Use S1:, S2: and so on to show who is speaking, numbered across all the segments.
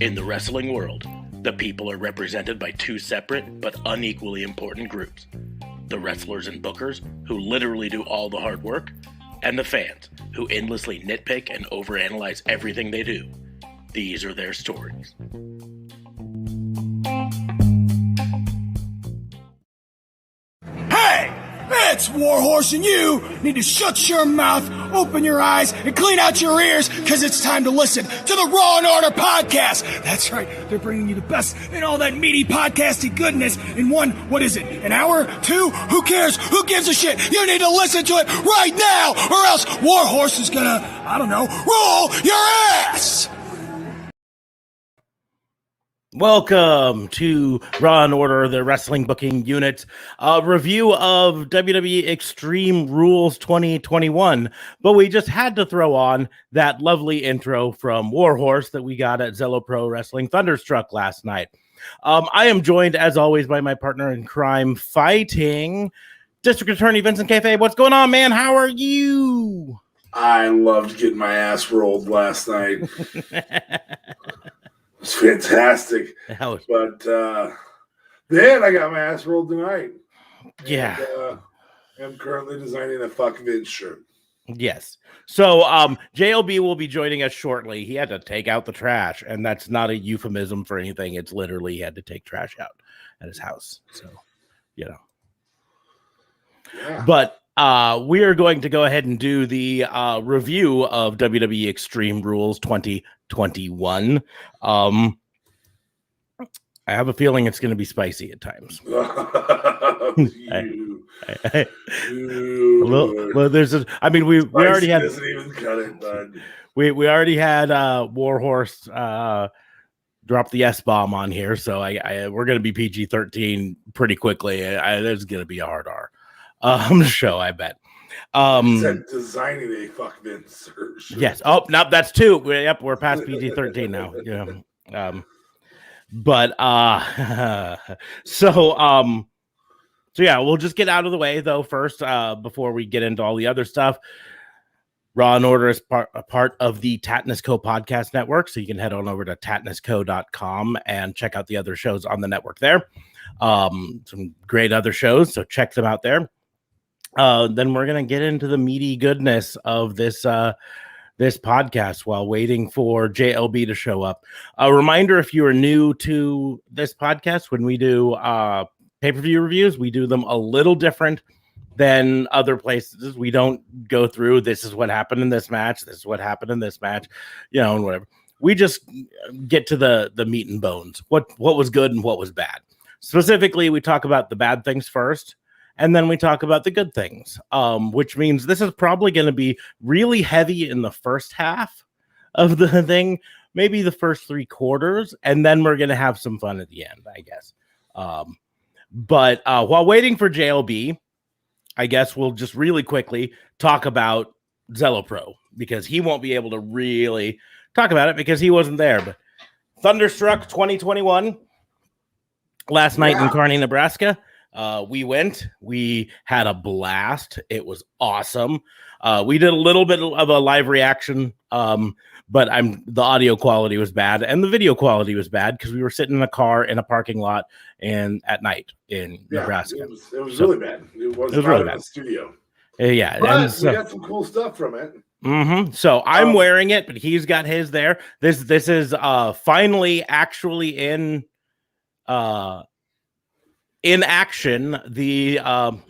S1: In the wrestling world, the people are represented by two separate but unequally important groups. The wrestlers and bookers, who literally do all the hard work, and the fans, who endlessly nitpick and overanalyze everything they do. These are their stories.
S2: Hey! It's Warhorse, and you need to shut your mouth, open your eyes, and clean out your ears, because it's time to listen to the Raw and Order podcast. That's right, they're bringing you the best in all that meaty podcasty goodness in one, what is it, an hour? Two? Who cares? Who gives a shit? You need to listen to it right now, or else Warhorse is gonna, roll your ass!
S1: Welcome to Raw and Order, the wrestling booking unit, a review of WWE Extreme Rules 2021. But we just had to throw on that lovely intro from Warhorse that we got at Zello Pro Wrestling Thunderstruck last night. I am joined, as always, by my partner in crime, fighting District Attorney Vincent Kayfabe. What's going on, man? How are you?
S3: I loved getting my ass rolled last night. It's fantastic. But then I got my ass rolled tonight.
S1: Yeah.
S3: And, I'm currently designing a fuck Vince shirt.
S1: Yes. So JLB will be joining us shortly. He had to take out the trash, and that's not a euphemism for anything. It's literally he had to take trash out at his house. So, Yeah. But we are going to go ahead and do the review of WWE Extreme Rules 2021. I have a feeling it's going to be spicy at times. We already had. Doesn't even cut it, bud. We already had Warhorse drop the S-bomb on here, so we're going to be PG-13 pretty quickly. There's going to be a hard R show, I bet.
S3: Said designing a fuck Vince shirt.
S1: Yes. Oh, no, that's two. We're past PG-13 now. Yeah. So yeah, we'll just get out of the way though first before we get into all the other stuff. Raw and Order is a part of the Tatnus Co podcast network, so you can head on over to tatnusco.com and check out the other shows on the network there. Some great other shows, so check them out there. Then we're gonna get into the meaty goodness of this podcast while waiting for JLB to show up. A reminder, if you are new to this podcast, when we do pay-per-view reviews, we do them a little different than other places. We don't go through, this is what happened in this match, this is what happened in this match, and whatever. We just get to the meat and bones, what was good and what was bad. Specifically, we talk about the bad things first, and then we talk about the good things, which means this is probably going to be really heavy in the first half of the thing, maybe the first three quarters, and then we're going to have some fun at the end, I guess. But while waiting for JLB, I guess we'll just really quickly talk about Zello Pro, because he won't be able to really talk about it because he wasn't there. But Thunderstruck 2021, last night in Kearney, Nebraska. We had a blast. It was awesome. We did a little bit of a live reaction, but the audio quality was bad and the video quality was bad because we were sitting in a car in a parking lot and at night in Nebraska.
S3: It was really bad. It was really bad in the studio.
S1: Yeah,
S3: but we got some cool stuff from it.
S1: Mm-hmm. So I'm wearing it, but he's got his there. This is finally actually in action, the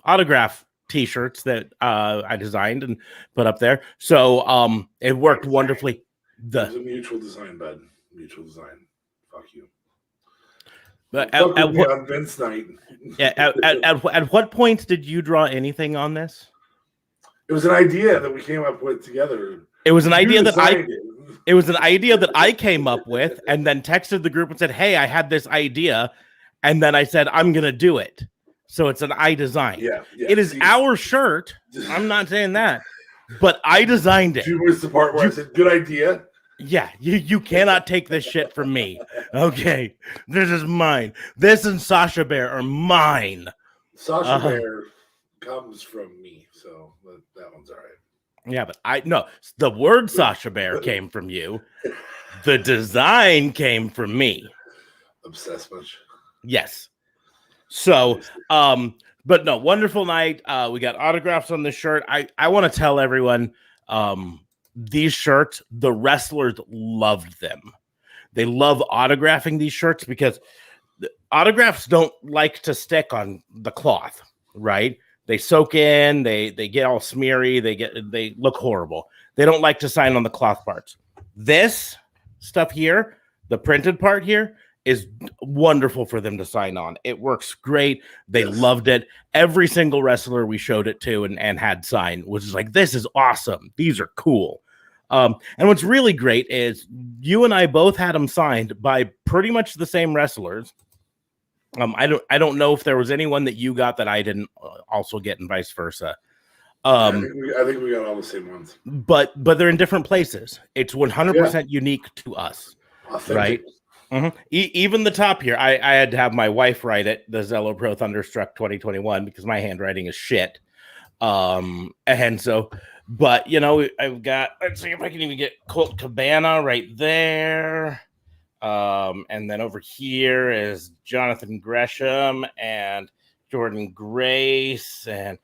S1: autograph t-shirts that I designed and put up there. So it worked wonderfully.
S3: It was a mutual design, bud. Mutual design. Fuck you.
S1: But
S3: on Vince night.
S1: At what point did you draw anything on this?
S3: It was an idea that we came up with together.
S1: It was an idea that I came up with and then texted the group and said, "Hey, I had this idea." And then I said, I'm going to do it. So it's an I design.
S3: Yeah.
S1: It is our shirt. I'm not saying that. But I designed it.
S3: Was the part where I said, good idea?
S1: Yeah. You cannot take this shit from me. Okay. This is mine. This and Sasha Bear are mine.
S3: Sasha Bear comes from me. So that one's all right.
S1: Yeah, but the word Sasha Bear came from you. The design came from me.
S3: Obsessed much.
S1: Yes. So, but no, wonderful night. We got autographs on the shirt. I want to tell everyone, these shirts, the wrestlers loved them. They love autographing these shirts because the autographs don't like to stick on the cloth, right? They soak in, they get all smeary, they look horrible. They don't like to sign on the cloth parts. This stuff here, the printed part here, is wonderful for them to sign on. It works great. They loved it. Every single wrestler we showed it to and had signed was just like, this is awesome. These are cool. And what's really great is you and I both had them signed by pretty much the same wrestlers. I don't know if there was anyone that you got that I didn't also get, and vice versa.
S3: I think we got all the same ones.
S1: But they're in different places. It's 100% unique to us,
S3: authentic.
S1: Right? Mm-hmm. Even the top here, I had to have my wife write it, the Zello Pro Thunderstruck 2021, because my handwriting is shit. And so, but I've got, let's see if I can even get Colt Cabana right there. And then over here is Jonathan Gresham and Jordan Grace, and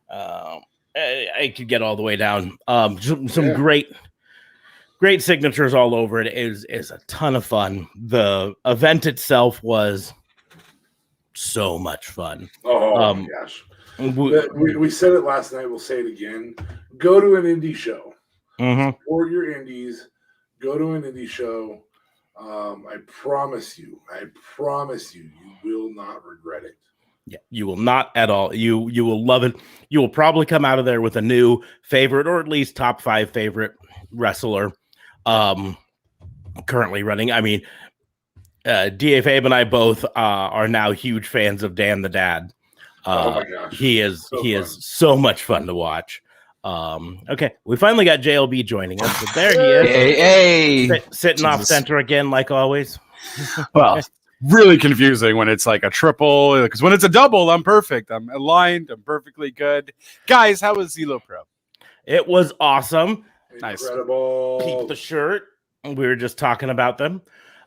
S1: I could get all the way down. Some great signatures all over it. Is a ton of fun. The event itself was so much fun.
S3: Oh my gosh. We said it last night. We'll say it again. Go to an indie show.
S1: Mm-hmm.
S3: Support your indies. Go to an indie show. I promise you, you will not regret it.
S1: Yeah, you will not at all. You will love it. You will probably come out of there with a new favorite, or at least top 5 favorite wrestler currently running. I mean, D.A. Fabe and I both are now huge fans of Dan the Dad.
S3: Oh my gosh.
S1: He is so much fun to watch. Okay, we finally got JLB joining us. So there he is.
S4: Hey.
S1: Sitting off center again, like always.
S4: Well, really confusing when it's like a triple, because when it's a double, I'm perfect. I'm aligned. I'm perfectly good. Guys, how was Zelo Pro?
S1: It was awesome.
S3: Incredible.
S1: Nice. Peep the shirt. We were just talking about them.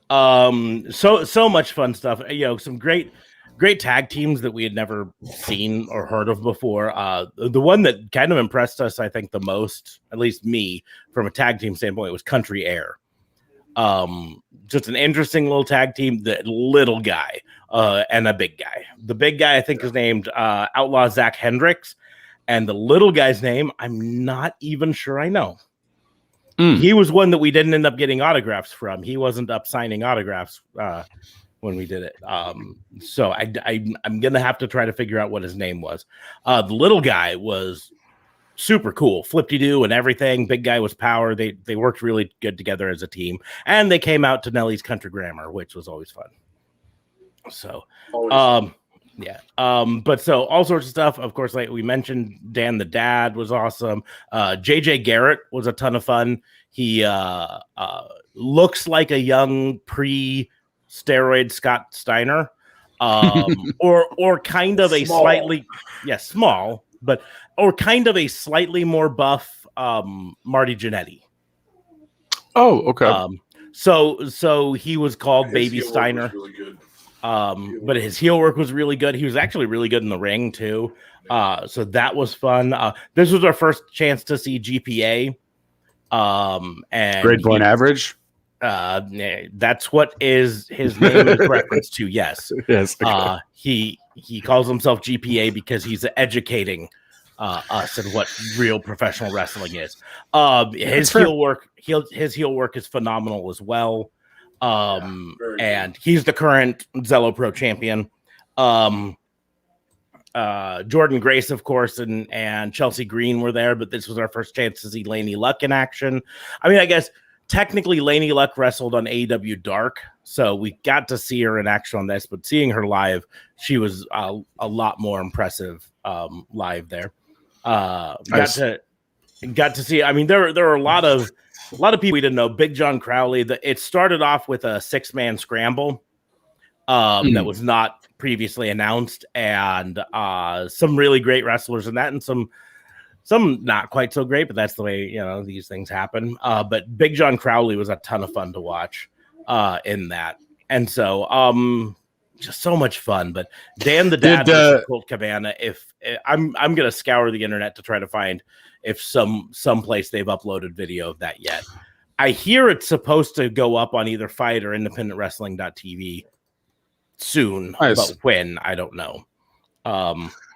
S1: So much fun stuff. Some great tag teams that we had never seen or heard of before. The one that kind of impressed us, I think, the most, at least me, from a tag team standpoint, was Country Air. Just an interesting little tag team. The little guy and a big guy. The big guy, I think, is named Outlaw Zach Hendricks, and the little guy's name, I'm not even sure I know. He was one that we didn't end up getting autographs from. He wasn't up signing autographs when we did it. So I'm gonna have to try to figure out what his name was. The little guy was super cool, flip-de-doo and everything. Big guy was power. They worked really good together as a team, and they came out to Nelly's Country Grammar, which was always fun. So yeah. But so all sorts of stuff. Of course, like we mentioned, Dan the Dad was awesome. JJ Garrett was a ton of fun. He looks like a young pre-steroid Scott Steiner, or kind of a slightly small, but or kind of a slightly more buff Marty Jannetty.
S4: Oh, okay.
S1: So he was called Baby Steiner.
S3: Really good.
S1: But his heel work was really good. He was actually really good in the ring too. So that was fun. This was our first chance to see GPA. And
S4: grade point average.
S1: That's what is his name is reference to. Yes.
S4: Yes. Okay.
S1: He calls himself GPA because he's educating us in what real professional wrestling is. His heel work is phenomenal as well. And he's the current Zello Pro champion. Jordan Grace, of course, and Chelsea Green were there, but this was our first chance to see Lainey Luck in action. I mean, I guess technically Lainey Luck wrestled on AEW Dark, so we got to see her in action on this, but seeing her live, she was a lot more impressive live there.
S4: Nice.
S1: Got to see. I mean, there are a lot of people we didn't know. Big John Crowley. It started off with a 6-man scramble that was not previously announced, and some really great wrestlers in that, and some Some not quite so great, but that's the way these things happen. But Big John Crowley was a ton of fun to watch in that, and so just so much fun. But Dan the Dad versus Colt Cabana. If I'm gonna scour the internet to try to find if someplace they've uploaded video of that yet. I hear it's supposed to go up on either Fight or IndependentWrestling.tv soon,
S4: nice.
S1: But when, I don't know.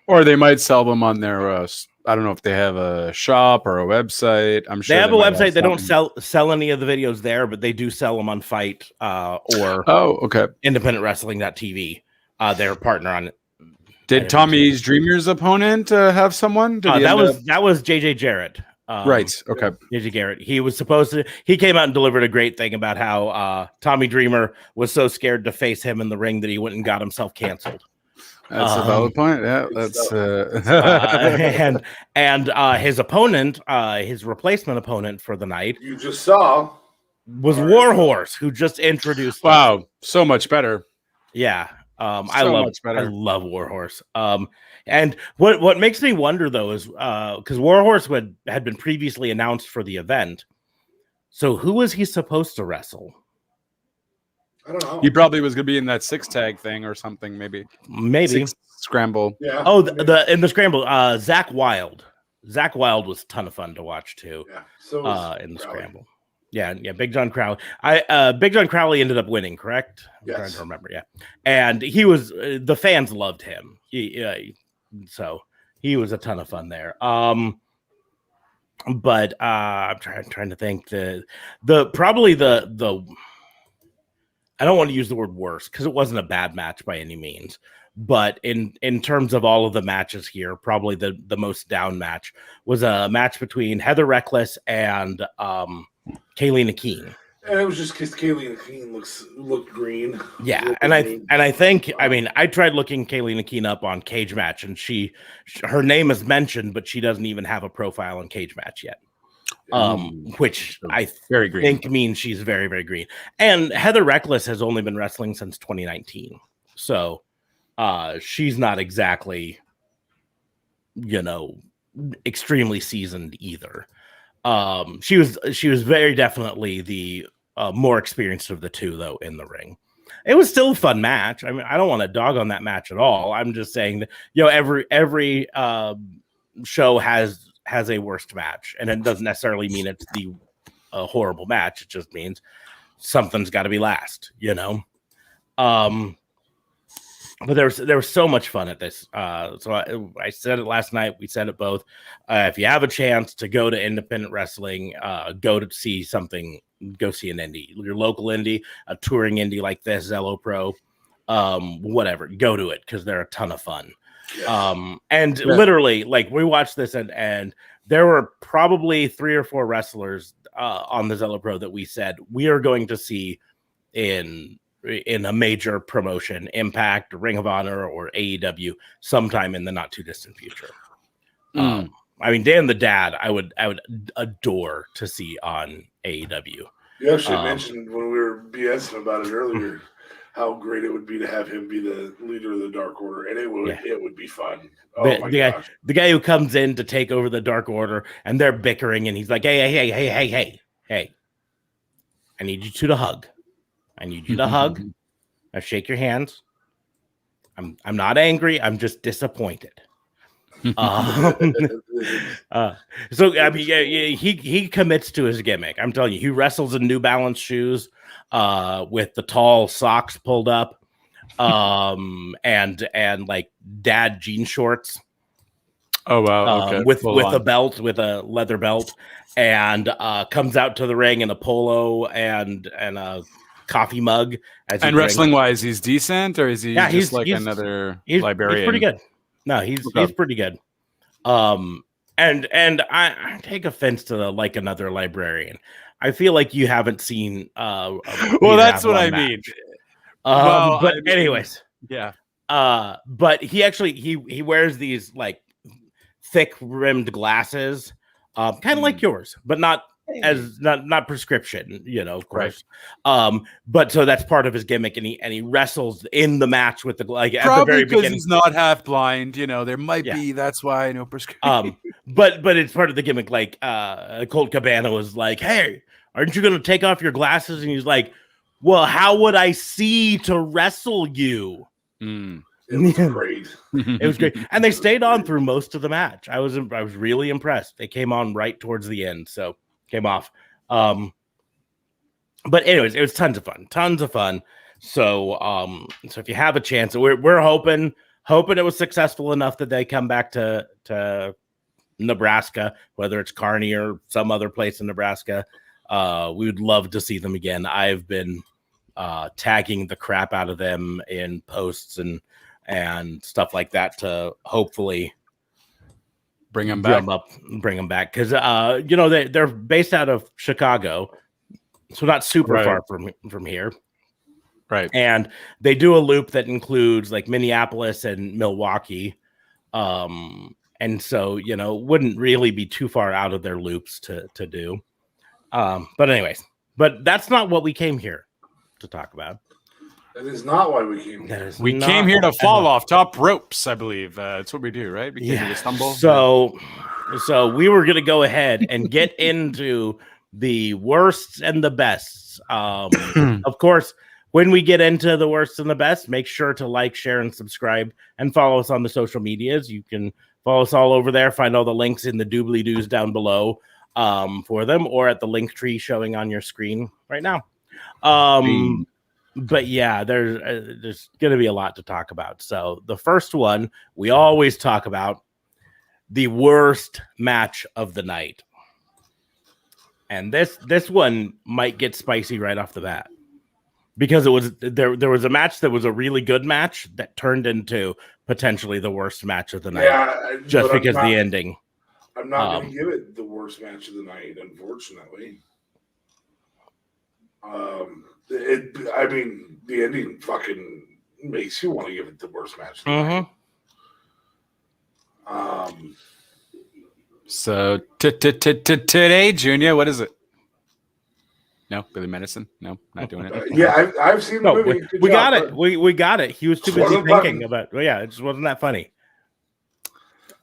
S4: Or they might sell them on their. I don't know if they have a shop or a website. I'm sure
S1: they have a website. They don't sell any of the videos there, but they do sell them on Fight or IndependentWrestling.tv. They're a partner on it.
S4: Did Tommy's Dreamer's opponent have someone?
S1: That was JJ Jarrett.
S4: Right. Okay.
S1: JJ Garrett. He was supposed to. He came out and delivered a great thing about how Tommy Dreamer was so scared to face him in the ring that he went and got himself canceled.
S4: That's a valid point. Yeah, that's
S1: and his opponent, his replacement opponent for the night,
S3: you just saw,
S1: was Warhorse, who just introduced.
S4: Wow, so much better.
S1: Yeah, I love Warhorse. And what makes me wonder though is because Warhorse had been previously announced for the event, so who was he supposed to wrestle?
S3: I don't know.
S4: He probably was going to be in that 6-tag thing or something, maybe.
S1: Maybe
S4: scramble.
S3: Yeah.
S1: Oh, in the scramble, Zach Wilde. Zach Wilde was a ton of fun to watch too.
S3: Yeah. So
S1: in the scramble. Yeah, Big John Crowley. Big John Crowley ended up winning, correct? I'm trying to remember. Yeah, and he was the fans loved him. So he was a ton of fun there. But I'm trying to think the I don't want to use the word worse because it wasn't a bad match by any means. But in terms of all of the matches here, probably the most down match was a match between Heather Reckless and Kayleen Akeem.
S3: And it was just because Kayleen Akeem looked green.
S1: Yeah, I think I tried looking Kayleen Akeem up on Cage Match, and her name is mentioned, but she doesn't even have a profile on Cage Match yet. Which I think means she's very, very green. And Heather Reckless has only been wrestling since 2019. So she's not exactly, extremely seasoned either. She was very definitely the more experienced of the two, though, in the ring. It was still a fun match. I mean, I don't want to dog on that match at all. I'm just saying that, every show has a worst match, and it doesn't necessarily mean it's the horrible match. It just means something's got to be last, But there was so much fun at this. So I said it last night. We said it both. If you have a chance to go to independent wrestling, go to see something. Go see an indie, your local indie, a touring indie like this, Zello Pro, whatever. Go to it because they're a ton of fun. Yes. Literally, like we watched this and there were probably 3 or 4 wrestlers on the Zello Pro that we said we are going to see in a major promotion, Impact, Ring of Honor, or AEW sometime in the not too distant future. Dan the Dad, I would adore to see on AEW.
S3: You actually mentioned when we were BSing about it earlier how great it would be to have him be the leader of the Dark Order, and it would be fun.
S1: The guy who comes in to take over the Dark Order, and they're bickering, and he's like, hey, I need you two to hug. I need you to hug. Now shake your hands. I'm not angry. I'm just disappointed. He commits to his gimmick. I'm telling you, he wrestles in New Balance shoes with the tall socks pulled up and like dad jean shorts.
S4: Oh wow! Okay.
S1: With a belt, with a leather belt, and comes out to the ring in a polo and a coffee mug.
S4: And wrestling wise, he's decent, or is he he's another librarian?
S1: He's pretty good. No, he's pretty good. And I take offense to like another librarian. I feel like you haven't seen. Well,
S4: that's what I mean.
S1: Anyways,
S4: yeah.
S1: But he actually he wears these like thick rimmed glasses, kind of like yours, but not prescription, of course. Right. But so that's part of his gimmick, and he wrestles in the match with the
S4: probably at the very beginning. He's not half blind, there might be. That's why I know prescription.
S1: but it's part of the gimmick. Like Colt Cabana was like, "Hey, aren't you going to take off your glasses?" And he's like, "Well, how would I see to wrestle you?"
S3: It was great.
S1: It was great, and they stayed on through most of the match. I was really impressed. They came on right towards the end, so came off. But anyways, it was tons of fun. So so if you have a chance, we're hoping it was successful enough that they come back to Nebraska, whether it's Kearney or some other place in Nebraska. We would love to see them again. I've been tagging the crap out of them in posts and stuff like that to hopefully
S4: bring them back.
S1: Because they're based out of Chicago, so not super far from here.
S4: Right.
S1: And they do a loop that includes like Minneapolis and Milwaukee. And so, wouldn't really be too far out of their loops to do. But anyways, that's not what we came here to talk about.
S3: That is not why we came here.
S4: We came here to fall off top ropes, I believe. That's what we do, right? We came here to stumble.
S1: So we were going to go ahead and get into the worsts and the bests. Of course, when we get into the worst and the best, make sure to like, share, and subscribe, and follow us on the social medias. You can follow us all over there. Find all the links in the doobly-doos down below for them, or at the link tree showing on your screen right now. But yeah, there's going to be a lot to talk about. So the first one, we always talk about the worst match of the night. And this one might get spicy right off the bat. Because there was a match that was a really good match that turned into potentially the worst match of the night, just because the ending.
S3: I'm not going to give it the worst match of the night, unfortunately. The ending fucking makes you want to give it the worst match of the night.
S4: So today, Junior, what is it? No, Billy Madison. No, not doing it.
S3: Yeah, I've seen the movie.
S1: We got it. We got it. He was too busy thinking about. Well, yeah, it just wasn't that funny.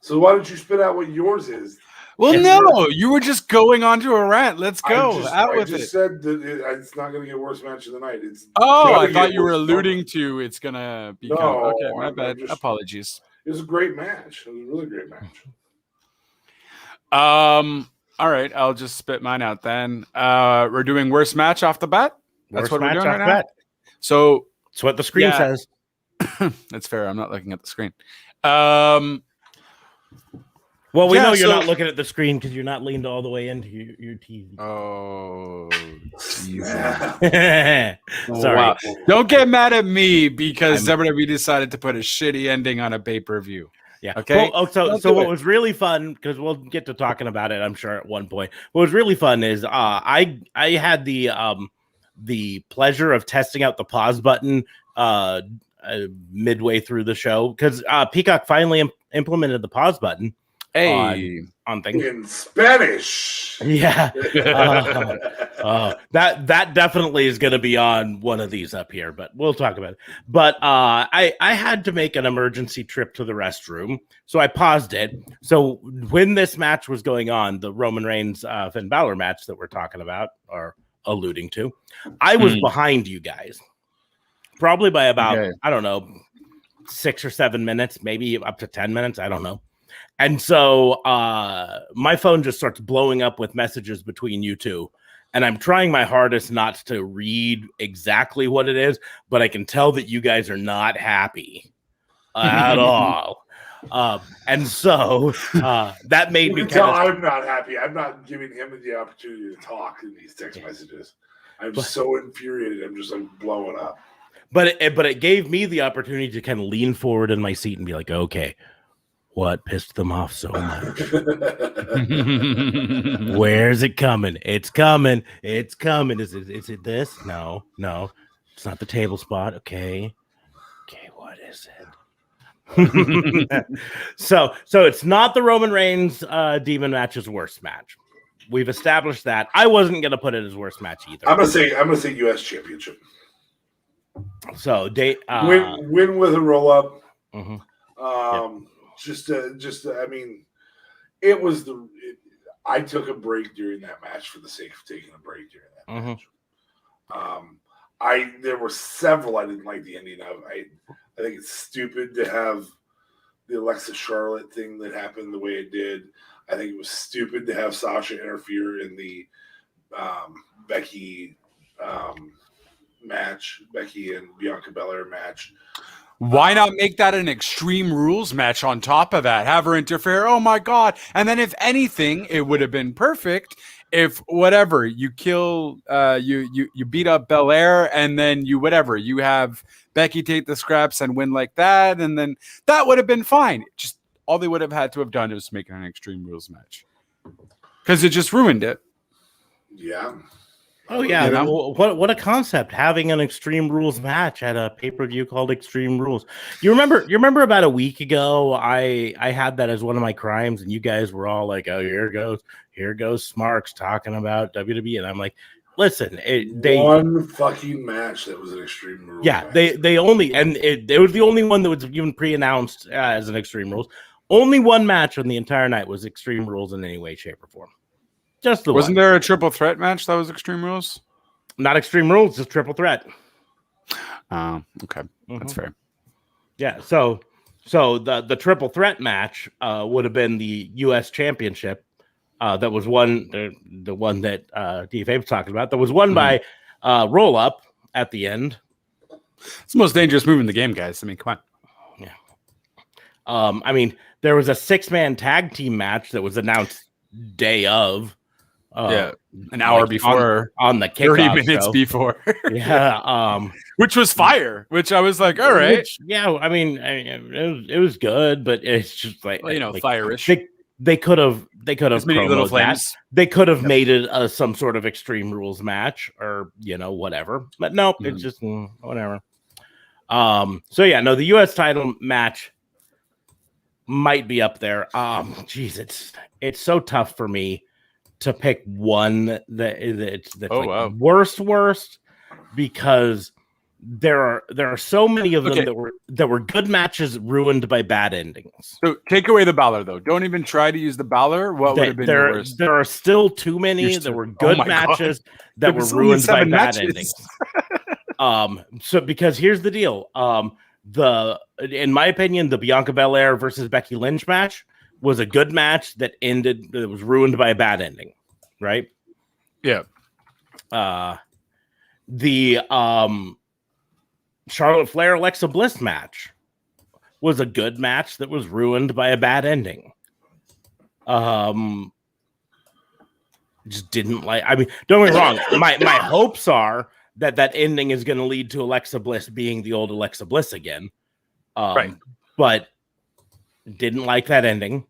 S3: So why don't you spit out what yours is?
S4: Well, no, you were just going on to a rant. Let's go.
S3: I just said that it's not going to get worst match of the night.
S4: I thought you were alluding to it's going to become. No, okay, my bad. Apologies.
S3: It was a great match. It was a really great match.
S4: All right, I'll just spit mine out then. We're doing worst match off the bat. That's what we're doing right now. So
S1: it's what the screen says.
S4: That's fair. I'm not looking at the screen.
S1: Well, we know you're not looking at the screen because you're not leaned all the way into your TV.
S4: Oh, Jesus.
S1: Sorry.
S4: Wow. Don't get mad at me because WWE decided to put a shitty ending on a pay-per-view.
S1: Yeah.
S4: Okay.
S1: So what was really fun, because we'll get to talking about it, I'm sure, at one point. What was really fun is I had the pleasure of testing out the pause button midway through the show because Peacock finally implemented the pause button. On things
S3: in Spanish.
S1: Yeah. That definitely is going to be on one of these up here, but we'll talk about it. But I had to make an emergency trip to the restroom, so I paused it. So when this match was going on, the Roman Reigns Finn Balor match that we're talking about or alluding to, I was behind you guys, probably by about I don't know 6 or 7 minutes, maybe up to 10 minutes. I don't know. And so my phone just starts blowing up with messages between you two. And I'm trying my hardest not to read exactly what it is, but I can tell that you guys are not happy at all. And so that made me
S3: I'm not happy. I'm not giving him the opportunity to talk in these text messages. I'm so infuriated. I'm just like blowing up.
S1: But it gave me the opportunity to kind of lean forward in my seat and be like, okay, what pissed them off so much? Where's it coming? It's coming. It's coming. Is it this? No. It's not the table spot. Okay, what is it? So it's not the Roman Reigns Demon match's worst match. We've established that. I wasn't gonna put it as worst match either.
S3: I'm gonna say U.S. Championship.
S1: So
S3: win with a roll up.
S1: Mm-hmm.
S3: I mean, it was I took a break during that match for the sake of taking a break during that match. There were several I didn't like the ending of. I think it's stupid to have the Alexa Charlotte thing that happened the way it did. I think it was stupid to have Sasha interfere in the Becky match, Becky and Bianca Belair match.
S4: Why not make that an Extreme Rules match on top of that? Have her interfere. Oh my God. And then if anything, it would have been perfect if whatever you kill, you beat up Belair and then you have Becky take the scraps and win like that. And then that would have been fine. Just all they would have had to have done is make it an Extreme Rules match because it just ruined it.
S3: Yeah.
S1: Oh yeah, what a concept, having an Extreme Rules match at a pay-per-view called Extreme Rules. You remember about a week ago I had that as one of my crimes and you guys were all like, "Oh, here goes Smarks talking about WWE." And I'm like, "Listen,
S3: one fucking match that was an Extreme Rules
S1: Yeah,
S3: match.
S1: they only and it was the only one that was even pre-announced as an Extreme Rules. Only one match on the entire night was Extreme Rules in any way, shape, or form. Just the
S4: Wasn't there a triple threat match that was Extreme Rules?
S1: Not Extreme Rules, just triple threat.
S4: Okay. That's fair.
S1: Yeah, so the triple threat match would have been the U.S. Championship that was won, the one that DFA was talking about, that was won by Roll Up at the end.
S4: It's the most dangerous move in the game, guys. I mean, come on.
S1: Yeah. I mean, there was a 6-man tag team match that was announced day of.
S4: An hour before
S1: on the kickoff
S4: 30 minutes
S1: show.
S4: Before.
S1: Yeah.
S4: Which was fire, which I was like, all right.
S1: I mean, it was good, but it's just like,
S4: fire-ish.
S1: They could have
S4: many little flames.
S1: That. They could have made it some sort of Extreme Rules match or, whatever. But no, it's just whatever. The U.S. title match might be up there. Geez, it's so tough for me to pick one that's worst, because there are so many of them that were good matches ruined by bad endings.
S4: So take away the Balor though. Don't even try to use the Balor. What would have been your worst?
S1: There are still too many that were good matches that were ruined by bad endings. So because here's the deal. In my opinion, the Bianca Belair versus Becky Lynch match was a good match that was ruined by a bad ending, right?
S4: Yeah.
S1: The Charlotte Flair Alexa Bliss match was a good match that was ruined by a bad ending. Just didn't like. I mean, don't get me wrong. My hopes are that ending is going to lead to Alexa Bliss being the old Alexa Bliss again. Right. But didn't like that ending,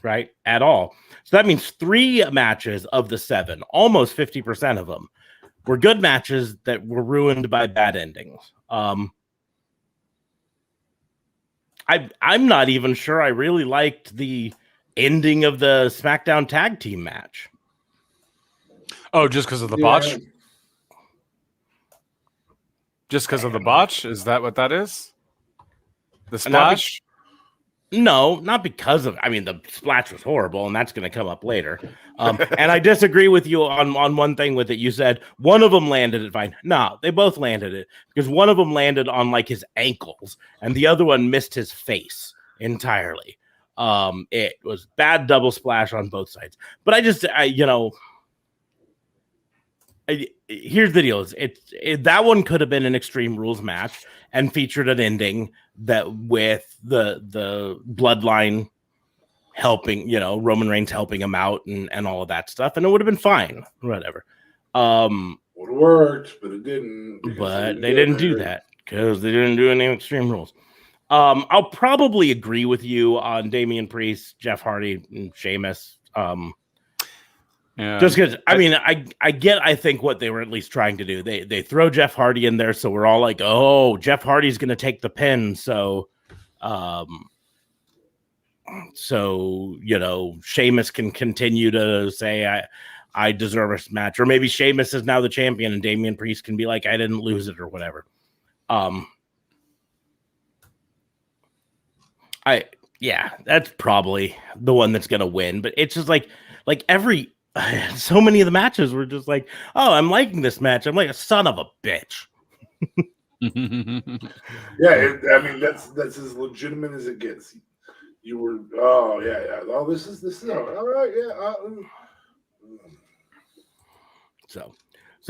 S1: right, at all. So that means 3 matches of the 7, almost 50% of them, were good matches that were ruined by bad endings. I'm not even sure I really liked the ending of the SmackDown tag team match.
S4: Oh, just because of the botch? Just because of the botch? Is that what that is? The splash?
S1: No, not because of. I mean, the splash was horrible, and that's going to come up later. And I disagree with you on one thing with it. You said one of them landed it fine. No, they both landed it, because one of them landed on like his ankles, and the other one missed his face entirely. It was bad double splash on both sides. But here's the deal: that one could have been an Extreme Rules match and featured an ending that with the bloodline helping, Roman Reigns helping him out and all of that stuff, and it would have been fine, whatever.
S3: Would have worked, but it didn't.
S1: But they didn't do that because they didn't do any Extreme Rules. I'll probably agree with you on Damian Priest, Jeff Hardy, and Sheamus. Just because, I think what they were at least trying to do. They throw Jeff Hardy in there, so we're all like, oh, Jeff Hardy's going to take the pin. So Sheamus can continue to say, I deserve a match. Or maybe Sheamus is now the champion and Damian Priest can be like, I didn't lose it or whatever. Yeah, that's probably the one that's gonna win. But it's just like every so many of the matches were just like, oh, I'm liking this match. I'm like a son of a bitch.
S3: Yeah, I mean that's as legitimate as it gets. You were, oh yeah. Oh, this is all right. Yeah.
S1: So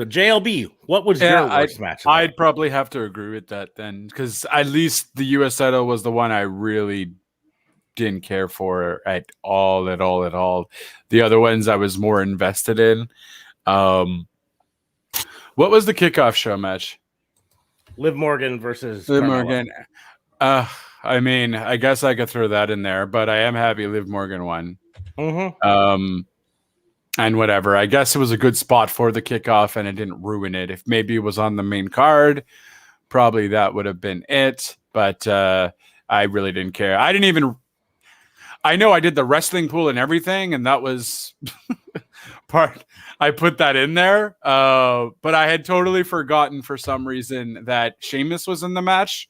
S1: JLB, what was your worst match?
S4: I'd probably have to agree with that then, because at least the US title was the one I really didn't care for at all. The other ones I was more invested in. What was the kickoff show match?
S1: Liv Morgan versus
S4: Liv
S1: Carmella.
S4: Morgan. I mean, I guess I could throw that in there, but I am happy Liv Morgan won.
S1: Mm-hmm.
S4: And whatever. I guess it was a good spot for the kickoff, and it didn't ruin it. If maybe it was on the main card, probably that would have been it. But I really didn't care. I know I did the wrestling pool and everything, and that was part. I put that in there, but I had totally forgotten for some reason that Sheamus was in the match.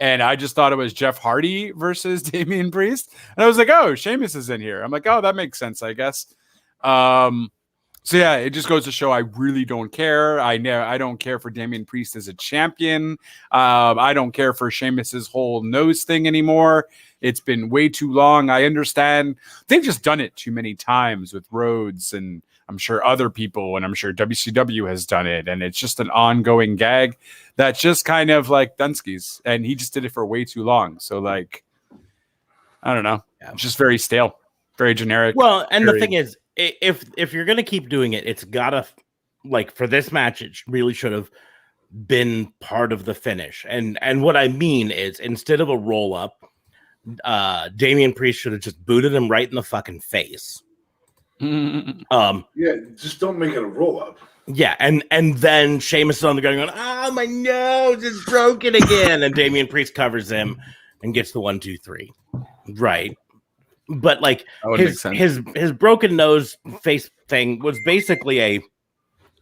S4: And I just thought it was Jeff Hardy versus Damian Priest. And I was like, oh, Sheamus is in here. I'm like, oh, that makes sense, I guess. So yeah, it just goes to show I really don't care. I don't care for Damian Priest as a champion. I don't care for Sheamus's whole nose thing anymore. It's been way too long. I understand they've just done it too many times with Rhodes, and I'm sure other people, and I'm sure WCW has done it, and it's just an ongoing gag that's just kind of like Dunsky's, and he just did it for way too long. So like, I don't know, it's just very stale, very generic.
S1: Well, and the thing is, if you're gonna keep doing it, it's gotta, like, for this match, it really should have been part of the finish. And what I mean is, instead of a roll up, Damian Priest should have just booted him right in the fucking face.
S3: Yeah, just don't make it a roll up.
S1: Yeah, and then Sheamus is on the ground going, "Oh, my nose is broken again," and Damian Priest covers him and gets the 1, 2, 3. Right. But like his broken nose face thing was basically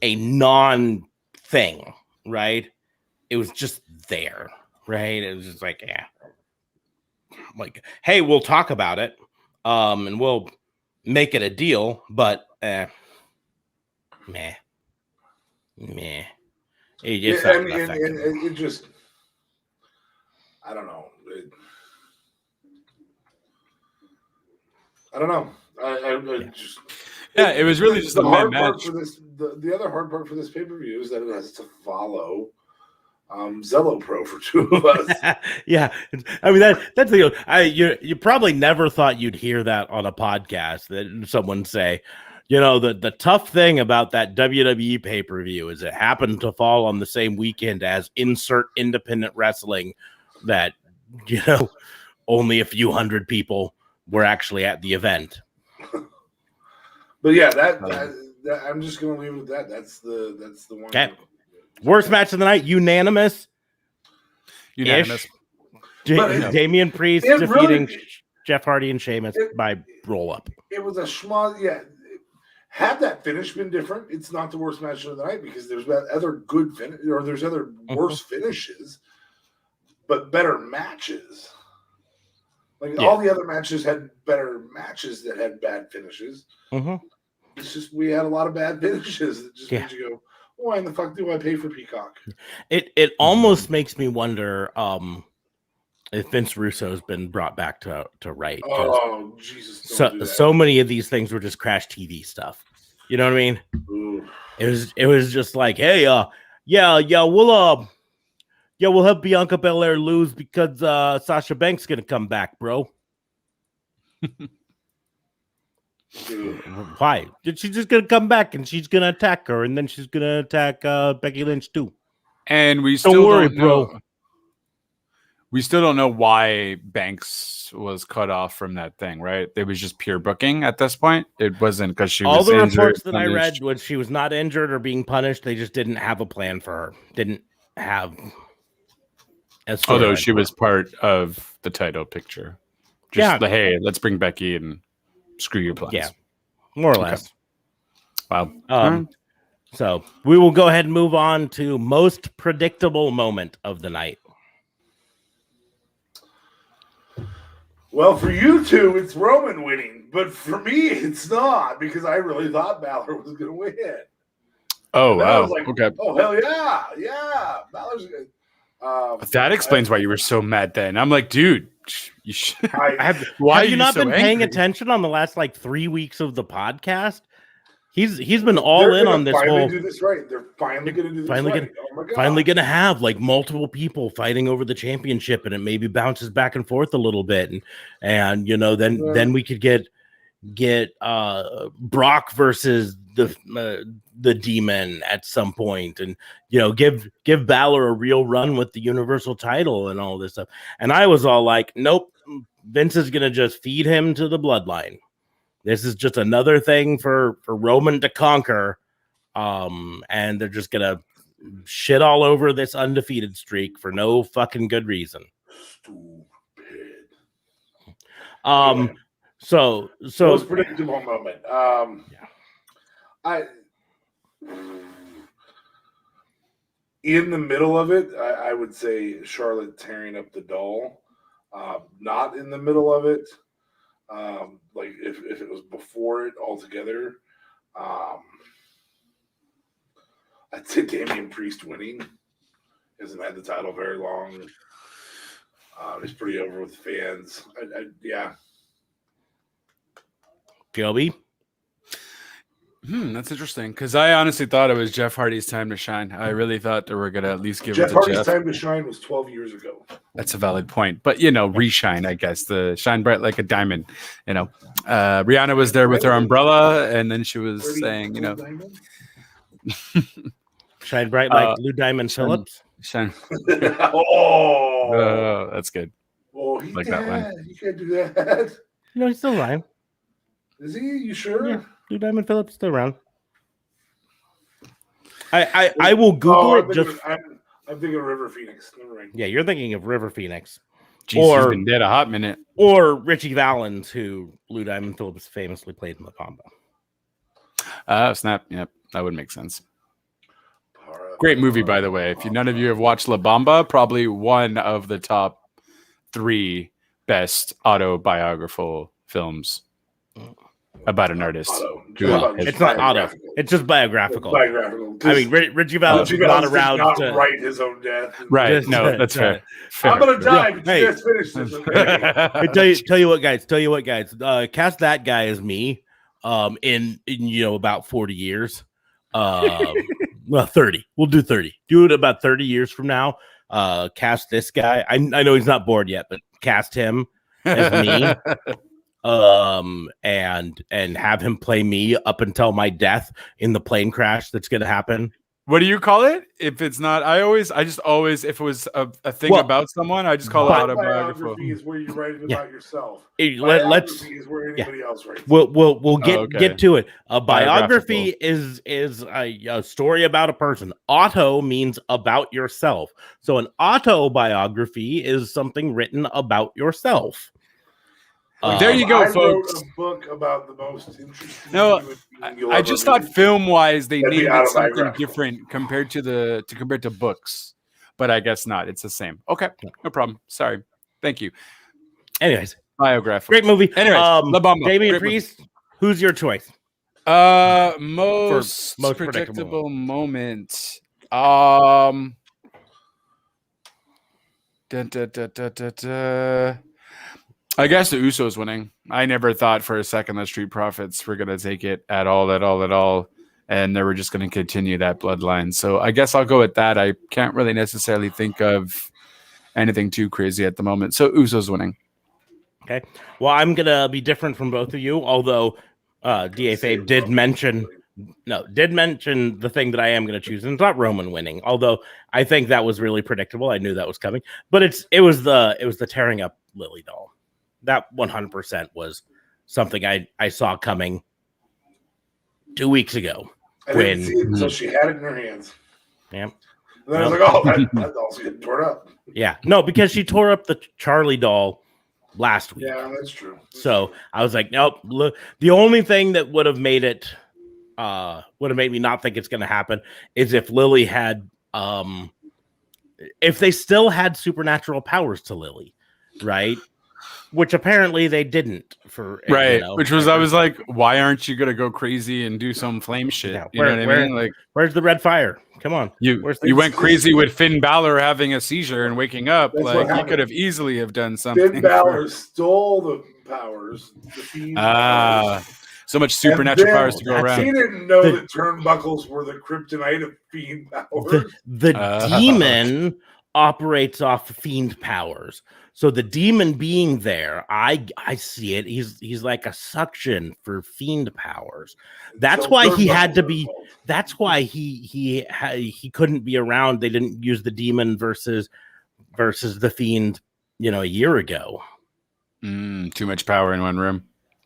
S1: a non thing, right? It was just there, right? It was just like, yeah, like, hey, we'll talk about it, and we'll make it a deal, but meh. It's
S3: I mean, and it just, I don't know. I don't know. I just.
S4: Yeah, it was really just the hard
S3: part for this. The other hard part for this pay-per-view is that it has to follow Zello Pro for two of us.
S1: Yeah, I mean that's the you probably never thought you'd hear that on a podcast, that someone say, you know, the tough thing about that WWE pay-per-view is it happened to fall on the same weekend as insert independent wrestling, that, you know, only a few hundred people were actually at the event.
S3: But yeah, that I'm just gonna leave it at that. That's the one.
S1: Okay. Worst match of the night, unanimous. Damian Priest defeating Jeff Hardy and Sheamus by roll up.
S3: It was a schmuck. Yeah. Had that finish been different, it's not the worst match of the night, because there's other good finish, or there's other worse finishes, but better matches. Like all the other matches had better matches that had bad finishes. It's just we had a lot of bad finishes that just made you go, why in the fuck do I pay for Peacock?
S1: It almost makes me wonder if Vince Russo's been brought back to right.
S3: Oh Jesus!
S1: So many of these things were just Crash TV stuff. You know what I mean?
S3: Ooh.
S1: It was just like, hey, we'll have Bianca Belair lose because Sasha Banks gonna come back, bro. Why? She's just gonna come back and she's gonna attack her, and then she's gonna attack Becky Lynch too.
S4: And we still don't know. Bro. We still don't know why Banks was cut off from that thing, right? It was just pure booking at this point. It wasn't because she was injured. All the reports
S1: that I read was she was not injured or being punished. They just didn't have a plan for her. Didn't have.
S4: Although she was part of the title picture. Just hey, let's bring Becky and screw your plans.
S1: Yeah, more or less.
S4: Wow.
S1: So we will go ahead and move on to most predictable moment of the night.
S3: Well, for you two, it's Roman winning, but for me, it's not because I really thought Balor was going to win.
S4: Oh,
S3: And I was
S4: wow.
S3: like,
S4: Okay.
S3: oh, hell yeah, Balor's good.
S4: That explains why you were so mad then. I'm like, dude, you should. Why
S1: have you not
S4: so
S1: been paying
S4: angry?
S1: attention on the last like 3 weeks of the podcast? He's been all in on this whole.
S3: Do this right. They're finally going to do this right. Oh my God.
S1: Finally going to have like multiple people fighting over the championship, and it maybe bounces back and forth a little bit, and you know then we could get Brock versus the Demon at some point, and you know give Balor a real run with the Universal title and all this stuff. And I was all like, nope, Vince is going to just feed him to the bloodline. This is just another thing for Roman to conquer, and they're just gonna shit all over this undefeated streak for no fucking good reason.
S3: Stupid.
S1: So
S3: most predictable moment. In the middle of it, I would say Charlotte tearing up the doll. Not in the middle of it. Like if it was before it altogether, I'd say Damian Priest winning. Hasn't had the title very long. He's pretty over with fans. Yeah.
S1: Joby?
S4: That's interesting because I honestly thought it was Jeff Hardy's time to shine. I really thought they were going to at least give
S3: Jeff
S4: it to
S3: Hardy's
S4: Jeff.
S3: time to shine was 12 years ago.
S4: That's a valid point, but you know, reshine, I guess, the shine bright like a diamond. You know, Rihanna was there with her umbrella, and then she was saying, you know,
S1: shine bright like Blue Diamond Phillips.
S4: Shine.
S3: Oh,
S4: that's good.
S3: Oh,
S4: like that one.
S3: You can't do that.
S1: No, he's still around.
S3: Is he? You sure?
S1: Yeah, Blue Diamond Phillips still around. I will Google it.
S3: I'm thinking of River Phoenix. Never mind.
S1: Yeah, you're thinking of River Phoenix.
S4: Jeez, he's been dead a hot minute.
S1: Or Richie Valens, who Blue Diamond Phillips famously played in La Bamba.
S4: Snap. Yep, that would make sense. Great movie, by the way. If none of you have watched La Bamba, probably one of the top 3 best autobiographical films about an artist.
S1: It's not auto. It's just biographical.
S3: Biographical.
S1: I mean, Richie Valens is not around to
S3: write his own death.
S4: Right. No, that's fair.
S3: I'm gonna die.
S1: Yeah.
S3: But you guys finish this. Okay?
S1: Hey, tell you what, guys. Cast that guy as me. In about 40 years. Well, 30. We'll do 30. Do it about 30 years from now. Cast this guy. I know he's not bored yet, but cast him as me. And have him play me up until my death in the plane crash that's going to happen.
S4: What do you call it? If it's not, I just always, if it was a thing about someone, I just call it autobiographical.
S3: Biography is where you write it about yourself.
S1: Let's.
S3: Is where anybody else writes.
S1: We'll get to it. A biography is a story about a person. Auto means about yourself. So an autobiography is something written about yourself.
S4: There you go, folks.
S3: Wrote a book about the most interesting.
S4: No, I just thought film-wise they needed something different compared to books, but I guess not. It's the same. Okay, no problem. Sorry. Thank you.
S1: Anyways,
S4: biographical.
S1: Great movie.
S4: Anyways, La Bamba.
S1: Damian Priest. Who's your choice?
S4: Most predictable moment. I guess the Usos winning. I never thought for a second that Street Profits were going to take it at all. And they were just going to continue that bloodline. So I guess I'll go with that. I can't really necessarily think of anything too crazy at the moment. So Usos winning.
S1: Okay. Well, I'm going to be different from both of you, although DFA did mention the thing that I am going to choose. And it's not Roman winning, although I think that was really predictable. I knew that was coming. But it was the tearing up Lily doll. That 100% was something I saw coming 2 weeks ago.
S3: I didn't see it until she had it in her hands.
S1: Yeah.
S3: And then I was like, oh, that doll's getting torn up.
S1: Yeah. No, because she tore up the Charlie doll last week.
S3: Yeah, that's true.
S1: So I was like, nope. Look, the only thing that would have made me not think it's going to happen is if Lily had, if they still had supernatural powers to Lily, right? which apparently they didn't for
S4: Right.
S1: You know,
S4: Which was, I was like, why aren't you gonna go crazy and do some flame shit?
S1: Yeah,
S4: You know what I mean? Like,
S1: where's the red fire? Come on,
S4: you
S1: where's the,
S4: you went crazy with Finn Balor having a seizure and waking up.
S3: That's what
S4: Like, you
S3: happened.
S4: could have easily have done something.
S3: Finn Balor stole the powers, the Fiend powers.
S4: So much supernatural powers to go
S3: He
S4: around.
S3: didn't know that turnbuckles were the kryptonite of Fiend powers.
S1: the demon operates off Fiend powers. So the demon being there, I see it. He's like a suction for Fiend powers. That's
S3: So
S1: why he had to
S3: turnbuckles
S1: be.
S3: are involved.
S1: That's why he couldn't be around. They didn't use the demon versus the Fiend, a year ago.
S4: Too much power in one room.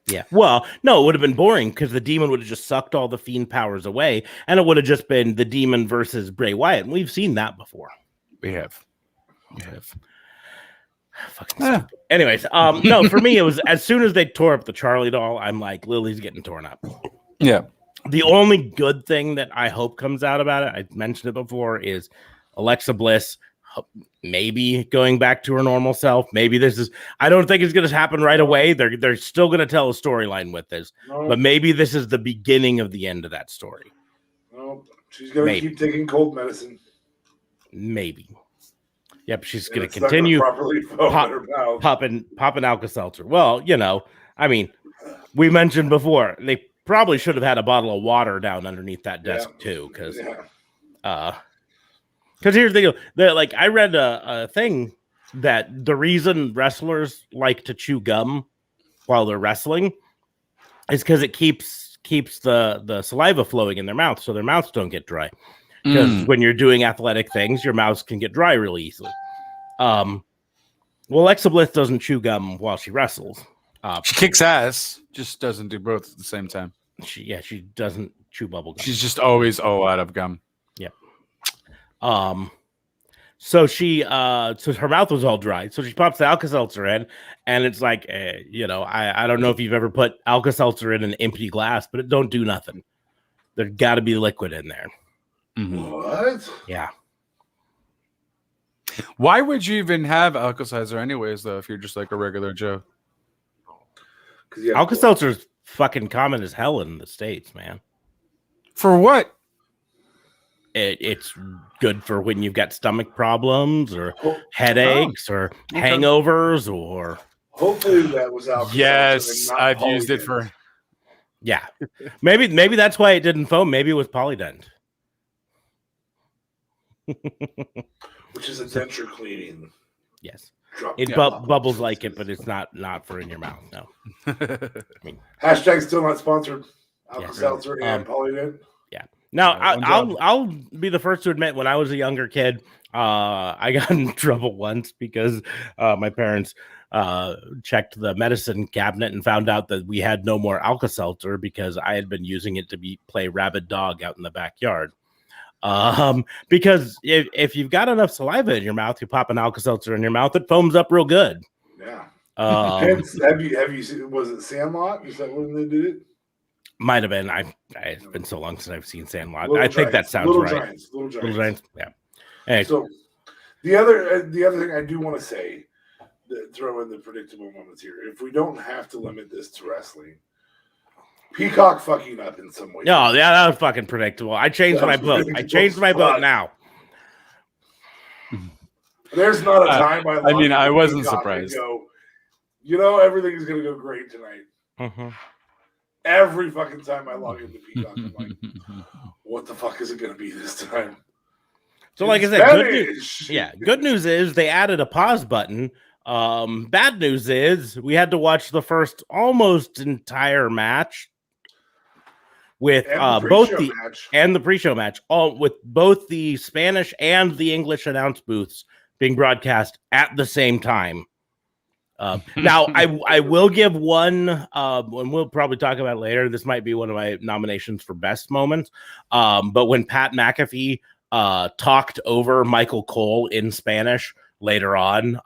S1: Yeah. Well, no, it would have been boring because the demon would have just sucked all the Fiend powers away, and it would have just been the demon versus Bray Wyatt. And we've seen that before.
S4: We have.
S1: Fucking stupid. Anyways, no, for me, it was as soon as they tore up the Charlie doll, I'm like, Lily's getting torn up.
S4: Yeah.
S1: The only good thing that I hope comes out about it, I mentioned it before, is Alexa Bliss maybe going back to her normal self. Maybe I don't think it's going to happen right away. They're still going to tell a storyline with this, but maybe this is the beginning of the end of that story.
S3: No, she's going to keep taking cold medicine.
S1: Maybe. Yep, she's going to continue popping Alka-Seltzer. Well, I mean, we mentioned before, they probably should have had a bottle of water down underneath that desk too, because here's the deal. Like, I read a thing that the reason wrestlers like to chew gum while they're wrestling is because it keeps the saliva flowing in their mouth, so their mouths don't get dry. Because when you're doing athletic things, your mouths can get dry really easily. Well, Alexa Bliss doesn't chew gum while she wrestles.
S4: She kicks ass, just doesn't do both at the same time.
S1: She doesn't chew bubble gum.
S4: She's just always out of gum.
S1: Yep. So so her mouth was all dry. So she pops the Alka-Seltzer in, and it's like, I don't know if you've ever put Alka-Seltzer in an empty glass, but it don't do nothing. There's got to be liquid in there.
S3: What?
S1: Yeah.
S4: Why would you even have Alka-Seltzer anyways, though, if you're just like a regular Joe?
S1: Alka-Seltzer is fucking common as hell in the States, man.
S4: For what?
S1: It's good for when you've got stomach problems or headaches or hangovers or.
S3: Hopefully that was Alka-Seltzer.
S4: Yes, I've used it for.
S1: Yeah, maybe that's why it didn't foam. Maybe it was Polydent.
S3: Which is a denture cleaning.
S1: Yes. It bubbles like it, but it's not for in your mouth. No.
S3: Hashtag still not sponsored. Alka-Seltzer and Polydent.
S1: Yeah. Now I'll be the first to admit, when I was a younger kid, I got in trouble once because my parents checked the medicine cabinet and found out that we had no more Alka-Seltzer because I had been using it to play rabid dog out in the backyard. Because if you've got enough saliva in your mouth, you pop an Alka-Seltzer in your mouth, it foams up real good.
S3: Yeah. Have you seen, was it Sandlot? Is that when they did it?
S1: Might have been. It's been so long since I've seen Sandlot. I think that sounds right.
S3: Little Giants.
S1: Yeah. Anyway.
S3: So the other thing I do want to say, throw in the predictable moments here. If we don't have to limit this to wrestling, Peacock fucking up in some way.
S1: No, yeah, that was fucking predictable. I changed my vote. I changed my vote now.
S3: There's not a time
S4: I wasn't surprised.
S3: Everything is going to go great tonight.
S1: Mm-hmm.
S3: Every fucking time I log into Peacock, I'm like, what the fuck is it going to be this time?
S1: So, like I said, good news is they added a pause button. Bad news is we had to watch the first almost entire match with the pre-show match, all with both the Spanish and the English announce booths being broadcast at the same time. Now, I will give one, and we'll probably talk about it later. This might be one of my nominations for best moments. But when Pat McAfee talked over Michael Cole in Spanish later on,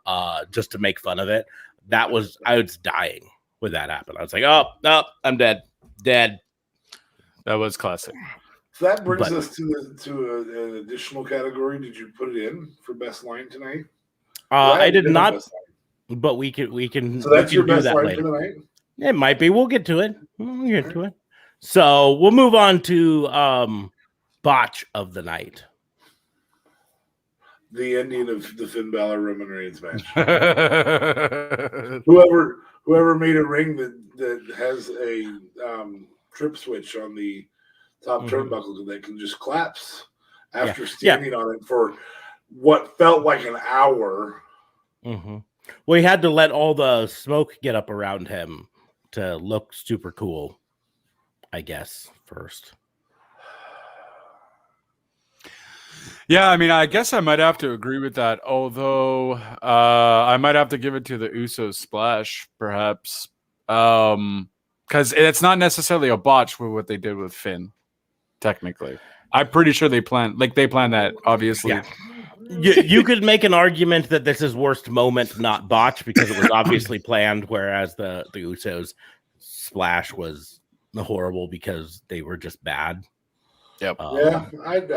S1: just to make fun of it, I was dying when that happened. I was like, oh, no, I'm dead.
S4: That was classic.
S3: So that brings us to an additional category. Did you put it in for best line tonight?
S1: I did not. but we can.
S3: So that's
S1: we
S3: your
S1: can do
S3: best
S1: that
S3: line
S1: later.
S3: for the night?
S1: It might be. We'll get to it. So we'll move on to botch of the night.
S3: The ending of the Finn Balor Roman Reigns match. whoever made a ring that has a trip switch on the top turnbuckle that can just collapse after standing on it for what felt like an hour.
S1: Mm-hmm. Well, he had to let all the smoke get up around him to look super cool, I guess, first.
S4: Yeah, I mean, I guess I might have to agree with that, although I might have to give it to the Usos splash, perhaps, because it's not necessarily a botch with what they did with Finn, technically. I'm pretty sure they planned that, obviously.
S1: Yeah. You could make an argument that this is worst moment, not botch, because it was obviously planned, whereas the Usos splash was horrible because they were just bad.
S4: Yep.
S3: Yeah, I would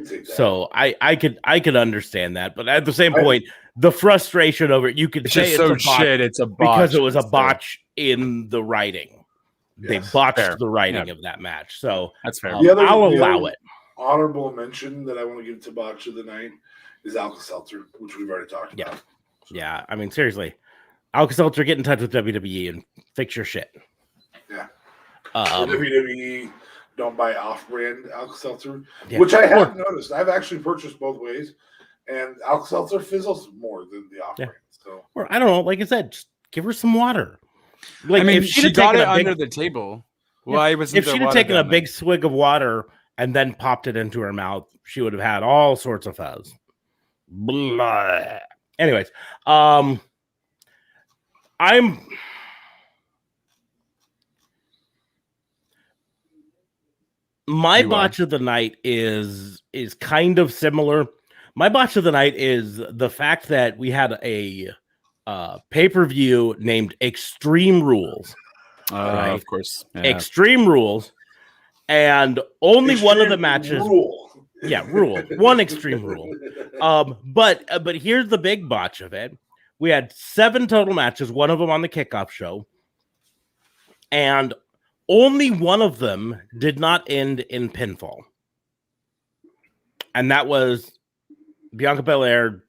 S3: take that.
S1: So I could understand that, but at the same point, the frustration over it, you could say
S4: it's so shit. It's a botch
S1: because it was a botch in the writing. They botched the writing of that match, so
S4: that's fair.
S1: I'll allow it.
S3: Honorable mention that I want to give to botch of the night is Alka-Seltzer, which we've already talked about.
S1: Yeah. I mean, seriously, Alka-Seltzer, get in touch with WWE and fix your shit.
S3: Yeah. WWE. Don't buy off-brand Alka-Seltzer,
S1: Yeah.
S3: which I have noticed. I've actually purchased both ways, and Alka-Seltzer fizzles more than the off-brand. So,
S1: or I don't know. Like I said, just give her some water. Like,
S4: I mean,
S1: if
S4: she got it under the table. Why was
S1: if she'd have taken a big swig of water and then popped it into her mouth, she would have had all sorts of fuzz. Blah. Anyways, my botch of the night is kind of similar. My botch of the night is the fact that we had a pay-per-view named Extreme Rules.
S4: Right? Of course.
S1: Yeah. Extreme Rules. And only one of the matches. One Extreme Rule. But here's the big botch of it. We had 7 total matches, one of them on the kickoff show. And only one of them did not end in pinfall. And that was Bianca Belair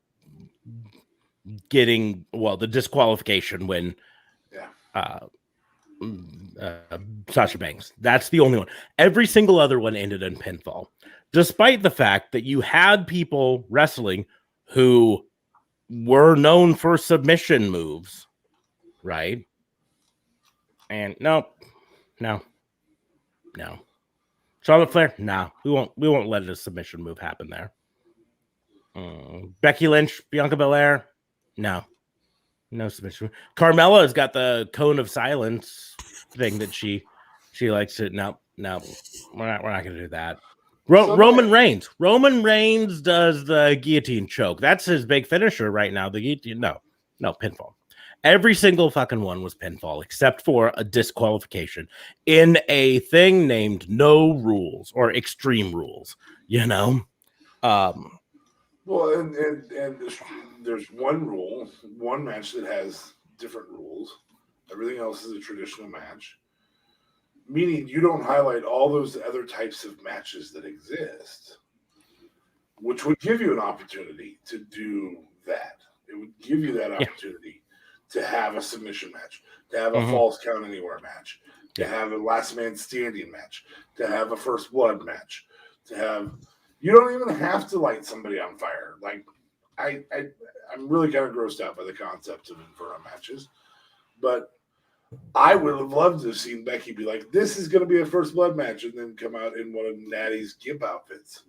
S1: getting, the disqualification when Sasha Banks. That's the only one. Every single other one ended in pinfall. Despite the fact that you had people wrestling who were known for submission moves, right? And no. Charlotte Flair, no. We won't let a submission move happen there. Becky Lynch, Bianca Belair, no submission. Carmella has got the cone of silence thing that she likes to. No, we're not going to do that. Roman Reigns does the guillotine choke. That's his big finisher right now. The guillotine, no pinfall. Every single fucking one was pinfall, except for a disqualification in a thing named No Rules or Extreme Rules. Well,
S3: and there's one match that has different rules. Everything else is a traditional match, meaning you don't highlight all those other types of matches that exist, which would give you an opportunity to do that. It would give you that opportunity to have a submission match, to have a false count anywhere match, to have a last man standing match, to have a first blood match, to have. You don't even have to light somebody on fire. Like I'm really kind of grossed out by the concept of Inferno matches, but I would have loved to have seen Becky be like, "This is going to be a first blood match," and then come out in one of Natty's gimp outfits,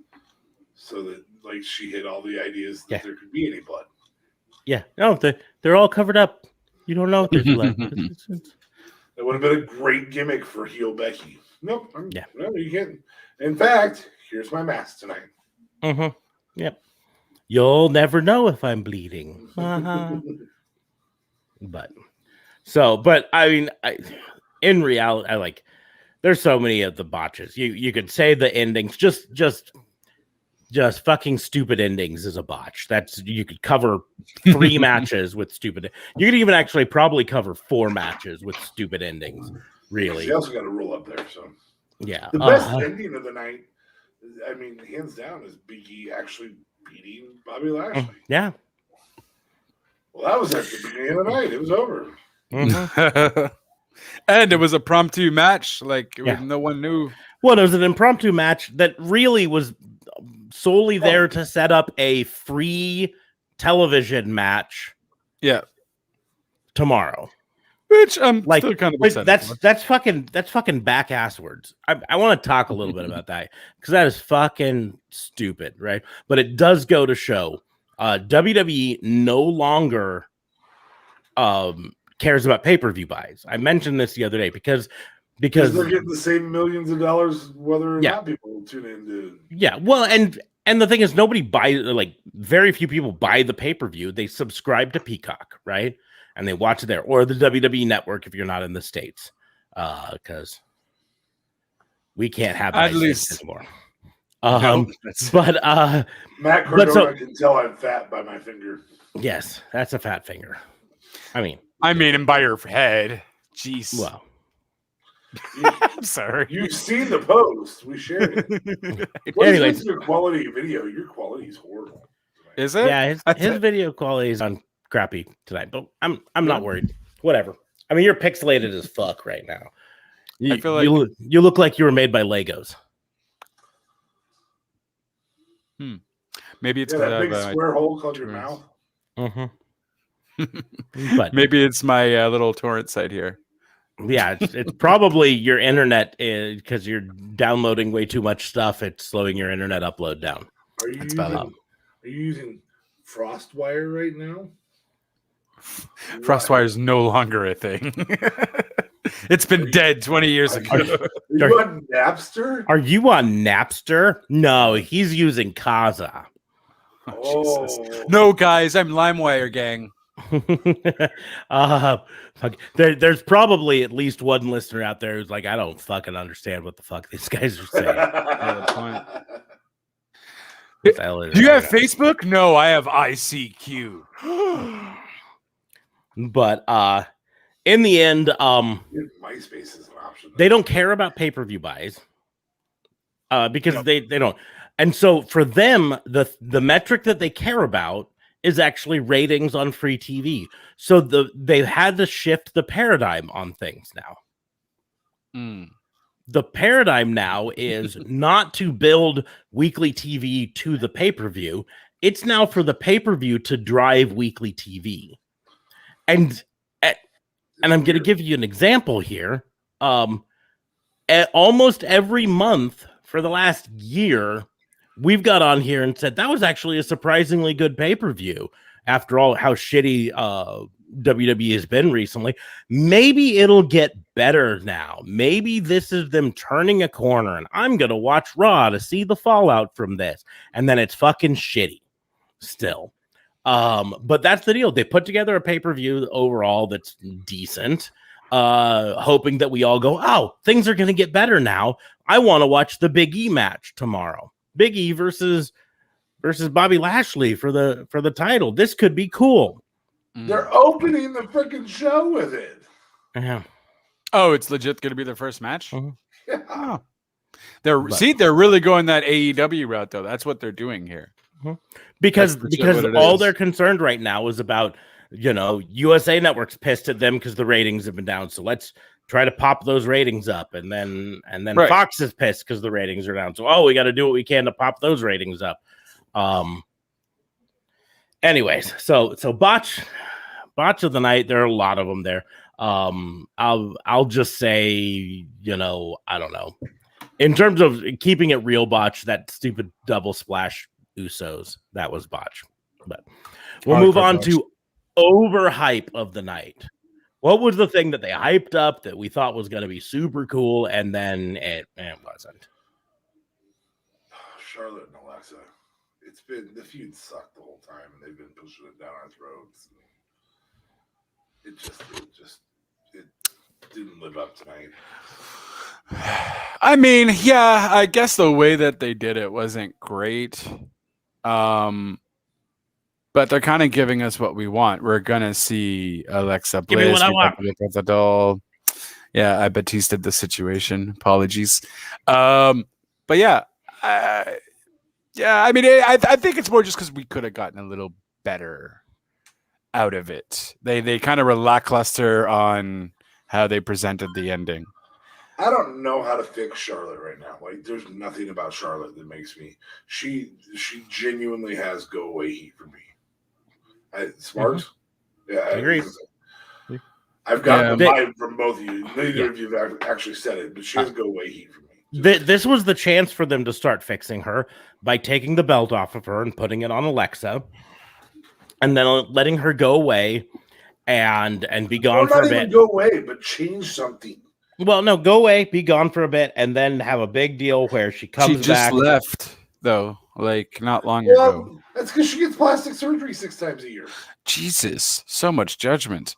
S3: so that like she hit all the ideas that there could be any blood.
S1: Yeah, no, they're all covered up. You don't know if there's blood.
S3: That would have been a great gimmick for heel Becky. Nope. No, you can't. In fact, here's my mask tonight.
S1: Yep. You'll never know if I'm bleeding. But I mean, in reality, there's so many of the botches. You could say the endings, just just fucking stupid endings is a botch. That's you could cover 3 matches with stupid. You could even actually probably cover 4 matches with stupid endings. Really,
S3: She also got a roll up there. So
S1: yeah.
S3: the best ending of the night, I mean, hands down, is Big E actually beating Bobby Lashley.
S1: Yeah.
S3: Well, that was at the beginning of the night. It was over.
S1: Mm-hmm.
S4: And it was a impromptu match. Like no one knew.
S1: Well, it was an impromptu match that really was solely there to set up a free television match.
S4: Yeah.
S1: Tomorrow.
S4: Which I'm still kind of excited
S1: that's fucking back ass words. I want to talk a little bit about that because that is fucking stupid, right? But it does go to show WWE no longer cares about pay-per-view buys. I mentioned this the other day because
S3: they're getting the same millions of dollars whether or not people tune into.
S1: Yeah, well, and the thing is, nobody buys, like, very few people buy the pay-per-view. They subscribe to Peacock, right? And they watch it there, or the WWE Network if you're not in the States, because we can't have
S4: at least
S1: anymore.
S3: But Matt Cardona can tell I'm fat by my finger.
S1: Yes, that's a fat finger. I mean,
S4: and by your head. Jeez.
S1: Well,
S4: I'm sorry.
S3: You've seen the post. We shared it. Anyways, your quality video. Your quality is horrible.
S4: Is it?
S1: Yeah, his video quality is on crappy tonight, but I'm not worried. Whatever. I mean, you're pixelated as fuck right now. I feel like you look like you were made by Legos.
S4: Maybe it's
S3: that big square hole called your mouth.
S1: But
S4: maybe it's my little torrent site here.
S1: Yeah, it's probably your internet because you're downloading way too much stuff. It's slowing your internet upload down.
S3: Are you using FrostWire right now?
S4: FrostWire is no longer a thing. It's been dead 20 years ago.
S3: Are you on Napster?
S1: Are you on Napster? No, he's using Kaza.
S4: Oh. No, guys, I'm LimeWire, gang.
S1: There's probably at least one listener out there who's like, I don't fucking understand what the fuck these guys are saying.
S4: Do you have Facebook? No, I have ICQ.
S1: But in the end,
S3: MySpace is an option.
S1: They don't care about pay-per-view buys because they don't. And so for them, the metric that they care about is actually ratings on free TV. So they've had to shift the paradigm on things now. The paradigm now is not to build weekly TV to the pay-per-view. It's now for the pay-per-view to drive weekly TV. And I'm going to give you an example here. Almost every month for the last year, we've got on here and said that was actually a surprisingly good pay-per-view after all how shitty WWE has been recently. Maybe it'll get better now. Maybe this is them turning a corner and I'm going to watch Raw to see the fallout from this. And then it's fucking shitty still. But that's the deal. They put together a pay-per-view overall that's decent, hoping that we all go, oh, things are going to get better now. I want to watch the Big E match tomorrow. Big E versus Bobby Lashley for the title. This could be cool.
S3: They're opening the freaking show with it.
S1: Yeah.
S4: Oh, it's legit going to be their first match?
S3: Yeah.
S4: Oh. They're really going that AEW route though. That's what they're doing here.
S1: Because all they're concerned right now is about, USA Network's pissed at them because the ratings have been down. So let's try to pop those ratings up. And then right. Fox is pissed because the ratings are down. So, we got to do what we can to pop those ratings up. Anyways, so botch of the night. There are a lot of them there. I'll just say, I don't know. In terms of keeping it real, botch, that stupid double splash Usos, that was botch. But we'll move on to overhype of the night. What was the thing that they hyped up that we thought was going to be super cool, and then it wasn't?
S3: Charlotte and Alexa. It's been the feud sucked the whole time, and they've been pushing it down our throats. It didn't live up tonight.
S4: I mean, yeah, I guess the way that they did it wasn't great. But they're kind of giving us what we want. We're gonna see Alexa
S1: Give me what
S4: Bliss.
S1: I want.
S4: Yeah, I Batisted the situation. Apologies. But yeah, yeah. I mean, I think it's more just because we could have gotten a little better out of it. They kind of were lackluster on how they presented the ending.
S3: I don't know how to fix Charlotte right now. Like, there's nothing about Charlotte that makes me. She genuinely has go away heat for me. Smarts? Yeah,
S1: I agree.
S3: I've gotten the vibe from both of you. Neither of you have actually said it, but she has go away heat for me.
S1: This was the chance for them to start fixing her by taking the belt off of her and putting it on Alexa, and then letting her go away and be gone for a bit.
S3: Not even go away, but change something.
S1: Well, no, go away, be gone for a bit, and then have a big deal where she comes back.
S4: She just left, though, like not long ago.
S3: That's because she gets plastic surgery 6 times a year.
S4: Jesus, so much judgment.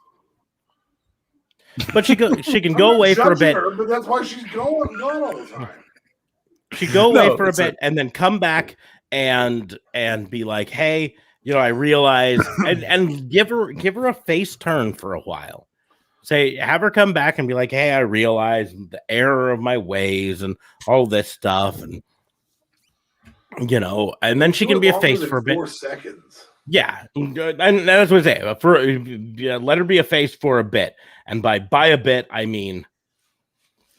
S1: But she can go away for a bit.
S3: Her, but that's why she's gone all the time.
S1: She go away for a bit and then come back and be like, "Hey, I realize," and give her a face turn for a while. Have her come back and be like, "Hey, I realize the error of my ways and all this stuff," and and then she can be a face for a bit.
S3: 4 seconds.
S1: Yeah, and that's what I say. Let her be a face for a bit, and by a bit, I mean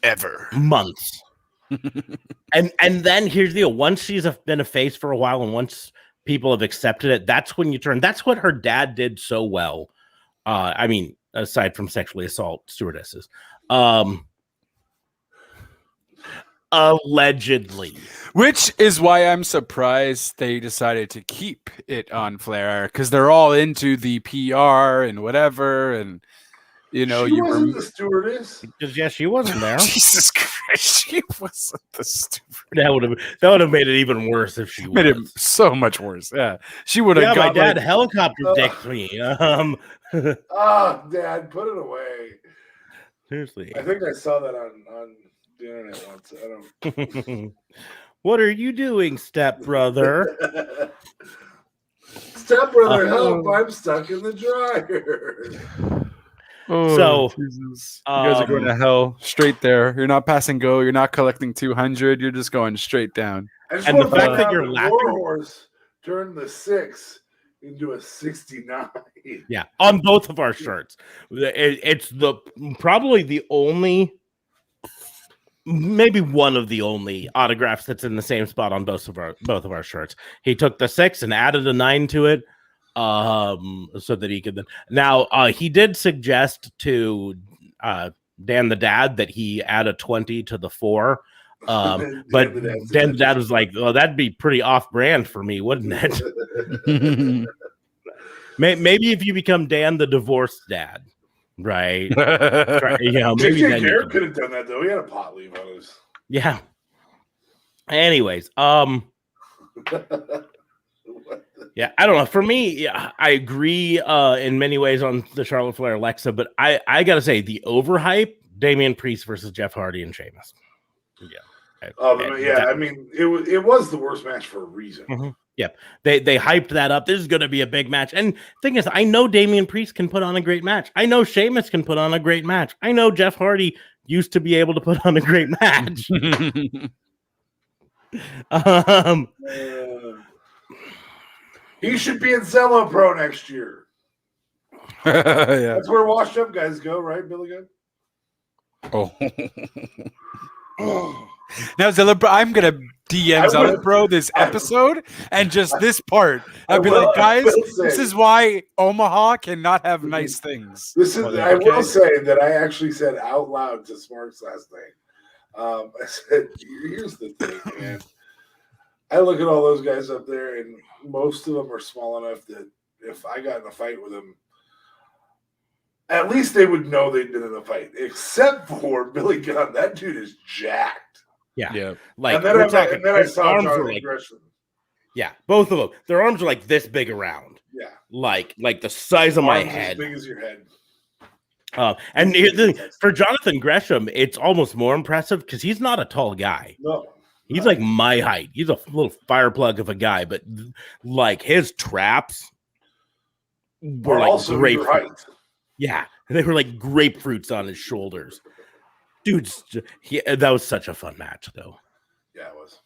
S4: ever
S1: months. and then here's the deal: once she's been a face for a while, and once people have accepted it, that's when you turn. That's what her dad did so well. I mean, aside from sexually assault stewardesses, allegedly.
S4: Which is why I'm surprised they decided to keep it on Flair, because they're all into the PR and whatever, and
S3: she wasn't the stewardess.
S1: Because she wasn't there.
S4: Jesus Christ, she wasn't the stewardess.
S1: That would have made it even worse if she
S4: made it so much worse. Yeah, she would have.
S1: Yeah, my dad helicopter dicked me.
S3: Dad, put it away.
S1: Seriously,
S3: I think I saw that on the internet once. I don't.
S1: What are you doing, stepbrother?
S3: Stepbrother, help! I'm stuck in the dryer.
S1: So
S4: Jesus. You guys are going to hell straight there. You're not passing go. You're not collecting 200. You're just going straight down.
S1: And the fact that you're laughing,
S3: Warhorse turned the 6 into a 69.
S1: Yeah, on both of our shirts. It's probably the only, maybe one of the only autographs that's in the same spot on both of our shirts. He took the 6 and added a 9 to it, so that he could then. Now he did suggest to Dan the Dad that he add a 20 to the 4. But Dan the Dad was like, "Well, that'd be pretty off-brand for me, wouldn't it?" Maybe if you become Dan the divorced dad, right? Maybe
S3: then Garrett could have done that though. He had a pot leaf on his.
S1: Yeah. Anyways, yeah, I don't know. For me, I agree in many ways on the Charlotte Flair Alexa, but I gotta say the overhype: Damian Priest versus Jeff Hardy and Sheamus. Yeah.
S3: I mean, it was the worst match for a reason.
S1: Mm-hmm. Yep. They hyped that up. This is going to be a big match. And the thing is, I know Damian Priest can put on a great match. I know Sheamus can put on a great match. I know Jeff Hardy used to be able to put on a great match.
S3: He should be in Zello Pro next year.
S4: Yeah.
S3: That's where washed up guys go, right, Billy Gunn?
S4: Oh. Now, I'm going to DM Zello this episode and just this part. I'd be like, guys, this is why Omaha cannot have nice things.
S3: I will say that I actually said out loud to Smarks last night. I said, here's the thing, man. I look at all those guys up there, and most of them are small enough that if I got in a fight with them, at least they would know they'd been in a fight. Except for Billy Gunn. That dude is jacked.
S1: Yeah. Like,
S3: and then I saw John Aggression.
S1: Yeah, both of them. Their arms are like this big around.
S3: Yeah.
S1: Like the size of my head.
S3: As big as your head.
S1: And for Jonathan Gresham, it's almost more impressive because he's not a tall guy.
S3: No.
S1: He's like my height. He's a little fire plug of a guy, but like his traps were like
S3: also your height.
S1: Yeah, they were like grapefruits on his shoulders. Dude's that was such a fun match, though.
S3: Yeah, it was.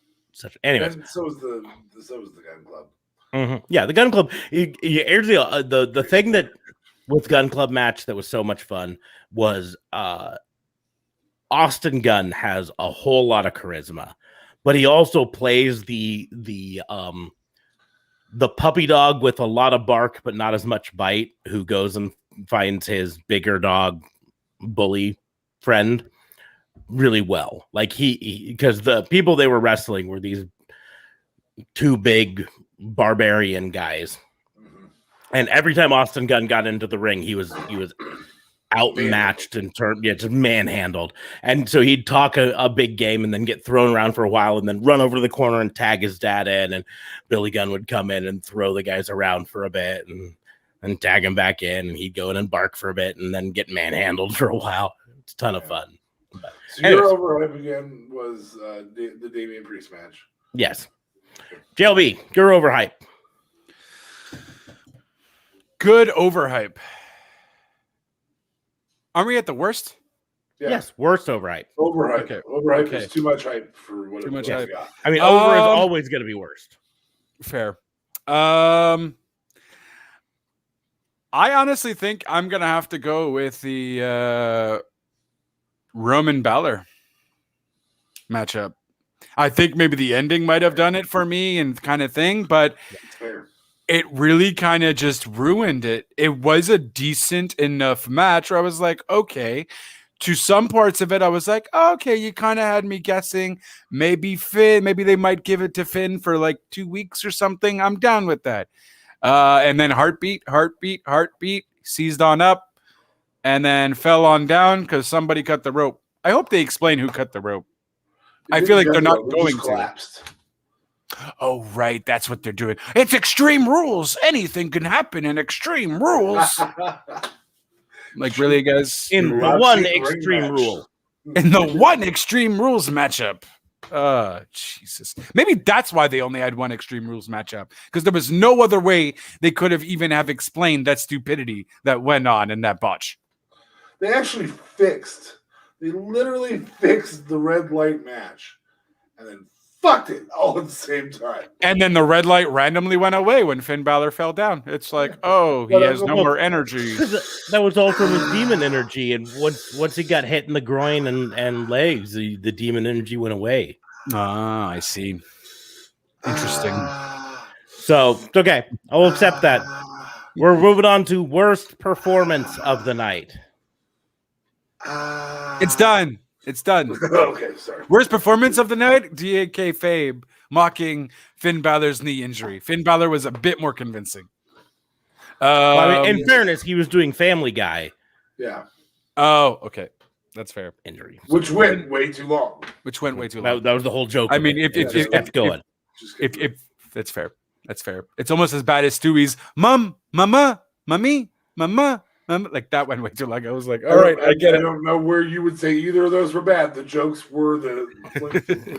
S1: Anyways,
S3: and so was the Gun Club.
S1: Mm-hmm. Yeah, the Gun Club. Here's the thing that with Gun Club match that was so much fun was Austin Gunn has a whole lot of charisma, but he also plays the puppy dog with a lot of bark but not as much bite, who goes and finds his bigger dog bully friend really well. Like because the people they were wrestling were these two big barbarian guys, and every time Austin Gunn got into the ring, he was outmatched and just manhandled. And so he'd talk a big game and then get thrown around for a while and then run over to the corner and tag his dad in, and Billy Gunn would come in and throw the guys around for a bit and tag him back in, and he'd go in and bark for a bit and then get manhandled for a while. It's a ton of fun.
S3: So your overhype again was the Damian Priest match.
S1: Yes. JLB, your overhype.
S4: Good overhype. Aren't we at the worst?
S3: Yeah.
S1: Yes, worst overhype.
S3: Overhype.
S4: Okay.
S3: Overhype
S4: Okay.
S3: is too much hype for what
S4: Too much
S3: it
S4: hype.
S3: got.
S1: I mean, over is always going to be worst.
S4: Fair. I honestly think I'm going to have to go with the Roman Balor matchup. I think maybe the ending might have done it for me and kind of thing, but it really kind of just ruined it. It was a decent enough match where I was like, okay. To some parts of it, I was like, oh, okay, you kind of had me guessing. Maybe Finn, maybe they might give it to Finn for like 2 weeks or something. I'm down with that. And then heartbeat, seized on up, and then fell on down because somebody cut the rope. I hope they explain who cut the rope. I feel like they're not going to. Oh, right. That's what they're doing. It's Extreme Rules. Anything can happen in Extreme Rules. Like, really, guys?
S1: In the one Extreme Rule.
S4: In the one Extreme Rules matchup. Jesus. Maybe that's why they only had one Extreme Rules matchup. Because there was no other way they could have even have explained that stupidity that went on in that botch.
S3: They actually they literally fixed the red light match and then fucked it all at the same time.
S4: And then the red light randomly went away when Finn Balor fell down. It's like, oh, he has no more energy.
S1: That was all from his demon energy. And once he got hit in the groin and legs, the demon energy went away.
S4: Ah, I see. Interesting.
S1: So, okay. I'll accept that. We're moving on to worst performance of the night.
S4: It's done. It's done.
S3: Okay, sorry.
S4: Worst performance of the night? DAK Fabe mocking Finn Balor's knee injury. Finn Balor was a bit more convincing.
S1: Well, I mean, in fairness, he was doing Family Guy.
S3: Yeah.
S4: Oh, okay. That's fair.
S1: Injury.
S3: Which went way too long.
S1: That was the whole joke.
S4: I mean, if that's fair. That's fair. It's almost as bad as Stewie's mom, mama, mommy, mama. Like that went way too long. I was like, all right, I get it.
S3: I don't know where you would say either of those were bad. The jokes were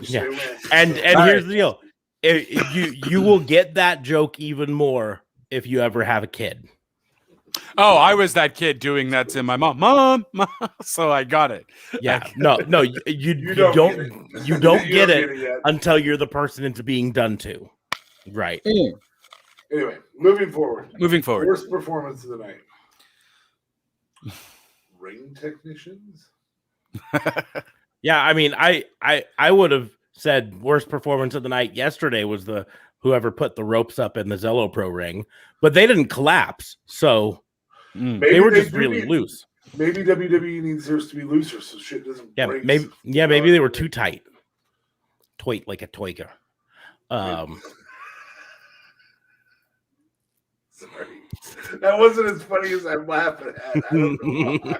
S1: yeah. And here's the deal. You will get that joke even more if you ever have a kid.
S4: Oh, I was that kid doing that to my mom. So I got it.
S1: Yeah, no, you don't get it until you're the person it's being done to. Right.
S3: Anyway, moving forward.
S1: Worst
S3: performance of the night. Ring technicians.
S1: Yeah, I mean, I would have said worst performance of the night yesterday was the whoever put the ropes up in the Zello Pro ring, but they didn't collapse, so they were just really loose.
S3: Maybe WWE needs theirs to be looser so shit doesn't break.
S1: Maybe they were too tight. Toit like a toiga.
S3: Sorry. That wasn't as funny as I'm laughing at. I don't know why.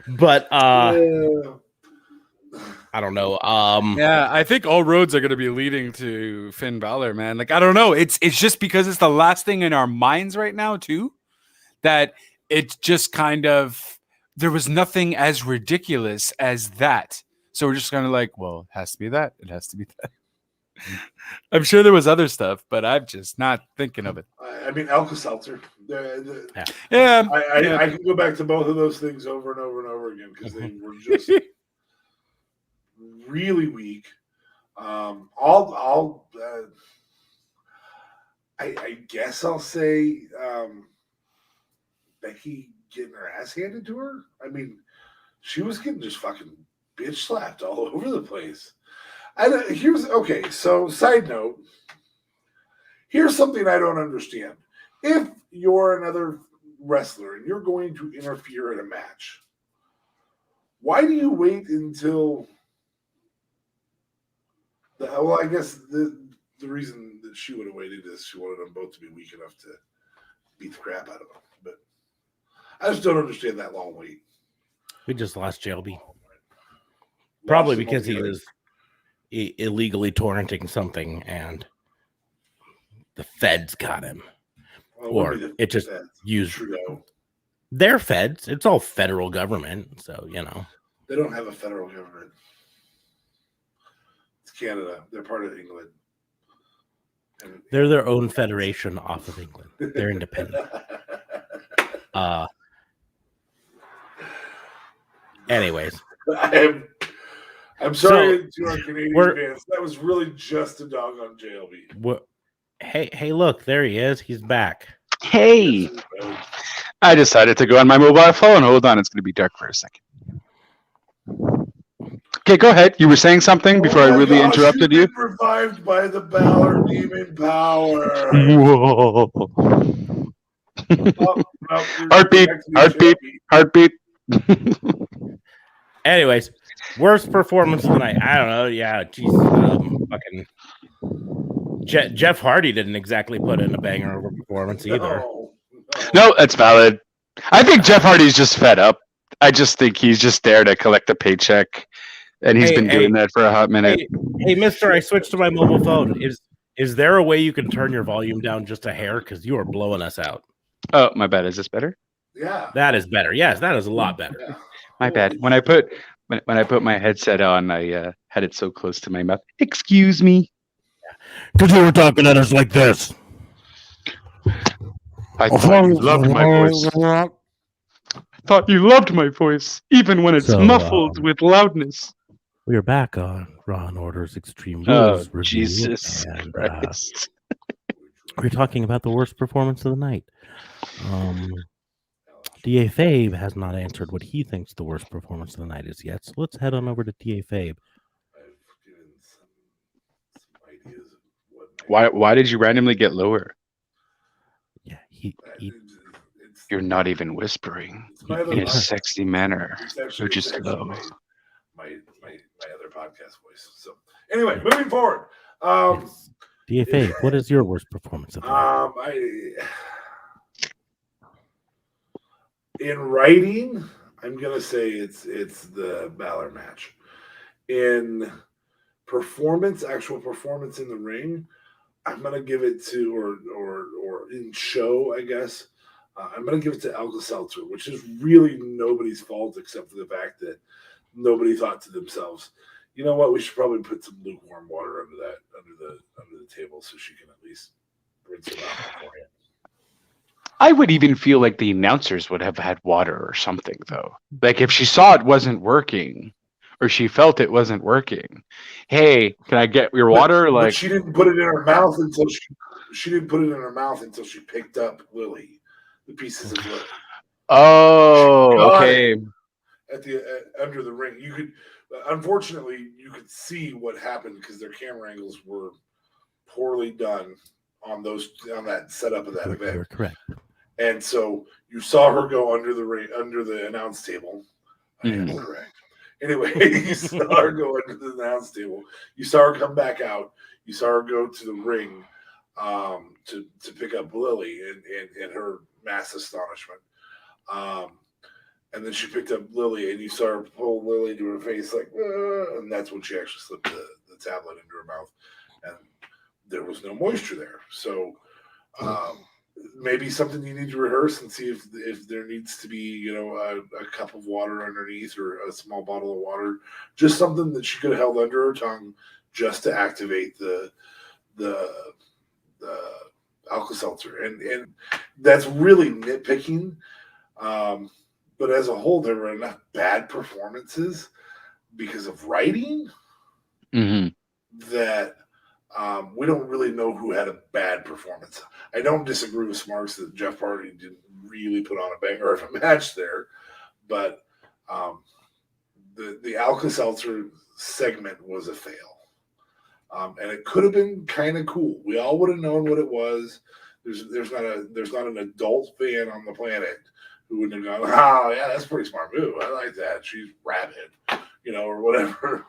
S1: But I don't know.
S4: Yeah, I think all roads are going to be leading to Finn Balor, man. Like, I don't know. It's just because it's the last thing in our minds right now, too, that it just kind of, there was nothing as ridiculous as that. So we're just kind of like, well, it has to be that. It has to be that. I'm sure there was other stuff, but I'm just not thinking of it.
S3: I mean, Alka-Seltzer.
S4: Yeah.
S3: I can go back to both of those things over and over and over again because they were just really weak. I guess I'll say Becky getting her ass handed to her. I mean, she was getting just fucking bitch slapped all over the place. So side note, here's something I don't understand. If you're another wrestler and you're going to interfere in a match, why do you wait until I guess the reason that she would have waited is she wanted them both to be weak enough to beat the crap out of them. But I just don't understand that long wait.
S1: We just lost JLB. Probably because he was illegally torrenting something and the feds got him. Or it just used their feds. It's all federal government. So,
S3: They don't have a federal government. It's Canada. They're part of England.
S1: They're their own federation off of England. They're independent. Anyways.
S3: I'm sorry to our Canadian fans. That was really just a dog on JLB.
S1: Hey, look, there he is. He's back.
S5: Hey. I decided to go on my mobile phone. Hold on, it's going to be dark for a second. Okay, go ahead. You were saying something before I really interrupted you.
S3: Revived by the Balor demon power.
S5: Whoa. Heartbeat.
S1: Anyways, worst performance of the night. I don't know. Yeah, geez, fucking Jeff Hardy didn't exactly put in a banger of a performance either.
S5: No, that's valid. I think Jeff Hardy's just fed up. I just think he's just there to collect a paycheck, and he's been doing that for a hot minute.
S1: Hey, mister, I switched to my mobile phone. Is there a way you can turn your volume down just a hair? Because you are blowing us out.
S5: Oh, my bad. Is this better?
S3: Yeah.
S1: That is better. Yes, that is a lot better.
S3: Yeah.
S5: My bad. When I put my headset on, I had it so close to my mouth. Excuse me.
S1: Because you were talking at us like this.
S5: I thought you loved my voice. I thought you loved my voice, even when it's muffled with loudness.
S1: We are back on Raw and Order's Extreme
S5: Rules
S1: review,
S5: Jesus Christ.
S1: We're talking about the worst performance of the night. DA Fabe has not answered what he thinks the worst performance of the night is yet. So let's head on over to DA Fabe.
S3: I've given some ideas of what
S5: Why did you randomly get lower?
S1: Yeah,
S5: you're not even whispering in a sexy manner. You're just low.
S3: My other podcast voice. So anyway, moving forward.
S1: DA Fabe, what is your worst performance of the night?
S3: In writing, I'm gonna say it's the Balor match. In performance, actual performance in the ring, I'm gonna give it to or in show, I guess. I'm gonna give it to Alka-Seltzer, which is really nobody's fault except for the fact that nobody thought to themselves, you know what, we should probably put some lukewarm water under the table so she can at least rinse it out beforehand.
S5: I would even feel like the announcers would have had water or something, though. Like if she saw it wasn't working, or she felt it wasn't working. Hey, can I get your water?
S3: But she didn't put it in her mouth until she picked up Lily, the pieces of Lily.
S5: Oh, okay.
S3: At the under the ring, you could unfortunately you could see what happened because their camera angles were poorly done on that setup of that event.
S1: You're correct.
S3: And so you saw her go under the announce table. I am correct. Anyway, you saw her go under the announce table. You saw her come back out. You saw her go to the ring to pick up Lily in her mass astonishment. And then she picked up Lily, and you saw her pull Lily to her face like, and that's when she actually slipped the tablet into her mouth. And there was no moisture there. So maybe something you need to rehearse and see if there needs to be, a cup of water underneath or a small bottle of water, just something that she could have held under her tongue just to activate the Alka-Seltzer, and that's really nitpicking. But as a whole, there were enough bad performances because of writing that we don't really know who had a bad performance. I don't disagree with Smarks that Jeff Hardy didn't really put on a banger of a match there, but the Alka-Seltzer segment was a fail. And it could have been kind of cool. We all would have known what it was. There's not an adult fan on the planet who wouldn't have gone, oh yeah, that's a pretty smart move. I like that. She's rabid, or whatever.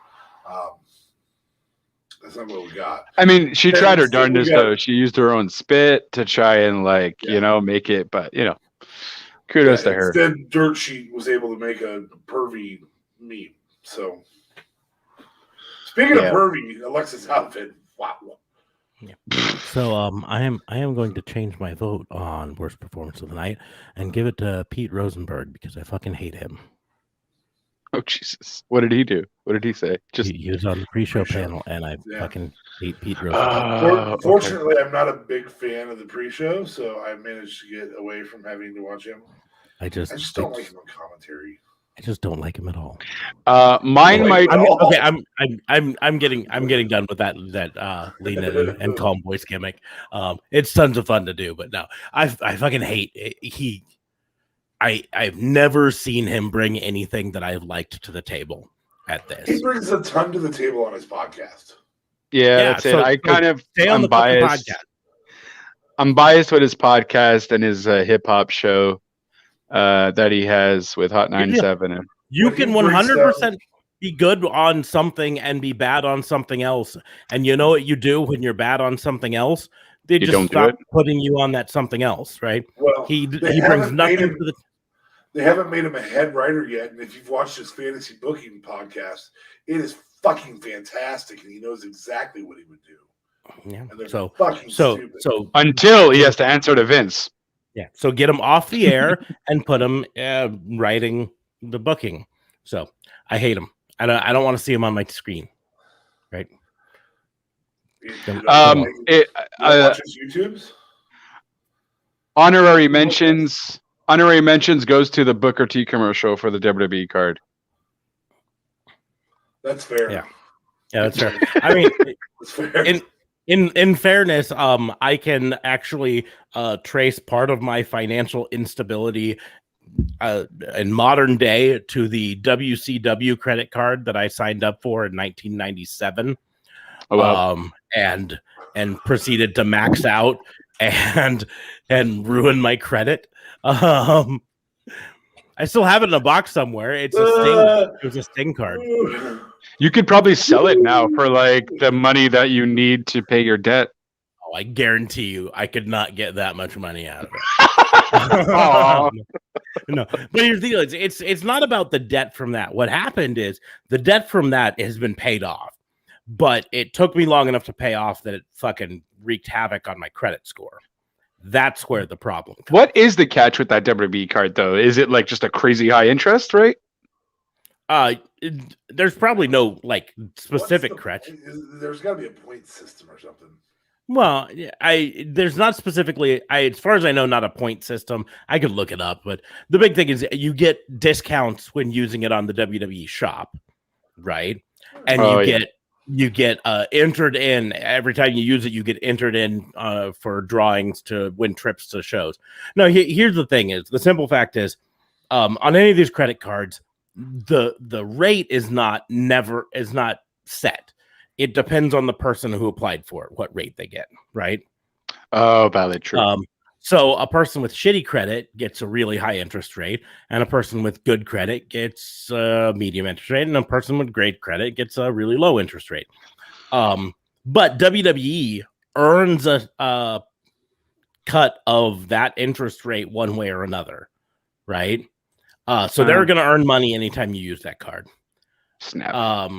S3: That's not what we got.
S5: I mean, she tried her darndest though. She used her own spit to try and make it, but kudos to her.
S3: Instead, Dirt Sheet was able to make a pervy meme. So speaking of pervy, Alexa's outfit, wow.
S1: Yeah. So I am going to change my vote on worst performance of the night and give it to Pete Rosenberg because I fucking hate him.
S5: Oh Jesus! What did he do? What did he say?
S1: He was on the pre-show panel, and I fucking hate Pete Rosenberg.
S3: Fortunately, I'm not a big fan of the pre-show, so I managed to get away from having to watch him. I just don't like him on commentary.
S1: I just don't like him at all.
S5: Mine might.
S1: I'm getting done with that lean in and calm voice gimmick. It's tons of fun to do, but no, I fucking hate it. I've never seen him bring anything that I've liked to the table at this.
S3: He brings a ton to the table on his podcast.
S5: Yeah, that's it. I kind of I'm biased. I'm biased with his podcast and his hip hop show that he has with Hot 97.
S1: You can 100% be good on something and be bad on something else. And you know what you do when you're bad on something else? They just stop putting you on that something else, right?
S3: Well,
S1: he brings nothing to the.
S3: They haven't made him a head writer yet, and if you've watched his fantasy booking podcast, it is fucking fantastic, and he knows exactly what he would do.
S1: Yeah.
S3: So
S5: until he has to answer to Vince.
S1: Yeah. So get him off the air and put him writing the booking. So I hate him. I don't want to see him on my screen. Right.
S3: Watch his YouTubes.
S5: Honorary mentions goes to the Booker T commercial for the WWE card.
S3: That's fair.
S1: Yeah, that's fair. I mean,
S3: that's fair.
S1: In fairness, I can actually trace part of my financial instability in modern day to the WCW credit card that I signed up for in 1997.
S5: Oh, wow.
S1: And proceeded to max out and ruin my credit. I still have it in a box somewhere. It's a Sting. It was a Sting card.
S5: You could probably sell it now for like the money that you need to pay your debt.
S1: Oh, I guarantee you, I could not get that much money out of it. No, but here's the deal: it's not about the debt from that. What happened is the debt from that has been paid off, but it took me long enough to pay off that it fucking wreaked havoc on my credit score. That's where the problem comes.
S5: What is the catch with that WWE card, though? Is it like just a crazy high interest rate?
S1: There's probably no like specific catch.
S3: There's got to be a point system or something.
S1: Well, there's not specifically. As far as I know, not a point system. I could look it up, but the big thing is you get discounts when using it on the WWE shop, right? And you get entered in every time you use it. You get entered in for drawings to win trips to shows. No, here's the thing: is the simple fact is, on any of these credit cards, the rate is not set. It depends on the person who applied for it, what rate they get, right?
S5: Oh, valid, true.
S1: So a person with shitty credit gets a really high interest rate, and a person with good credit gets a medium interest rate, and a person with great credit gets a really low interest rate. But WWE earns a cut of that interest rate one way or another, right? So they're going to earn money anytime you use that card.
S5: Snap.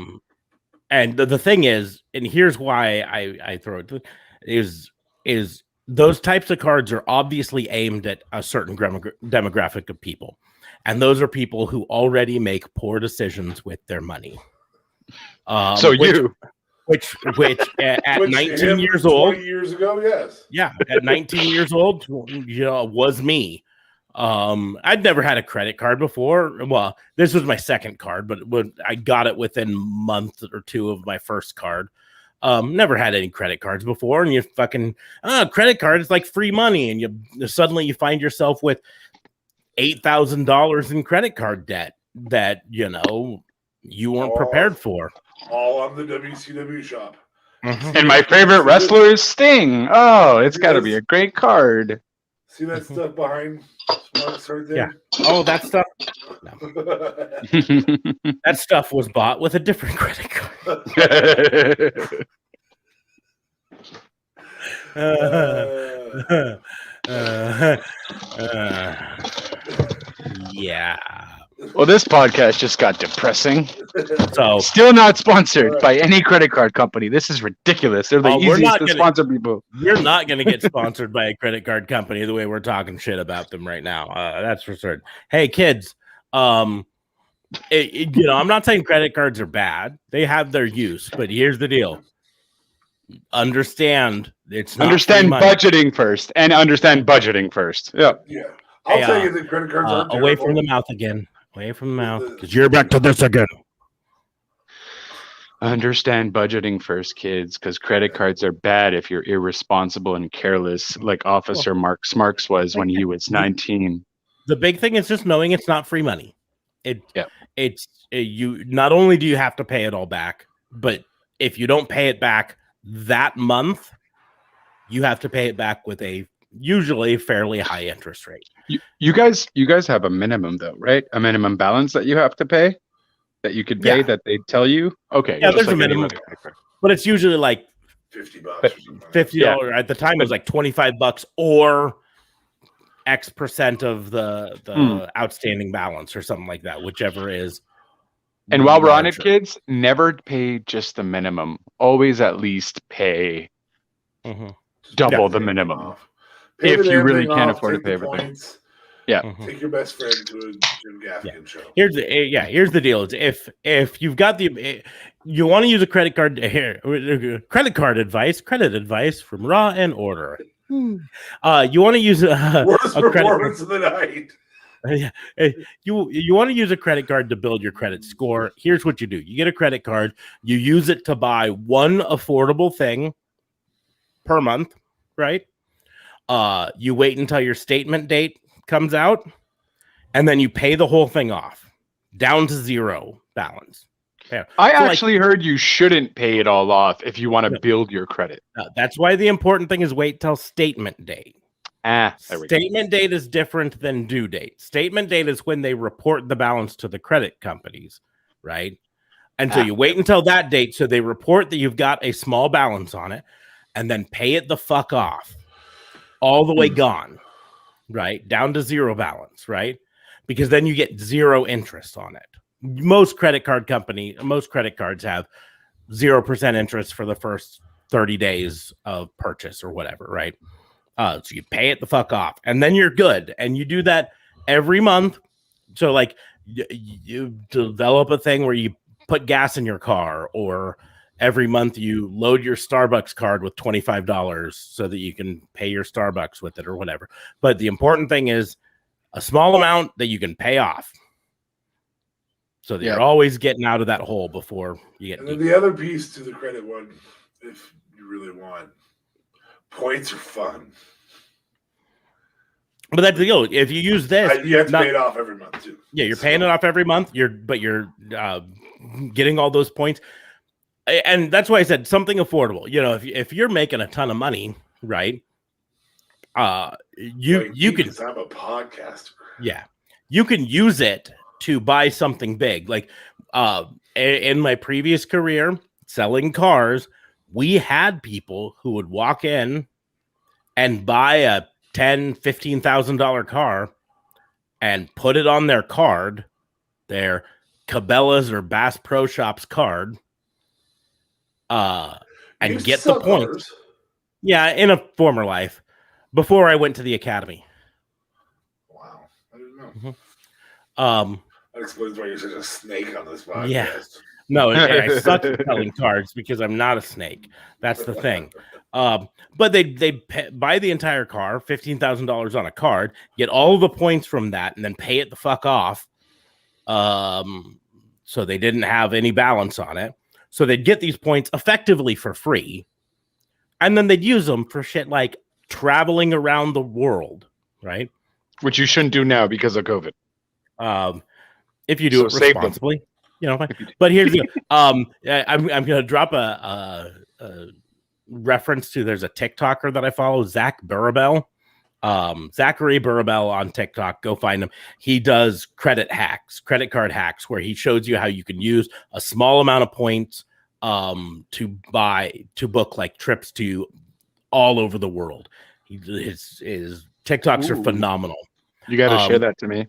S1: And the thing is, and here's why I throw it, is those types of cards are obviously aimed at a certain demographic of people. And those are people who already make poor decisions with their money.
S5: So
S1: Which at
S3: Which
S1: 19 years
S3: 20
S1: old,
S3: years ago, yes.
S1: yeah, at 19 years old, was me. I'd never had a credit card before. Well, this was my second card, but when I got it within a month or two of my first card. Never had any credit cards before, and you fucking credit card is like free money, and you suddenly you find yourself with $8,000 in credit card debt that you weren't prepared for.
S3: All on the WCW shop.
S1: Mm-hmm.
S5: And my favorite wrestler is Sting. Oh, it's got to be a great card.
S3: See that stuff behind Smarks right there?
S1: Yeah. Oh, that stuff. No. That stuff was bought with a different credit card. Yeah.
S5: Well, this podcast just got depressing.
S1: So
S5: still not sponsored by any credit card company. This is ridiculous. They're the easiest to sponsor people.
S1: We're not going to get sponsored by a credit card company the way we're talking shit about them right now. That's for certain. Hey, kids. I'm not saying credit cards are bad. They have their use, but here's the deal. Understand
S5: budgeting first, and understand budgeting first. Yeah.
S3: I'll tell you that credit cards aren't
S1: away from the mouth again. Away from the mouth, because you're back to this again.
S5: Understand budgeting first, kids, because credit cards are bad if you're irresponsible and careless, like Officer Mark Smarks was when he was 19.
S1: The big thing is just knowing it's not free money. You not only do you have to pay it all back, but if you don't pay it back that month, you have to pay it back with a usually fairly high interest rate.
S5: You guys have a minimum though, right? A minimum balance that you have to pay, that you could pay, that they tell you. Okay,
S1: yeah, there's a minimum, but it's usually like
S3: $50.
S1: $50 at the time. It was like $25 or X% of the outstanding balance or something like that, whichever is.
S5: And while we're on it, kids, never pay just the minimum. Always at least pay double the minimum. If you really can't afford to pay everything. Yeah.
S3: Take your best friend to a Jim Gaffigan show.
S1: Here's the deal. If you've got you want to use a credit card credit advice from Raw and Order. You want to use
S3: worst performance of the night.
S1: You want to use a credit card to build your credit score. Here's what you do. You get a credit card, you use it to buy one affordable thing per month, right? You wait until your statement date comes out, and then you pay the whole thing off down to zero balance. Yeah.
S5: I actually heard you shouldn't pay it all off if you want to build your credit.
S1: That's why the important thing is wait till statement date.
S5: Statement
S1: date is different than due date. Statement date is when they report the balance to the credit companies, right? And so you wait until that date, so they report that you've got a small balance on it, and then pay it the fuck off. All the way gone, right? Down to zero balance, right? Because then you get zero interest on it. Most credit cards have 0% interest for the first 30 days of purchase or whatever, right? So you pay it the fuck off, and then you're good. And you do that every month. So like you develop a thing where you put gas in your car, or every month you load your Starbucks card with $25 so that you can pay your Starbucks with it or whatever. But the important thing is a small amount that you can pay off, so that you're always getting out of that hole before you get.
S3: And then the other piece to the credit one, if you really want, points are fun.
S1: But that's the deal. If you use this,
S3: you have to pay it off every month too.
S1: Yeah, you're paying it off every month. You're getting all those points. And that's why I said something affordable. If you're making a ton of money, right? You can.
S3: I'm a podcaster.
S1: Yeah, you can use it to buy something big. Like in my previous career selling cars, we had people who would walk in and buy a $10,000-$15,000 car and put it on their card, their Cabela's or Bass Pro Shops card. And get the points. Yeah, in a former life. before I went to the academy.
S3: Wow, I didn't know.
S1: Mm-hmm.
S3: That explains why you're such a snake on this podcast.
S1: Yeah. No, and I suck at selling cards because I'm not a snake. That's the thing. But they buy the entire car, $15,000 on a card, get all the points from that, and then pay it the fuck off. So they didn't have any balance on it. So they'd get these points effectively for free, and then they'd use them for shit like traveling around the world, right?
S5: Which you shouldn't do now because of COVID.
S1: If you do it responsibly, you know. But here's the I'm gonna drop a reference to. There's a TikToker that I follow, Zach Burabell. Zachary Burabell on TikTok. Go find him. He does credit card hacks, where he shows you how you can use a small amount of points to book like trips to all over the world. His TikToks are phenomenal.
S5: You got to share that to me.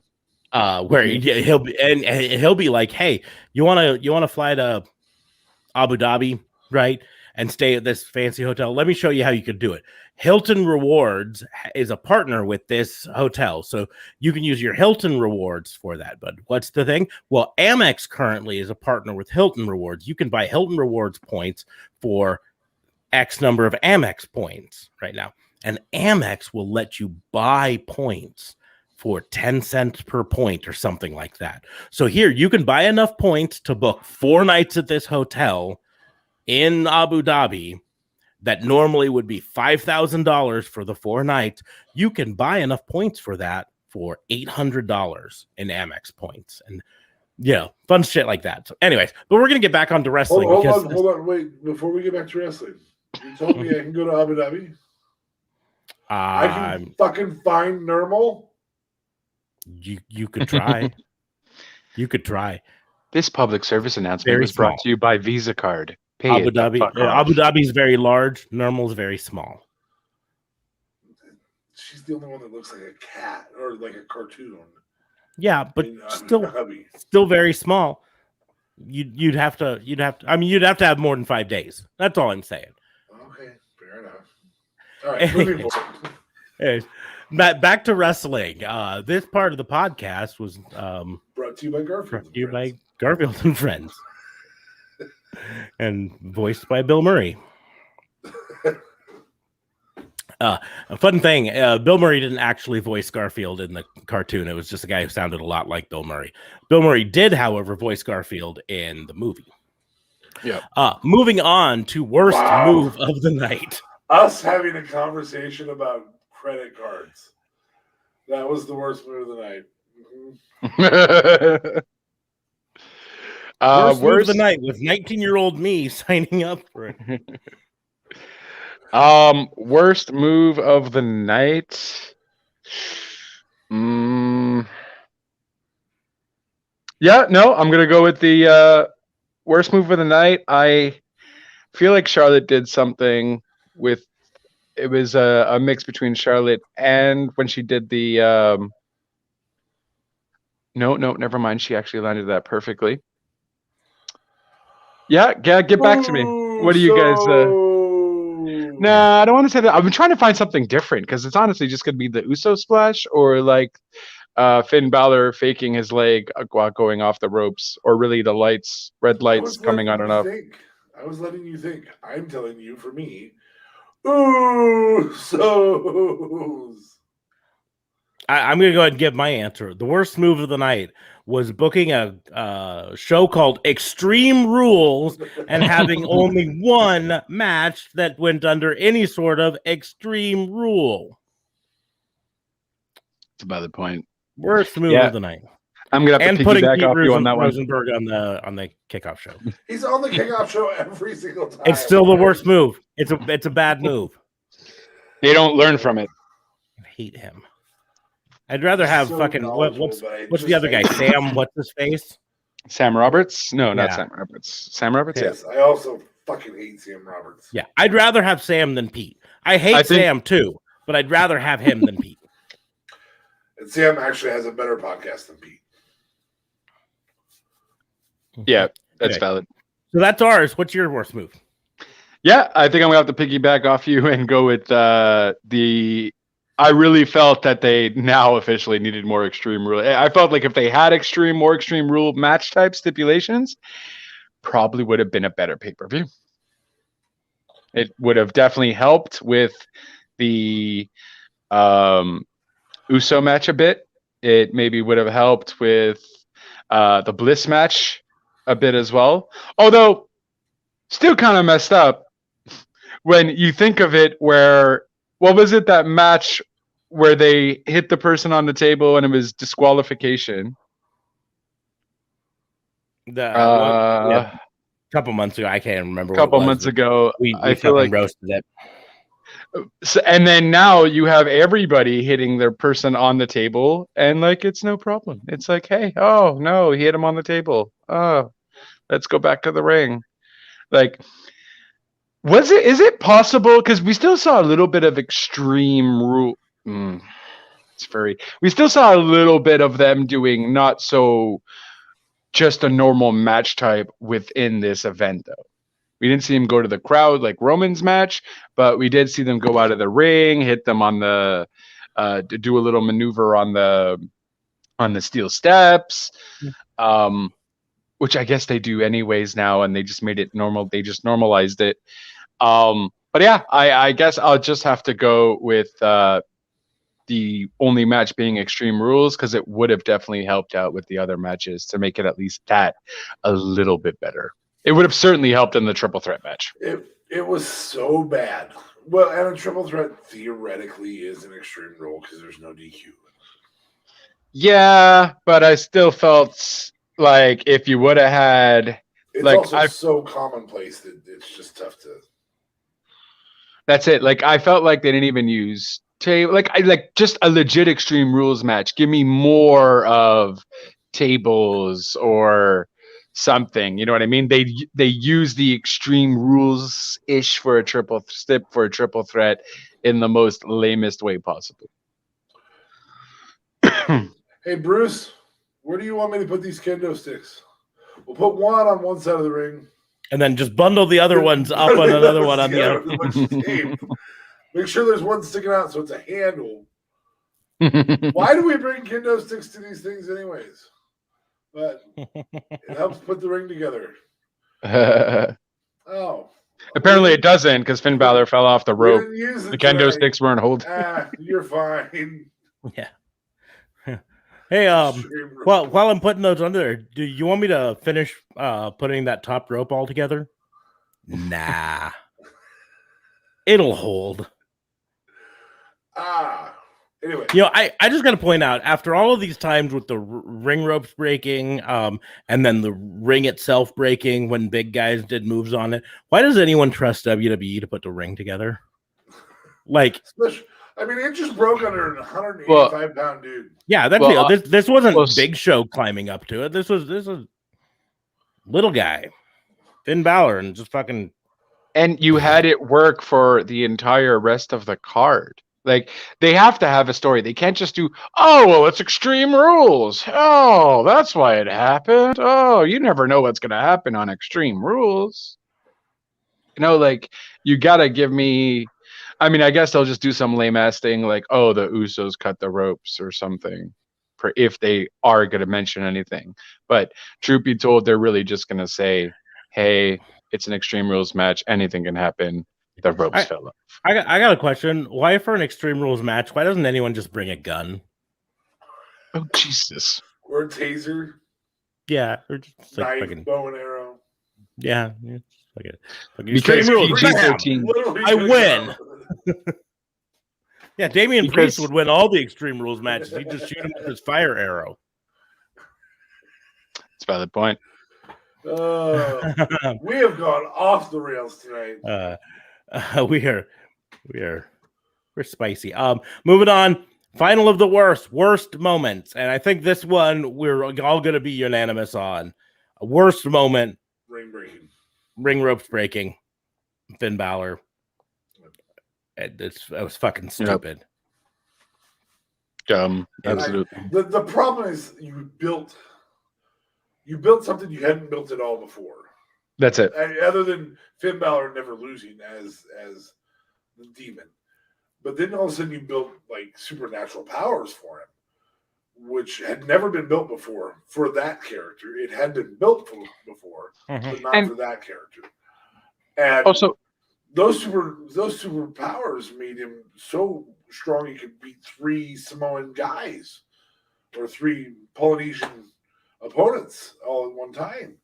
S1: Where he'll be like, hey, you want to fly to Abu Dhabi, right? And stay at this fancy hotel. Let me show you how you could do it. Hilton Rewards is a partner with this hotel, so you can use your Hilton Rewards for that. But what's the thing? Well, Amex currently is a partner with Hilton Rewards. You can buy Hilton Rewards points for X number of Amex points right now. And Amex will let you buy points for 10 cents per point or something like that. So here, you can buy enough points to book 4 nights at this hotel in Abu Dhabi that normally would be $5,000 for the 4 nights. You can buy enough points for that for $800 in Amex points. And yeah, fun shit like that. So anyways, but we're going to get back onto wrestling.
S3: Hold on. Wait, before we get back to wrestling, you told me I can go to Abu Dhabi? I can fucking find Nirmal?
S1: You could try. You could try.
S5: This public service announcement was brought to you by Visa Card.
S1: Abu Dhabi is very large. Nirmal is very small.
S3: She's the only one that looks like a cat or like a cartoon.
S1: Yeah, but still very small. You'd have to have more than 5 days. That's all I'm saying.
S3: Okay, fair enough. All right, moving
S1: forward. Back to wrestling. This part of the podcast was
S3: brought to you by
S1: Garfield and Friends. And voiced by Bill Murray. A fun thing, Bill Murray didn't actually voice Garfield in the cartoon. It was just a guy who sounded a lot like Bill Murray. Bill Murray did, however, voice Garfield in the movie.
S5: Yeah.
S1: Moving on to worst move of the night.
S3: Us having a conversation about credit cards. That was the worst move of the night.
S1: Mm-hmm. Worst move of the night with 19-year-old me signing up for it.
S5: Worst move of the night. Yeah, no, I'm gonna go with the worst move of the night. I feel like Charlotte did something with. It was a mix between Charlotte and when she did the. No, never mind. She actually landed that perfectly. Yeah, get back to me. What do you guys? Nah, I don't want to say that. I've been trying to find something different because it's honestly just gonna be the Uso splash or like Finn Balor faking his leg while going off the ropes, or really the red lights coming on and off.
S3: I was letting you think. I'm telling you, for me, Usos.
S1: I'm going to go ahead and give my answer. The worst move of the night was booking a show called Extreme Rules and having only one match that went under any sort of extreme rule.
S5: It's a valid point.
S1: Worst move of the night.
S5: I'm gonna have to piggyback off you on that one.
S1: Rosenberg on the kickoff show.
S3: He's on the kickoff show every single time.
S1: It's still the worst move. It's a bad move.
S5: They don't learn from it.
S1: I hate him. I'd rather have fucking what's the other guy? Sam, what's his face?
S5: Sam Roberts? No, not Sam Roberts. Sam Roberts?
S3: Yes, I also fucking hate Sam Roberts.
S1: Yeah, I'd rather have Sam than Pete. I hate Sam too, but I'd rather have him than Pete.
S3: And Sam actually has a better podcast than Pete.
S5: Yeah, that's valid.
S1: So that's ours. What's your worst move?
S5: Yeah, I think I'm gonna have to piggyback off you and go with the I really felt that they now officially needed more extreme rule. I felt like if they had more extreme rule match type stipulations, probably would have been a better pay-per-view. It would have definitely helped with the Uso match a bit. It maybe would have helped with the Bliss match a bit as well. Although, still kind of messed up when you think of it where, what was it, that match where they hit the person on the table and it was disqualification?
S1: A couple months ago, I can't remember what it
S5: couple
S1: was.
S5: months ago,
S1: We
S5: I feel
S1: fucking
S5: like
S1: roasted it.
S5: so, and then now you have everybody hitting their person on the table, and like it's no problem. It's like, hey, oh no, he hit him on the table. Oh, let's go back to the ring. Like, is it possible? Because we still saw a little bit of extreme rule. We still saw a little bit of them doing not so just a normal match type within this event, though. We didn't see him go to the crowd like Roman's match, but we did see them go out of the ring, hit them on the, to do a little maneuver on the steel steps, which I guess they do anyways now, and they just made it normal. They just normalized it. But yeah, I guess I'll just have to go with the only match being Extreme Rules, because it would have definitely helped out with the other matches to make it at least that a little bit better. It would have certainly helped in the triple threat match.
S3: It was so bad. Well, and a triple threat theoretically is an Extreme Rule because there's no DQ.
S5: Yeah, but I still felt like if you would have had,
S3: it's
S5: like,
S3: also so commonplace that it's just tough to.
S5: That's it. Like, I felt like they didn't even use like just a legit Extreme Rules match. Give me more of tables or something. You know what I mean? They use the Extreme Rules ish for a triple threat in the most lamest way possible.
S3: Hey Bruce, where do you want me to put these kendo sticks? We'll put one on one side of the ring,
S1: and then just bundle the other ones up on another one on the other.
S3: Make sure there's one sticking out so it's a handle. Why do we bring kendo sticks to these things anyways? But it helps put the ring together. Oh.
S5: Apparently it doesn't, because Finn Balor fell off the rope. The kendo sticks weren't holding.
S3: You're fine.
S1: Yeah. Hey, well, while I'm putting those under there, do you want me to finish putting that top rope all together? Nah. It'll hold.
S3: Anyway.
S1: You know, I just got to point out, after all of these times with the ring ropes breaking, and then the ring itself breaking when big guys did moves on it, why does anyone trust WWE to put the ring together? Like,
S3: I mean, it just broke under a 185-pound dude.
S1: Yeah, this wasn't Big Show climbing up to it. This was little guy, Finn Balor, and just fucking.
S5: And you had it work for the entire rest of the card. Like, they have to have a story. They can't just do, oh, well, it's Extreme Rules. Oh, that's why it happened. Oh, you never know what's going to happen on Extreme Rules. You know, like, you got to give me, I mean, I guess they'll just do some lame-ass thing like, oh, the Usos cut the ropes or something, for if they are going to mention anything. But truth be told, they're really just going to say, hey, it's an Extreme Rules match. Anything can happen. The ropes fell off.
S1: I got a question. Why, for an Extreme Rules match, why doesn't anyone just bring a gun?
S5: Oh, Jesus.
S3: Or a taser.
S1: Yeah. Or just
S3: knife, fucking bow and arrow.
S1: Yeah.
S5: Because PG-13.
S1: I win. Yeah, Damian Priest would win all the Extreme Rules matches. He'd just shoot him with his fire arrow.
S5: That's a valid point.
S3: We have gone off the rails tonight.
S1: We're spicy. Moving on. Final of the worst moments, and I think this one we're all going to be unanimous on. A worst moment. Ring ropes breaking. Finn Balor. It was fucking stupid.
S5: Dumb. Absolutely.
S3: The problem is you built something you hadn't built at all before.
S5: That's it.
S3: Other than Finn Balor never losing as the demon. But then all of a sudden you built like supernatural powers for him, which had never been built before for that character. It had been built before, but not
S5: And-
S3: for that character. And
S5: Also,
S3: those superpowers made him so strong he could beat 3 Samoan guys or 3 Polynesian opponents all at one time.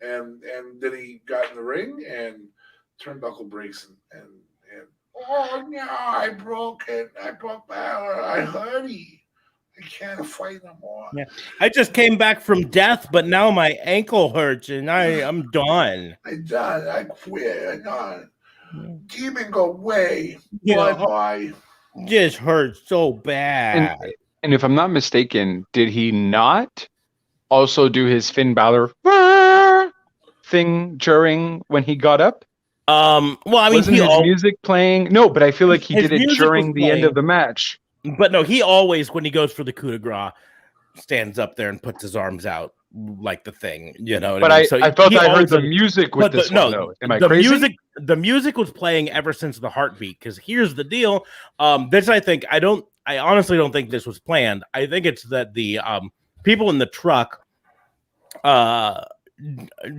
S3: And then he got in the ring and turnbuckle breaks and oh no, I broke it. I broke Balor. I hurt him. I can't fight no more.
S1: Yeah. I just came back from death, but now my ankle hurts and I'm done.
S3: I done. I quit. I done. Demon, go away.
S1: Yeah.
S3: Bye.
S1: Just hurts so bad.
S5: and if I'm not mistaken, did he not also do his Finn Balor thing during when he got up?
S1: Well, I mean,
S5: Wasn't his music playing? No, but I feel like he
S1: His
S5: did it
S1: music
S5: during
S1: was
S5: the end
S1: playing.
S5: of the match.
S1: But no, he always, when he goes for the coup de grace, stands up there and puts his arms out like the thing, you know.
S5: But
S1: I mean?
S5: I felt
S1: he
S5: I heard
S1: always
S5: the
S1: does-
S5: music with
S1: but
S5: this one, though. Am I
S1: the
S5: crazy?
S1: the music was playing ever since the heartbeat. Because here's the deal: this I honestly don't think this was planned. I think it's that the people in the truck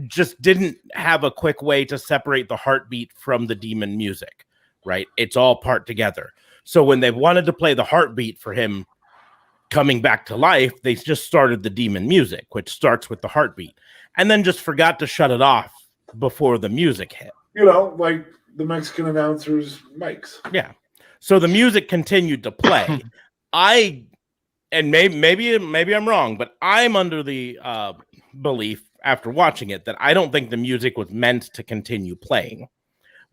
S1: just didn't have a quick way to separate the heartbeat from the demon music. Right? It's all part together. So when they wanted to play the heartbeat for him coming back to life, they just started the demon music, which starts with the heartbeat, and then just forgot to shut it off before the music hit.
S3: You know, like the Mexican announcers' mics.
S1: Yeah. So the music continued to play. Maybe I'm wrong, but I'm under the belief after watching it that I don't think the music was meant to continue playing.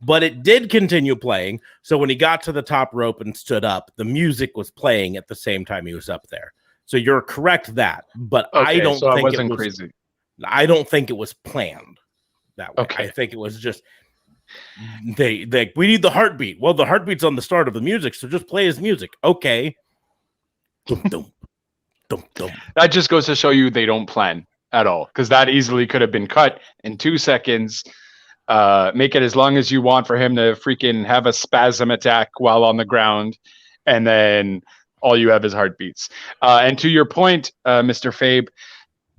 S1: But it did continue playing. So when he got to the top rope and stood up, the music was playing at the same time he was up there. So you're correct that, but I don't think it
S5: wasn't
S1: was
S5: crazy.
S1: I don't think it was planned that way.
S5: Okay.
S1: I think it was just we need the heartbeat. Well, the heartbeat's on the start of the music, so just play his music. Okay. Dum, dum, dum, dum.
S5: That just goes to show you they don't plan at all, because that easily could have been cut in 2 seconds. Make it as long as you want for him to freaking have a spasm attack while on the ground, and then all you have is heartbeats. And to your point, Mr. Fabe,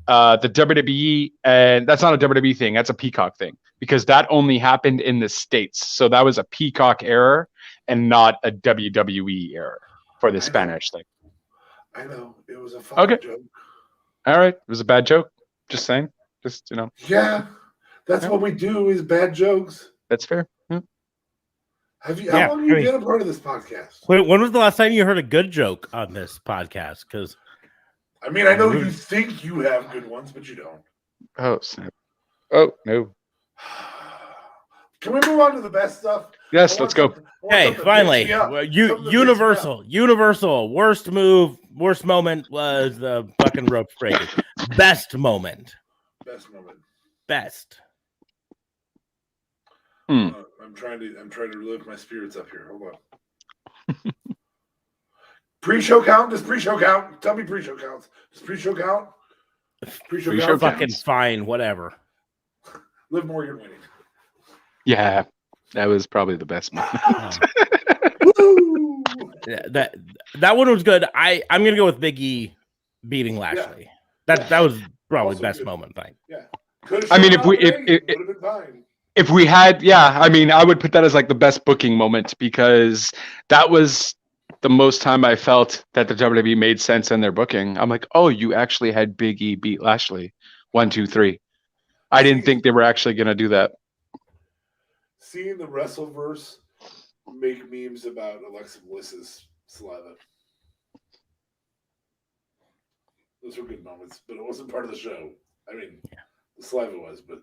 S5: the WWE, and that's not a WWE thing, that's a Peacock thing, because that only happened in the States. So that was a Peacock error and not a WWE error for the Spanish thing.
S3: I know. It was a fun joke.
S5: All right. It was a bad joke. Just saying. Just, you know.
S3: Yeah. That's what we do is bad jokes.
S5: That's fair. Yeah.
S3: How long have you been a part of this podcast?
S1: Wait, when was the last time you heard a good joke on this podcast? Because
S3: I mean, I know you think you have good ones, but you don't.
S5: Oh, snap. Oh, no.
S3: Can we move on to the best stuff?
S5: Yes, let's go.
S1: Hey, finally, Universal worst moment was the fucking rope breaking. Best moment. Best.
S3: I'm trying to lift my spirits up here. Hold on. Pre-show count? Does pre-show count? Tell me pre-show counts. Does pre-show count? Pre-show count?
S1: Fucking fine, whatever.
S3: Liv Morgan winning.
S5: Yeah, that was probably the best moment.
S1: Yeah, that one was good. I'm gonna go with Big E beating Lashley.
S3: Yeah.
S1: That was probably
S3: Also
S1: best
S3: good.
S1: moment thing.
S3: Yeah.
S5: I mean, if we had, I mean, I would put that as like the best booking moment, because that was the most time I felt that the WWE made sense in their booking. I'm like, oh, you actually had Big E beat Lashley. 1, 2, 3. I didn't think they were actually going to do that.
S3: Seeing the Wrestleverse make memes about Alexa Bliss's saliva. Those were good moments, but it wasn't part of the show. I mean, the saliva was, but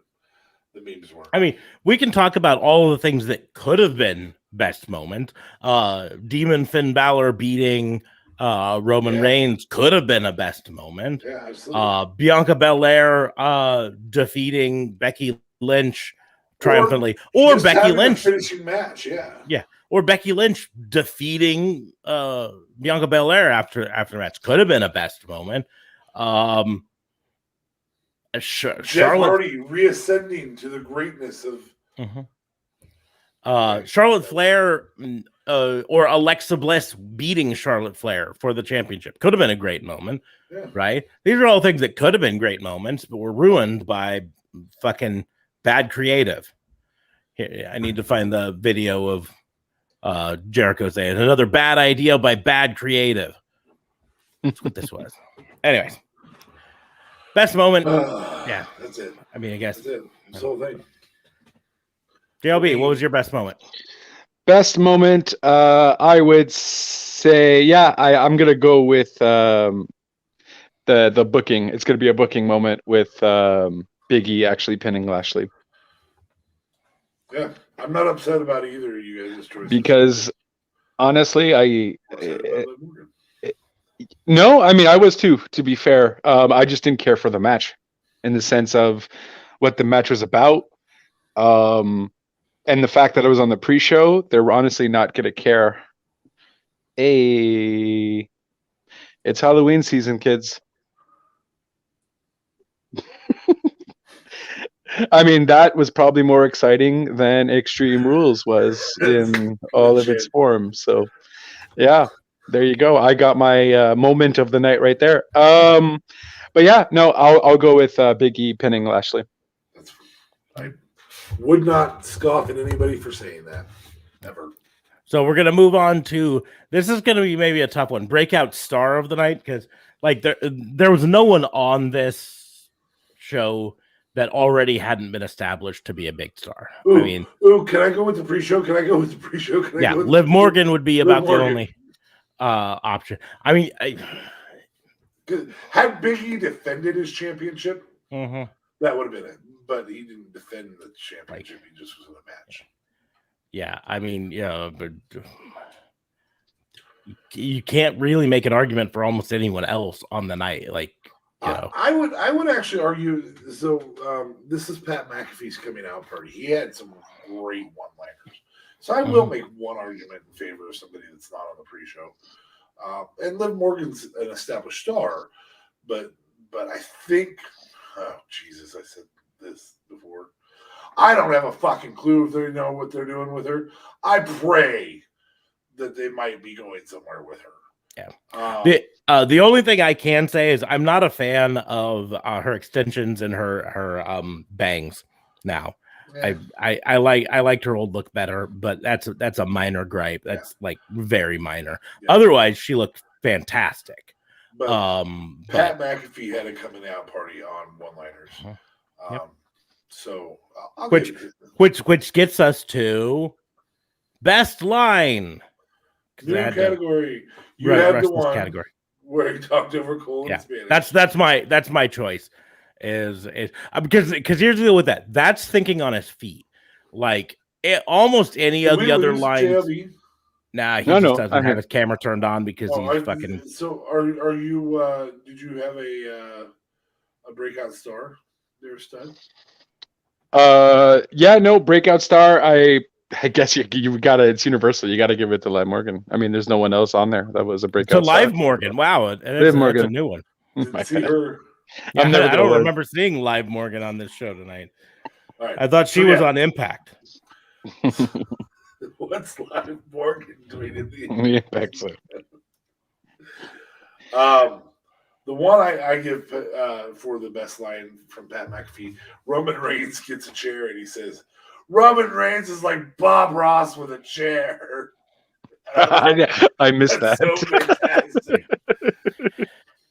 S3: the memes weren't.
S1: I mean, we can talk about all of the things that could have been best moment. Demon Finn Balor beating Roman Reigns could have been a best moment.
S3: Yeah, absolutely.
S1: Bianca Belair defeating Becky Lynch triumphantly, or Becky Lynch
S3: finishing match. Yeah,
S1: or Becky Lynch defeating Bianca Belair after the match could have been a best moment.
S3: Jeff Hardy reascending to the greatness of
S1: Charlotte Flair or Alexa Bliss beating Charlotte Flair for the championship could have been a great moment, right? These are all things that could have been great moments, but were ruined by fucking bad creative. Here, I need to find the video of Jericho saying another bad idea by bad creative. That's what this was. Anyways, best moment. Yeah,
S3: that's it.
S1: I mean, I guess
S3: that's it. This whole thing.
S1: JLB, what was your best moment?
S5: Best moment, I would say, I'm gonna go with the booking. It's gonna be a booking moment with Big E actually pinning Lashley.
S3: Yeah, I'm not upset about either of you guys' choices.
S5: Because honestly, no, I mean I was too. To be fair, I just didn't care for the match, in the sense of what the match was about. And the fact that I was on the pre-show, they're honestly not going to care. Hey, it's Halloween season, kids. I mean, that was probably more exciting than Extreme Rules was in all of its form. So, yeah, there you go. I got my moment of the night right there. But yeah, no, I'll go with Big E pinning Lashley.
S3: I would not scoff at anybody for saying that. Never.
S1: So we're gonna move on to this. Is gonna be maybe a tough one. Breakout star of the night, because like there was no one on this show that already hadn't been established to be a big star.
S3: Ooh,
S1: I mean,
S3: can I go with the pre-show?
S1: Yeah, Liv Morgan would be about the only option. I mean,
S3: had Big E defended his championship, that would have been it. But he didn't defend the championship. He just was in a match.
S1: Yeah, I mean, but you can't really make an argument for almost anyone else on the night. Like,
S3: I would actually argue. So this is Pat McAfee's coming out party. He had some great one-liners. So I will make one argument in favor of somebody that's not on the pre-show. And Liv Morgan's an established star, but I think, oh Jesus, I said this before. I don't have a fucking clue if they know what they're doing with her. I pray that they might be going somewhere with her.
S1: Yeah. The only thing I can say is I'm not a fan of her extensions and her bangs now. Yeah. I liked her old look better, but that's a minor gripe. That's like very minor. Yeah. Otherwise, she looked fantastic.
S3: But Pat McAfee had a coming out party on one-liners. So
S1: which gets us to best line.
S3: New category. You have the one category where he talked over Cole in Spanish.
S1: That's my choice. Is because here's the deal with that. That's thinking on his feet. Like almost any of the other lines. JLB? Nah, he doesn't have his camera turned on because he's fucking.
S3: So are you? Did you have a breakout star there, Stud?
S5: Breakout star. I guess you got to. It's universal. You got to give it to Liv Morgan. I mean, there's no one else on there that was a breakout.
S1: To Liv Morgan. Wow,
S5: Liv Morgan,
S1: that's a new one.
S3: See her.
S1: Yeah, I don't remember seeing Liv Morgan on this show tonight. Right. I thought she was on Impact.
S3: What's Liv Morgan doing in the
S5: Impact?
S3: The one I give for the best line from Pat McAfee, Roman Reigns gets a chair and he says, Roman Reigns is like Bob Ross with a chair.
S5: I missed that.
S3: So fantastic.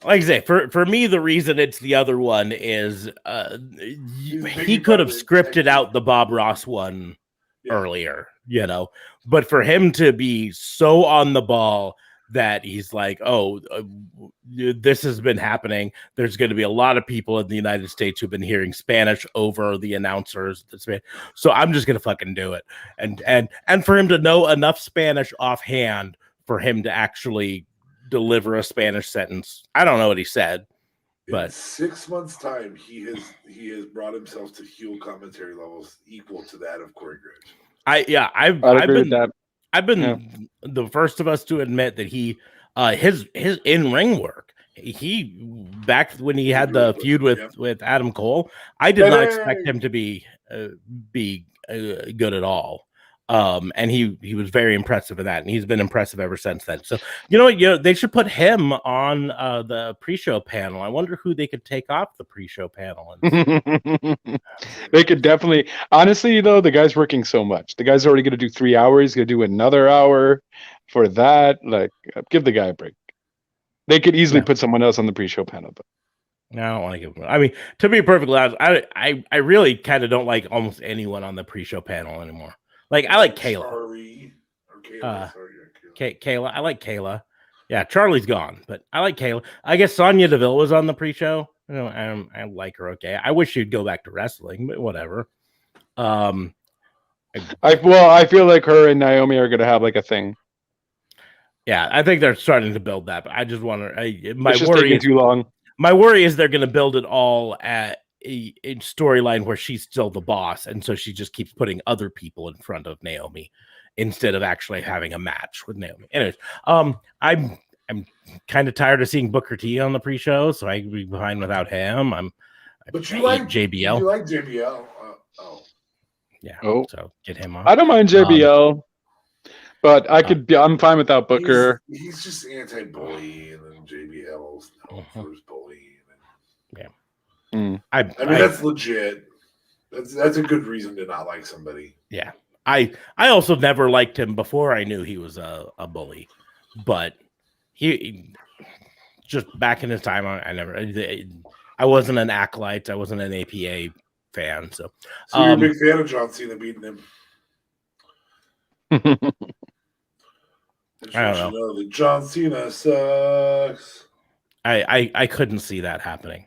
S1: Like I say, for me, the reason it's the other one is he could have scripted out the Bob Ross one earlier, but for him to be so on the ball that he's like, this has been happening. There's going to be a lot of people in the United States who've been hearing Spanish over the announcers. So I'm just going to fucking do it. And for him to know enough Spanish offhand for him to actually deliver a Spanish sentence. I don't know what he said, but
S3: in 6 months' time, he has brought himself to heel commentary levels equal to that of Corey Graves.
S1: I've been the first of us to admit that he his in-ring work. He back when he had the feud with Adam Cole, I did not expect him to be good at all. And he was very impressive in that, and he's been impressive ever since then. So you know what, they should put him on the pre-show panel. I wonder who they could take off the pre-show panel.
S5: They could definitely, honestly though, the guy's working so much. The guy's already going to do 3 hours. He's going to do another hour for that. Like, give the guy a break. They could easily put someone else on the pre-show panel, but
S1: no, I don't want to give him. I mean, to be perfectly honest, I really kind of don't like almost anyone on the pre-show panel anymore. Like, I like Kayla.
S3: Charlie or Kayla.
S1: Kayla. I like Kayla. Yeah, Charlie's gone, but I like Kayla. I guess Sonya Deville was on the pre-show. You know, I like her. Okay, I wish she'd go back to wrestling, but whatever.
S5: I feel like her and Naomi are going to have like a thing.
S1: Yeah, I think they're starting to build that, but I just want to.
S5: It's just taking too long.
S1: My worry is they're going to build it all at a storyline where she's still the boss, and so she just keeps putting other people in front of Naomi instead of actually having a match with Naomi. Anyways, I'm kind of tired of seeing Booker T on the pre-show, so I'd be fine without him.
S3: But you like
S1: JBL?
S3: You like JBL?
S1: Yeah.
S5: Oh,
S1: so get him on.
S5: I don't mind JBL, but I'm fine without Booker.
S3: He's just anti-bully, and then JBL's known for his bullying.
S1: Yeah.
S3: I mean, that's legit. That's a good reason to not like somebody.
S1: Yeah. I also never liked him before I knew he was a bully, but he just back in his time, I wasn't an acolyte. I wasn't an APA fan. So
S3: you're a big fan of John Cena beating him.
S1: I don't
S3: know that John Cena sucks.
S1: I couldn't see that happening.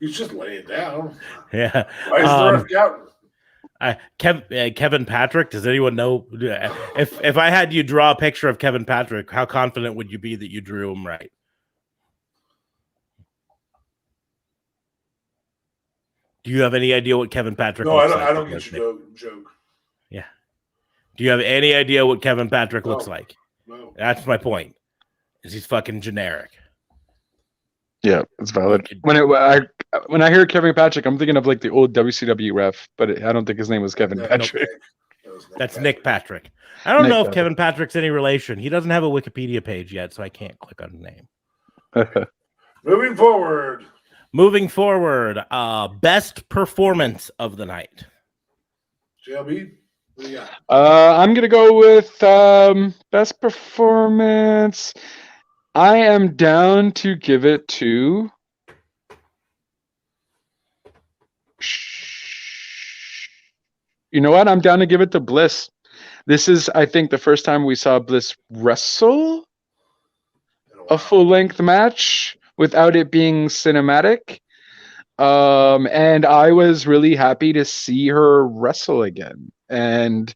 S3: He's just laying down.
S1: Yeah.
S3: Why is there a counting?
S1: Kevin Patrick. Does anyone know if I had you draw a picture of Kevin Patrick, how confident would you be that you drew him right? Do you have any idea what Kevin Patrick?
S3: No, I don't get your joke.
S1: Yeah. Do you have any idea what Kevin Patrick looks like?
S3: No.
S1: That's my point. Is he's fucking generic?
S5: Yeah, it's valid. When I hear Kevin Patrick, I'm thinking of like the old WCW ref, but I don't think his name was Kevin Patrick.
S1: That's Nick Patrick. I don't know if Kevin Patrick's any relation. He doesn't have a Wikipedia page yet, so I can't click on his name. Moving forward, best performance of the night.
S3: JLB, what do you got?
S5: I'm gonna go with best performance. I am down to give it to you know what? I'm down to give it to Bliss. This is, I think, the first time we saw Bliss wrestle a full-length match without it being cinematic. And I was really happy to see her wrestle again. And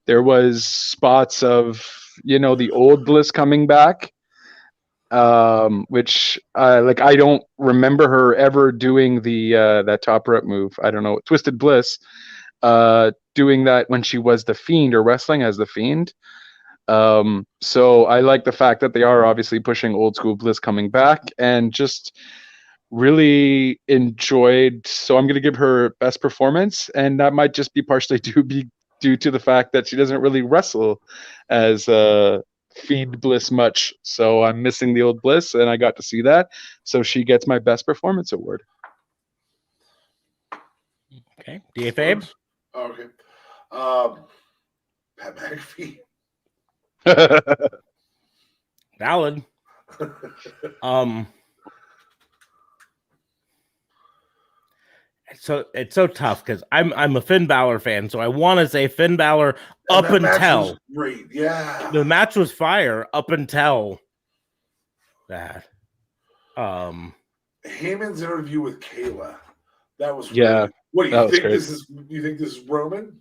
S5: there was spots of, the old Bliss coming back. Which I don't remember her ever doing that top rope move. I don't know, Twisted Bliss, doing that when she was the Fiend or wrestling as the Fiend. So I like the fact that they are obviously pushing old school Bliss coming back, and just really enjoyed. So I'm going to give her best performance, and that might just be partially due to the fact that she doesn't really wrestle as Fiend Bliss much, so I'm missing the old Bliss, and I got to see that, so she gets my best performance award.
S1: Okay, DFA.
S3: Oh, okay. Pat McAfee.
S1: Valid. So it's so tough because I'm a Finn Balor fan, so I want to say Finn Balor up until
S3: great, yeah.
S1: The match was fire up until that.
S3: Heyman's interview with Kayla, that was
S5: yeah.
S3: What do you think this is? You think this is Roman?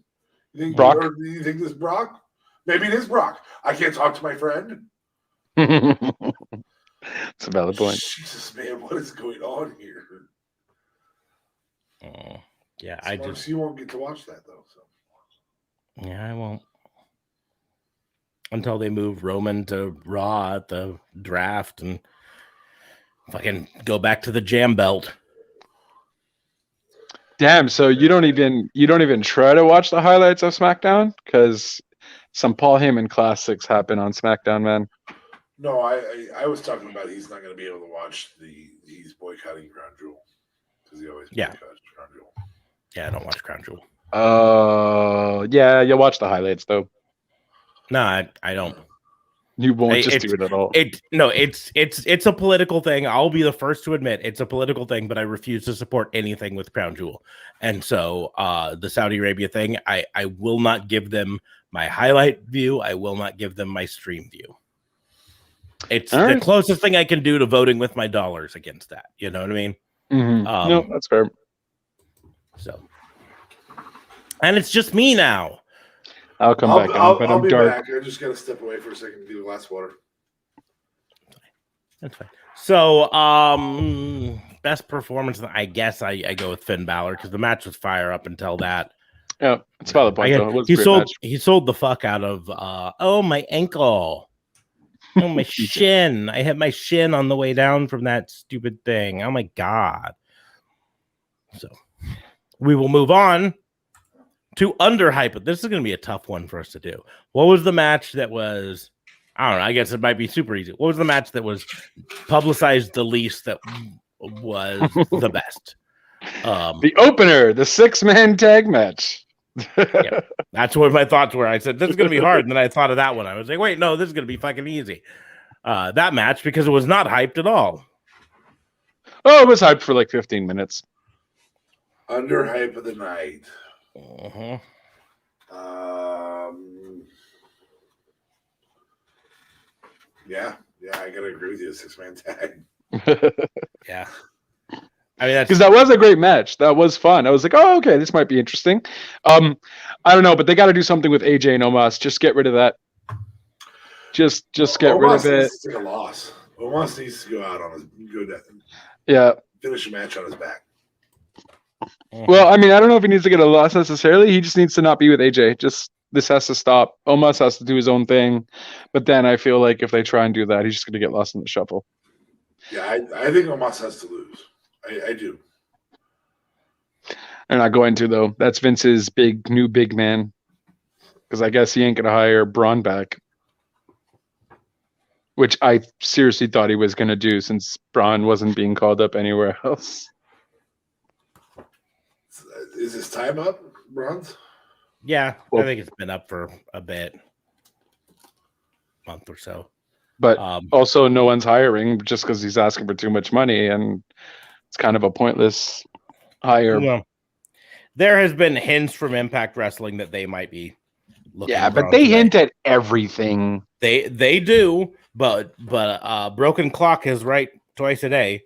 S3: You think
S5: Brock?
S3: Do you think this is Brock? Maybe it is Brock. I can't talk to my friend.
S5: It's a valid point.
S3: Jesus, man, what is going on here?
S1: Oh, yeah,
S3: you won't get to watch that though. So.
S1: Yeah, I won't until they move Roman to Raw at the draft and fucking go back to the jam belt.
S5: Damn. So you don't even try to watch the highlights of SmackDown because some Paul Heyman classics happen on SmackDown, man.
S3: No, I was talking about he's not going to be able to watch he's boycotting Crown Jewel because he always boycotts Crown Jewel.
S1: Yeah, I don't watch Crown Jewel.
S5: Yeah, you'll watch the highlights though.
S1: No, I don't.
S5: You won't do it at all.
S1: It's a political thing. I'll be the first to admit it's a political thing, but I refuse to support anything with Crown Jewel. And so the Saudi Arabia thing, I will not give them my highlight view. I will not give them my stream view. It's the closest thing I can do to voting with my dollars against that. You know what I mean?
S5: Mm-hmm. No, that's fair.
S1: So, and it's just me now.
S5: I'll come back.
S3: I'll be back. I just got to step away for a second to get a glass of water.
S1: That's fine. So, best performance, I guess I go with Finn Balor because the match was fire up until that.
S5: Yeah, it's a valid point.
S1: He sold the fuck out of my ankle. Oh, my shin. I hit my shin on the way down from that stupid thing. Oh my god. So we will move on to underhype. This is going to be a tough one for us to do. What was the match that was, I don't know, I guess it might be super easy. What was the match that was publicized the least that was the best?
S5: The opener, the 6-man tag match.
S1: Yeah, that's what my thoughts were. I said, this is going to be hard. And then I thought of that one. I was like, wait, no, this is going to be fucking easy. That match, because it was not hyped at all.
S5: Oh, it was hyped for like 15 minutes.
S3: Underhype of the night.
S1: Uh-huh.
S3: Yeah, I gotta agree with you. 6-man tag.
S1: Yeah, I mean,
S5: because that was a great match. That was fun. I was like, oh, okay, this might be interesting. I don't know, but they got to do something with AJ and Omos. Just get rid of that. Just get rid of it.
S3: Needs to take a loss. Omos needs to go out on finish a match on his back.
S5: Well, I mean, I don't know if he needs to get a loss necessarily. He just needs to not be with AJ. This has to stop. Omos has to do his own thing. But then I feel like if they try and do that, he's just going to get lost in the shuffle.
S3: Yeah, I think Omos has to lose. I do.
S5: They're not going to, though. That's Vince's new big man. Because I guess he ain't going to hire Braun back. Which I seriously thought he was going to do since Braun wasn't being called up anywhere else.
S3: Is his time up, Braun's?
S1: Yeah, I think it's been up for a month or so.
S5: But also no one's hiring just because he's asking for too much money, and it's kind of a pointless hire.
S1: Well, there has been hints from Impact Wrestling that they might be looking.
S5: Yeah, but they hint at everything.
S1: They do, but Broken Clock is right twice a day.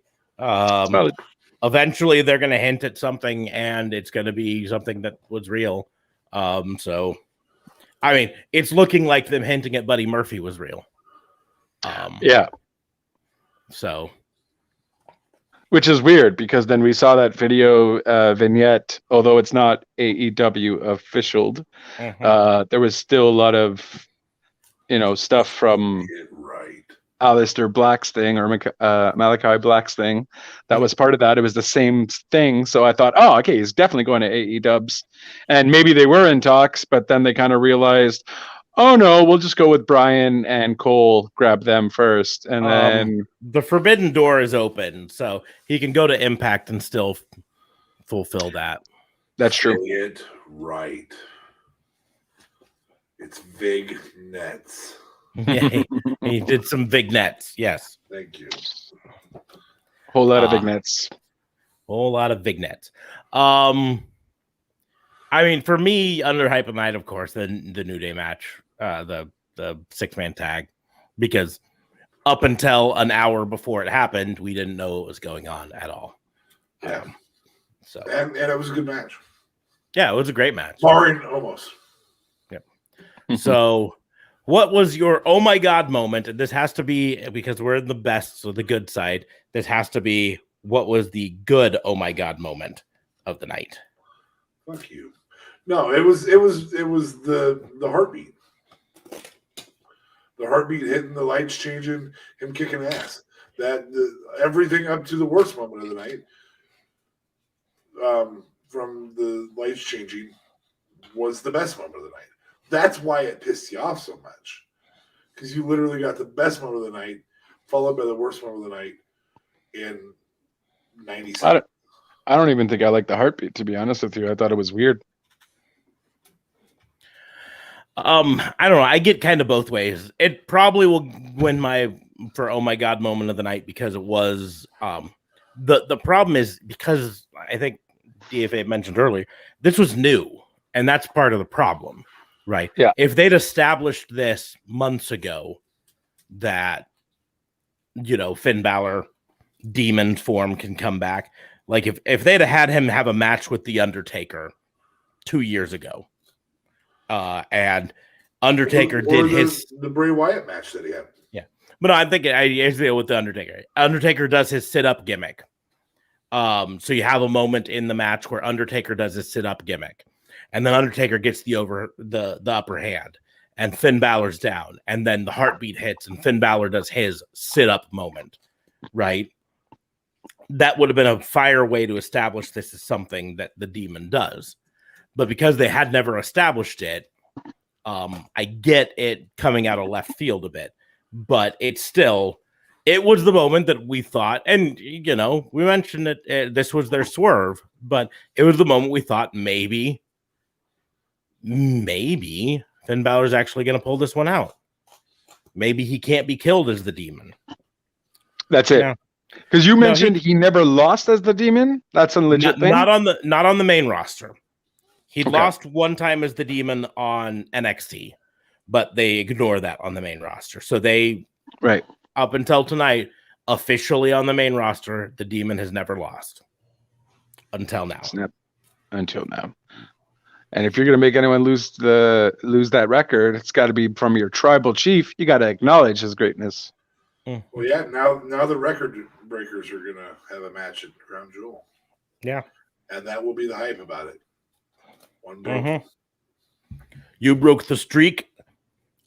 S1: Eventually, they're going to hint at something, and it's going to be something that was real. So, I mean, it's looking like them hinting at Buddy Murphy was real.
S5: Yeah.
S1: So,
S5: which is weird because then we saw that video vignette, although it's not AEW officialed. There was still a lot of, stuff from Aleister Black's thing or Malachi Black's thing. That was part of that. It was the same thing. So I thought, oh, okay, he's definitely going to AEW. And maybe they were in talks, but then they kind of realized, oh no, we'll just go with Brian and Cole, grab them first. And then
S1: the forbidden door is open. So he can go to Impact and still fulfill that.
S5: That's true.
S3: It right. It's vignettes.
S1: Yeah, he did some vignettes. Yes.
S3: Thank you.
S5: Whole lot of vignettes.
S1: Whole lot of vignettes. I mean, for me, underhype of night, of course, the New Day match, the 6-man tag, because up until an hour before it happened, we didn't know what was going on at all.
S3: Yeah. And it was a good match.
S1: Yeah, it was a great match.
S3: Barring almost.
S1: Yep. So, what was your oh my god moment? And this has to be because we're in the best, so the good side. This has to be what was the good oh my god moment of the night.
S3: Fuck you. No, it was the heartbeat. The heartbeat hitting, the lights changing, him kicking ass. Everything up to the worst moment of the night. from the lights changing was the best moment of the night. That's why it pissed you off so much. Because you literally got the best moment of the night, followed by the worst moment of the night in 90 seconds.
S5: I don't even think I like the heartbeat, to be honest with you. I thought it was weird.
S1: I don't know. I get kind of both ways. It probably will win for oh my god moment of the night because it was the problem is because I think DFA mentioned earlier, this was new, and that's part of the problem, right?
S5: Yeah.
S1: If they'd established this months ago that Finn Balor demon form can come back, like if they'd have had him have a match with the Undertaker 2 years ago, and Undertaker did
S3: the Bray Wyatt match that he had.
S1: Yeah, but no, I think I deal with the Undertaker. Undertaker does his sit-up gimmick. So you have a moment in the match where Undertaker does his sit-up gimmick, and then Undertaker gets the upper hand, and Finn Balor's down, and then the heartbeat hits, and Finn Balor does his sit-up moment, right? That would have been a fire way to establish this is something that the demon does. But because they had never established it, I get it coming out of left field a bit. But it was the moment that we thought, and we mentioned it, this was their swerve, but it was the moment we thought maybe Finn Balor's actually going to pull this one out. Maybe he can't be killed as the demon.
S5: That's it. Because you mentioned he never lost as the demon. That's a legit thing.
S1: Not on the main roster. He lost one time as the demon on NXT, but they ignore that on the main roster. So up until tonight, officially on the main roster, the demon has never lost until now.
S5: Until now. And if you're going to make anyone lose that record, it's got to be from your tribal chief. You got to acknowledge his greatness.
S3: Well, yeah. Now the record breakers are going to have a match at Crown Jewel.
S1: Yeah,
S3: and that will be the hype about it. One broke.
S1: Mm-hmm. You broke the streak.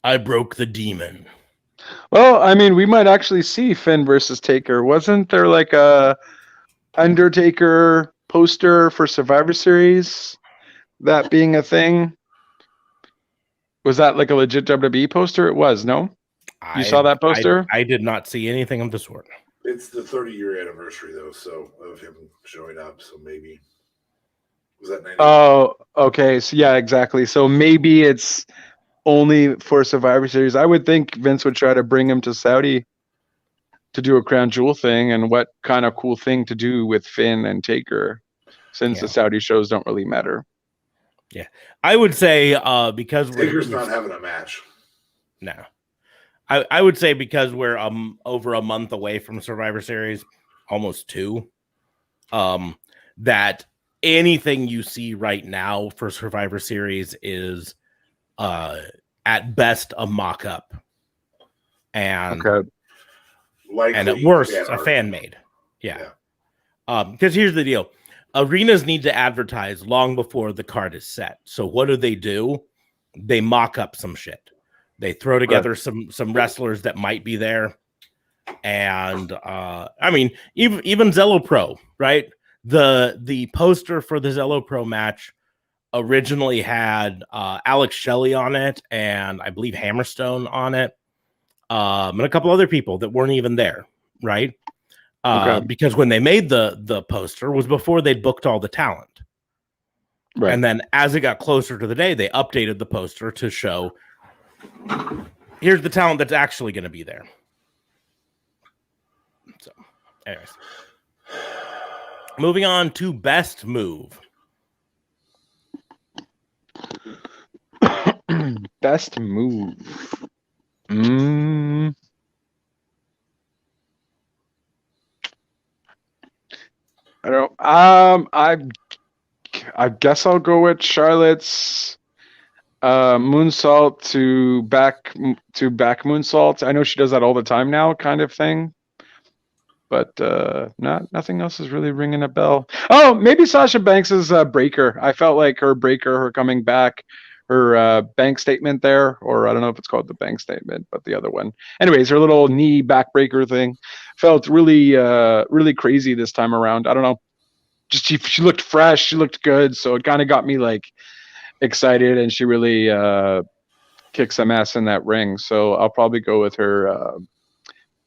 S1: I broke the demon.
S5: Well, I mean, we might actually see Finn versus Taker. Wasn't there like a Undertaker poster for Survivor Series? That being a thing? Was that like a legit WWE poster? It was, no? You saw that poster?
S1: I did not see anything of the sort.
S3: It's the 30-year anniversary, though, so of him showing up. So maybe was that 90?
S5: Oh, okay. So yeah, exactly. So maybe it's only for Survivor Series. I would think Vince would try to bring him to Saudi to do a Crown Jewel thing, and what kind of cool thing to do with Finn and Taker, since the Saudi shows don't really matter.
S1: Yeah, I would say because
S3: Taker's not having a match.
S1: No. I would say because we're over a month away from Survivor Series, almost 2, that anything you see right now for Survivor Series is at best a mock-up, and at worst a fan made. Yeah. Because here's the deal: arenas need to advertise long before the card is set. So what do? They mock up some shit. They throw together some wrestlers that might be there. And I mean, even Zello Pro, right? The poster for the Zello Pro match originally had Alex Shelley on it, and I believe Hammerstone on it, and a couple other people that weren't even there, right? Because when they made the poster was before they'd booked all the talent. Right. And then as it got closer to the day, they updated the poster to show here's the talent that's actually going to be there. So, anyways. Moving on to best move.
S5: Best move. I don't. I guess I'll go with Charlotte's moonsault to back moonsault. I know she does that all the time now, kind of thing. But nothing else is really ringing a bell. Oh, maybe Sasha Banks's breaker. I felt like her breaker, her coming back, her bank statement there, or I don't know if it's called the bank statement, but the other one. Anyways, her little knee back breaker thing felt really, really crazy this time around. I don't know. just she looked fresh, she looked good, so it kind of got me like excited, and she really kicked some ass in that ring. So I'll probably go with her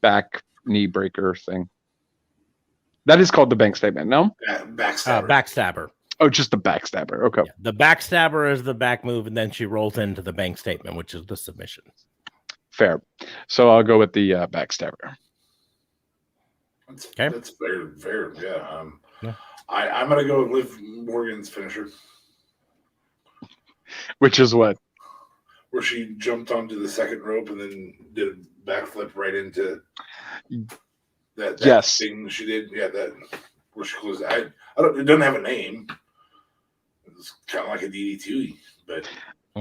S5: back knee breaker thing. That is called the bank statement, no?
S3: Backstabber.
S1: Backstabber.
S5: Oh, just the backstabber. Okay.
S1: Yeah, the backstabber is the back move, and then she rolls into the bank statement, which is the submission.
S5: Fair. So I'll go with the backstabber.
S3: That's fair. Yeah.
S1: Yeah.
S3: I'm gonna go with Liv Morgan's finisher,
S5: Which is what?
S3: where she jumped onto the second rope and then did a backflip right into that
S5: Yes.
S3: thing she did. Yeah, that where she closed. I don't. It doesn't have a name. It's kind of like a DDT, but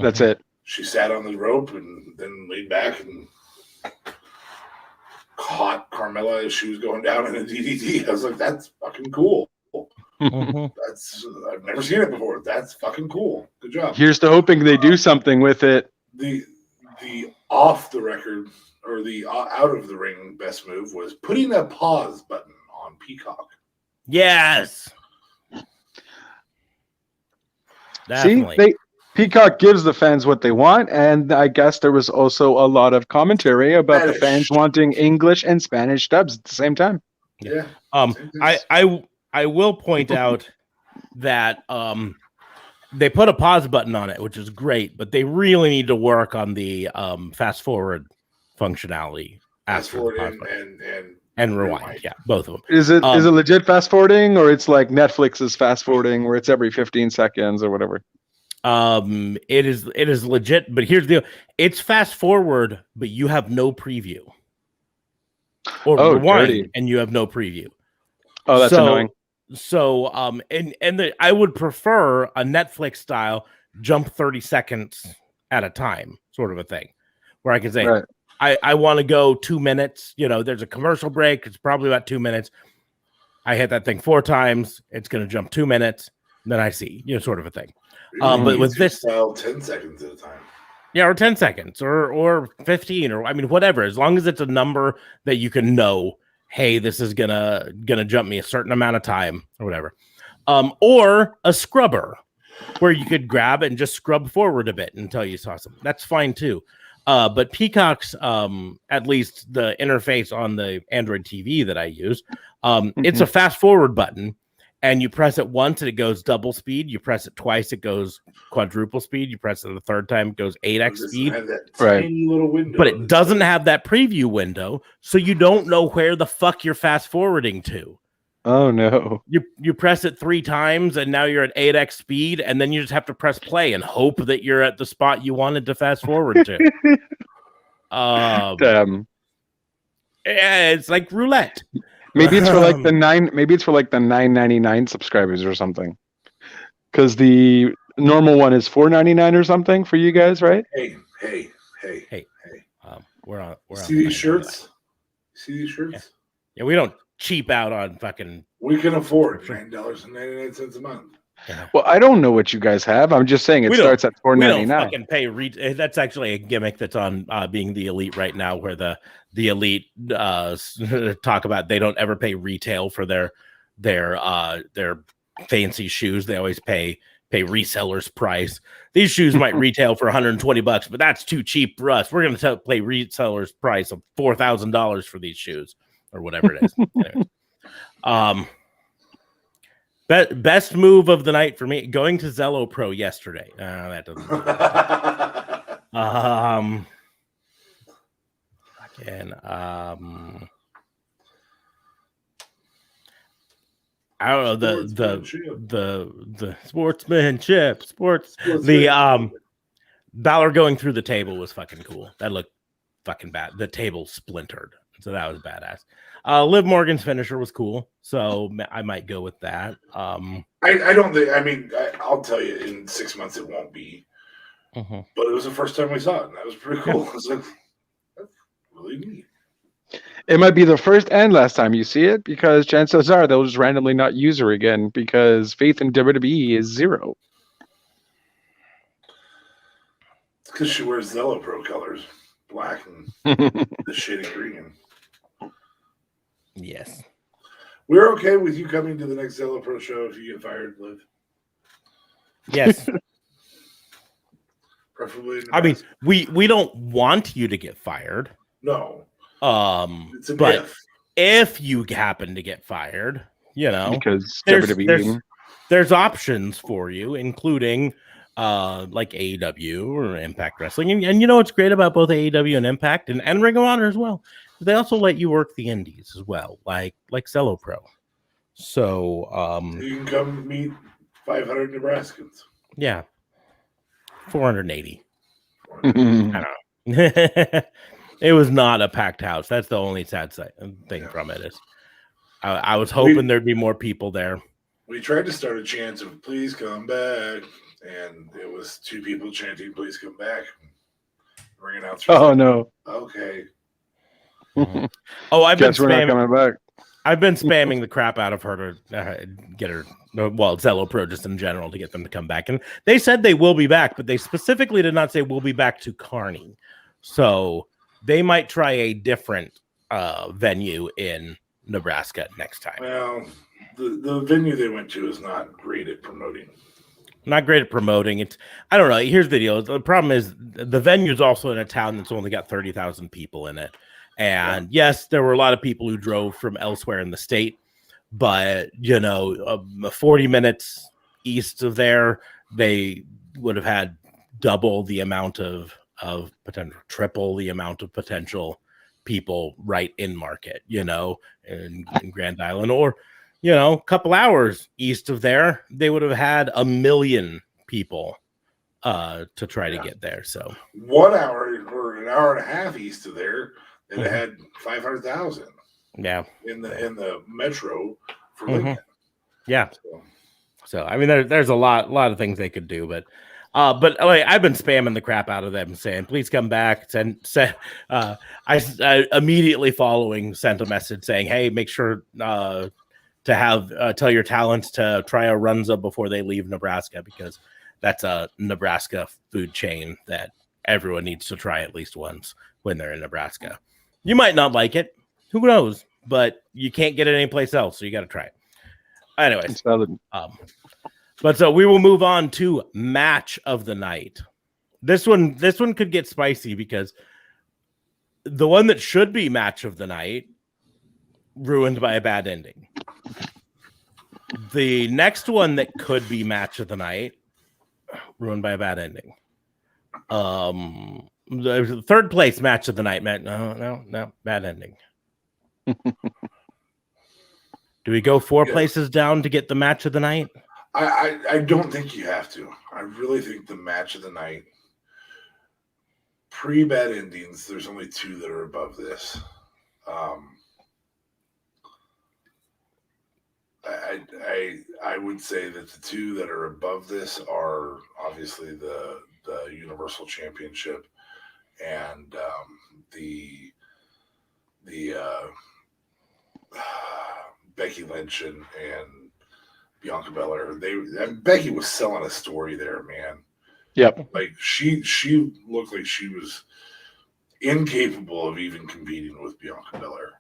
S5: That's it.
S3: she sat on the rope and then laid back and caught Carmella as she was going down in a DDT. I was like, that's fucking cool. That's I've never seen it before. That's fucking cool. Good job.
S5: Here's to hoping they do something with it.
S3: The off the record or the out of the ring best move was putting a pause button on Peacock.
S1: Yes. Definitely.
S5: See, Peacock gives the fans what they want, and I guess there was also a lot of commentary about the
S3: Spanish.
S5: fans wanting English and Spanish dubs at the same time.
S3: Yeah.
S1: I will point out that they put a pause button on it, which is great, but they really need to work on the fast forward functionality
S3: Fast
S1: after
S3: forward
S1: the pause button.
S3: and
S1: Rewind. Yeah, both of them.
S5: Is it legit fast forwarding, or it's like Netflix's fast forwarding, where it's every 15 seconds or whatever?
S1: It is legit, but here's the deal. It's fast forward, but you have no preview. Or rewind,
S5: dirty.
S1: and you have no preview.
S5: Oh, that's annoying.
S1: So, I would prefer a Netflix style jump 30 seconds at a time, sort of a thing, where I can say,
S5: Right.
S1: I want to go 2 minutes. You know, there's a commercial break. It's probably about 2 minutes. I hit that thing 4 times. It's going to jump 2 minutes. Then I see, sort of a thing. But with this
S3: style, 10 seconds at a time.
S1: Yeah, or 10 seconds or 15 or whatever, as long as it's a number that you can know, hey, this is gonna jump me a certain amount of time or whatever. Or a scrubber where you could grab and just scrub forward a bit until you saw something. That's fine too. But Peacock's at least the interface on the Android TV that I use, it's a fast forward button. And you press it once and it goes double speed. You press it twice, it goes quadruple speed. You press it the third time, it goes 8x speed.
S3: Tiny little window.
S1: But it doesn't have that preview window, so you don't know where the fuck you're fast forwarding to.
S5: Oh no.
S1: You press it 3 times and now you're at 8x speed, and then you just have to press play and hope that you're at the spot you wanted to fast forward to.
S5: Damn.
S1: Yeah, it's like roulette.
S5: Maybe it's for like the $9.99 subscribers or something. Because the normal one is $4.99 or something for you guys, right?
S3: Hey.
S1: We're on.
S3: See these shirts? See these shirts?
S1: Yeah, we don't cheap out on fucking.
S3: We can afford $9.99 a month.
S1: Yeah.
S5: Well, I don't know what you guys have. I'm just saying it starts at $4.99.
S1: We don't fucking pay. That's actually a gimmick that's on being the elite right now, where the elite talk about they don't ever pay retail for their fancy shoes. They always pay resellers price. These shoes might retail for $120, but that's too cheap for us. We're going to pay resellers price of $4,000 for these shoes or whatever it is. Anyways. Best move of the night for me, going to Zello Pro yesterday. That doesn't. I don't know the sportsmanship. Balor going through the table was fucking cool. That looked fucking bad. The table splintered, so that was badass. Liv Morgan's finisher was cool, so I might go with that.
S3: I don't think. I mean, I'll tell you, in 6 months it won't be. But it was the first time we saw it, and that was pretty cool. I was like, that's really neat.
S5: It might be the first and last time you see it, because chances are they'll just randomly not use her again, because faith in WWE is 0.
S3: It's because she wears Zello Pro colors, black and the shade of green.
S1: Yes.
S3: We're okay with you coming to the next Zello Pro show if you get fired, Liv.
S1: Yes.
S3: Preferably in
S1: I mean,
S3: Nebraska.
S1: we don't want you to get fired.
S3: No. It's an
S1: But
S3: if
S1: you happen to get fired, you know,
S5: because
S1: there's
S5: WWE.
S1: there's options for you, including like AEW or Impact Wrestling. And you know what's great about both AEW and Impact and Ring of Honor as well? They also let you work the indies as well, like Zello Pro. So
S3: you can come meet 500 Nebraskans.
S1: yeah. 480. I
S5: Mhm.
S1: don't know. It was not a packed house. That's the only sad thing from it is I was hoping there'd be more people there.
S3: We tried to start a chant of "Please come back," and it was 2 people chanting "Please come back." Ring announcer.
S5: Oh no!
S3: Okay.
S1: Oh, I've been
S5: Guess we're not
S1: spamming.
S5: coming back.
S1: I've been spamming the crap out of her to get her. Well, Zello Pro just in general to get them to come back, and they said they will be back, but they specifically did not say we'll be back to Kearney. So they might try a different venue in Nebraska next time.
S3: Well, the venue they went to is not great at promoting.
S1: Not great at promoting. It's I don't know. Here's the deal. The problem is the venue is also in a town that's only got 30,000 people in it. And yes, there were a lot of people who drove from elsewhere in the state, but 40 minutes east of there, they would have had double the amount of potential, triple the amount of potential people right in market, in Grand Island, or a couple hours east of there, they would have had 1 million people to try to get there. So
S3: 1 hour or an hour and a half east of there, they'd have had 500,000.
S1: Yeah,
S3: in the metro for Lincoln.
S1: Yeah. So I mean, there's a lot of things they could do, but like, I've been spamming the crap out of them, saying please come back. I immediately following sent a message saying, hey, make sure to have tell your talents to try a Runza before they leave Nebraska, because that's a Nebraska food chain that everyone needs to try at least once when they're in Nebraska. You might not like it, who knows, but you can't get it anyplace else, so you got to try it. Anyways, but so we will move on to match of the night. This one could get spicy because the one that should be match of the night ruined by a bad ending. The next one that could be match of the night ruined by a bad ending. The third place match of the night, Matt. No, bad ending. Do we go 4 places down to get the match of the night?
S3: I don't think you have to. I really think the match of the night, pre-bad endings, there's only 2 that are above this. I would say that the 2 that are above this are obviously the Universal Championship and the Becky Lynch and Bianca Belair. Becky was selling a story there, man.
S5: Yep.
S3: Like she looked like she was incapable of even competing with Bianca Belair.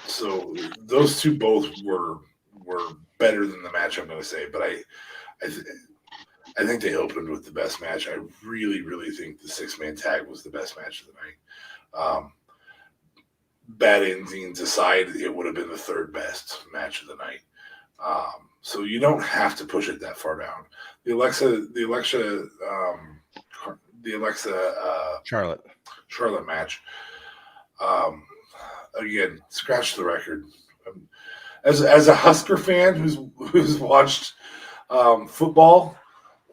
S3: So those 2 both were better than the match, I'm going to say, but I think they opened with the best match. I really, really think the 6-man tag was the best match of the night. Bad endings aside, it would have been the 3rd best match of the night. So you don't have to push it that far down. The Alexa Charlotte match. Again, scratch the record. As a Husker fan who's watched football,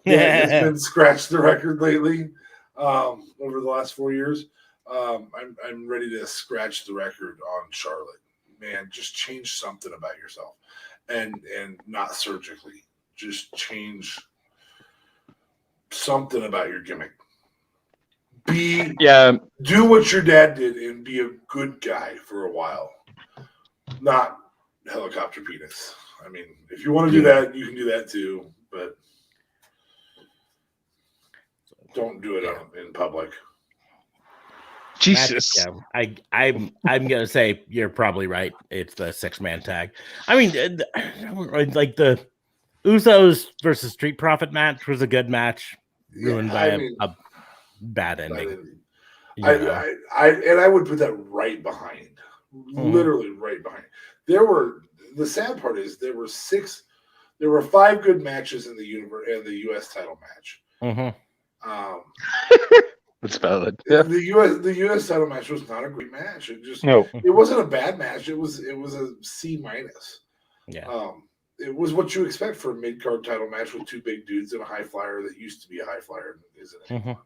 S3: has been scratched the record lately over the last 4 years. I'm ready to scratch the record on Charlotte. Man, just change something about yourself, and not surgically. Just change something about your gimmick. Do what your dad did and be a good guy for a while, not helicopter penis. I mean, if you want to do that, you can do that too, but don't do it in public.
S5: Jesus.
S1: Yeah, I'm gonna say you're probably right. It's the 6-man tag. I mean, like the Usos versus Street Profit match was a good match, ruined by a bad ending.
S3: I would put that right behind, literally right behind. The sad part is there were 5 good matches in the U.S. title match.
S5: That's valid. Yeah.
S3: The U.S. title match was not a great match. It wasn't a bad match. It was a C-.
S1: Yeah.
S3: It was what you expect for a mid-card title match with 2 big dudes and a high flyer that used to be a high flyer, isn't it?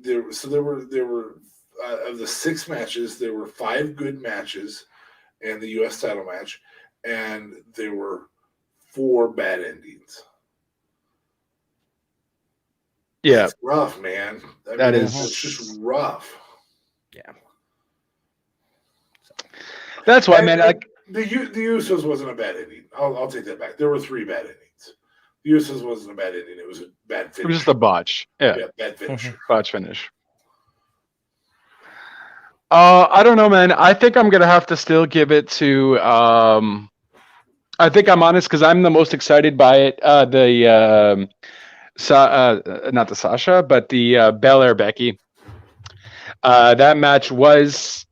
S3: There were of the 6 matches, there were 5 good matches and the U.S. title match, and there were 4 bad endings.
S5: Yeah,
S3: that's rough, man. It's just rough.
S1: Yeah,
S5: that's why, man.
S3: The Usos wasn't a bad ending. I'll take that back. There were 3 bad endings. The Usos wasn't a bad ending. It was a bad finish.
S5: It was just a botch. Yeah,
S3: bad finish.
S5: Botch finish. I don't know, man. I think I'm gonna have to still give it to. I think I'm honest because I'm the most excited by it. Not the Sasha, but the Belair Becky. That match was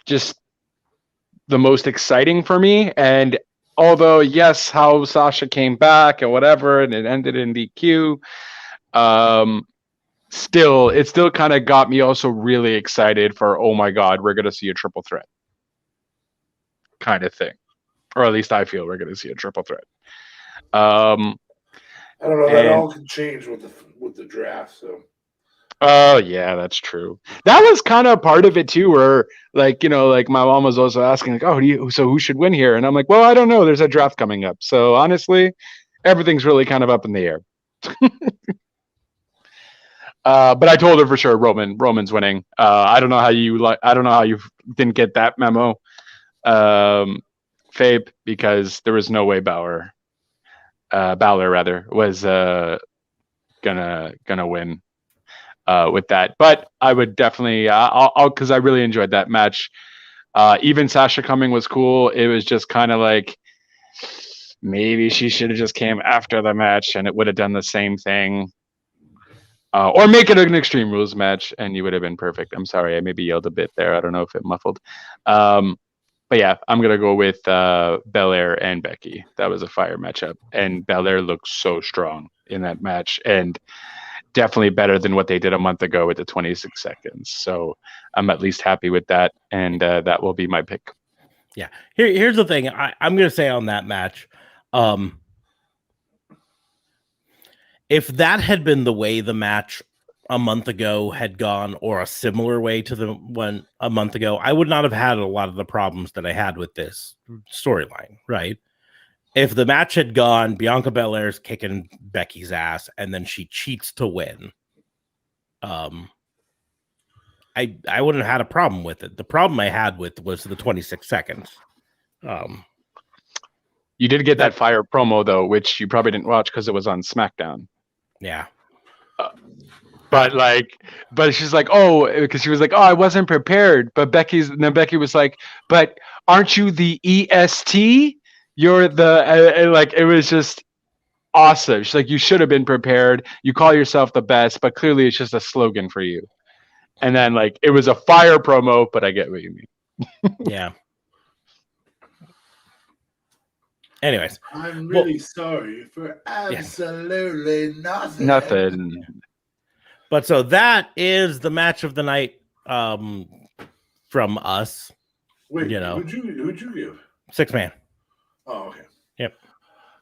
S5: just the most exciting for me. And although, yes, how Sasha came back and whatever, and it ended in DQ, it still kind of got me also really excited for, oh my God, we're going to see a triple threat kind of thing. Or at least I feel we're going to see a triple threat.
S3: I don't know. That all can change with the draft. So.
S5: Oh yeah, that's true. That was kind of part of it too, where like my mom was also asking like, oh, who should win here? And I'm like, well, I don't know. There's a draft coming up, so honestly, everything's really kind of up in the air. But I told her for sure Roman's winning. I don't know how you didn't get that memo, Fabe, because there was no way Balor was gonna win with that. But I would definitely I'll because I really enjoyed that match. Even Sasha coming was cool. It was just kind of like maybe she should have just came after the match and it would have done the same thing. Or make it an Extreme Rules match and you would have been perfect. I'm sorry, I maybe yelled a bit there. I don't know if it muffled. But yeah, I'm going to go with Belair and Becky. That was a fire matchup. And Belair looked so strong in that match and definitely better than what they did a month ago with the 26 seconds. So I'm at least happy with that. And that will be my pick.
S1: Yeah. Here's the thing. I'm going to say on that match, if that had been the way the match a month ago had gone, or a similar way to the one a month ago, I would not have had a lot of the problems that I had with this storyline, right? If the match had gone, Bianca Belair's kicking Becky's ass, and then she cheats to win, I wouldn't have had a problem with it. The problem I had with was the 26 seconds.
S5: You did get that fire promo though, which you probably didn't watch because it was on SmackDown.
S1: Yeah.
S5: But she's like, oh, because she was like, oh, I wasn't prepared. But Becky was like, but aren't you the EST? You're the it was just awesome. She's like, you should have been prepared. You call yourself the best, but clearly it's just a slogan for you. And then it was a fire promo, but I get what you mean.
S1: Yeah. Anyways,
S3: I'm really sorry for absolutely nothing.
S5: Nothing.
S1: But so that is the match of the night from us.
S3: Wait, who'd you give?
S1: 6-man.
S3: Oh, okay.
S1: Yep.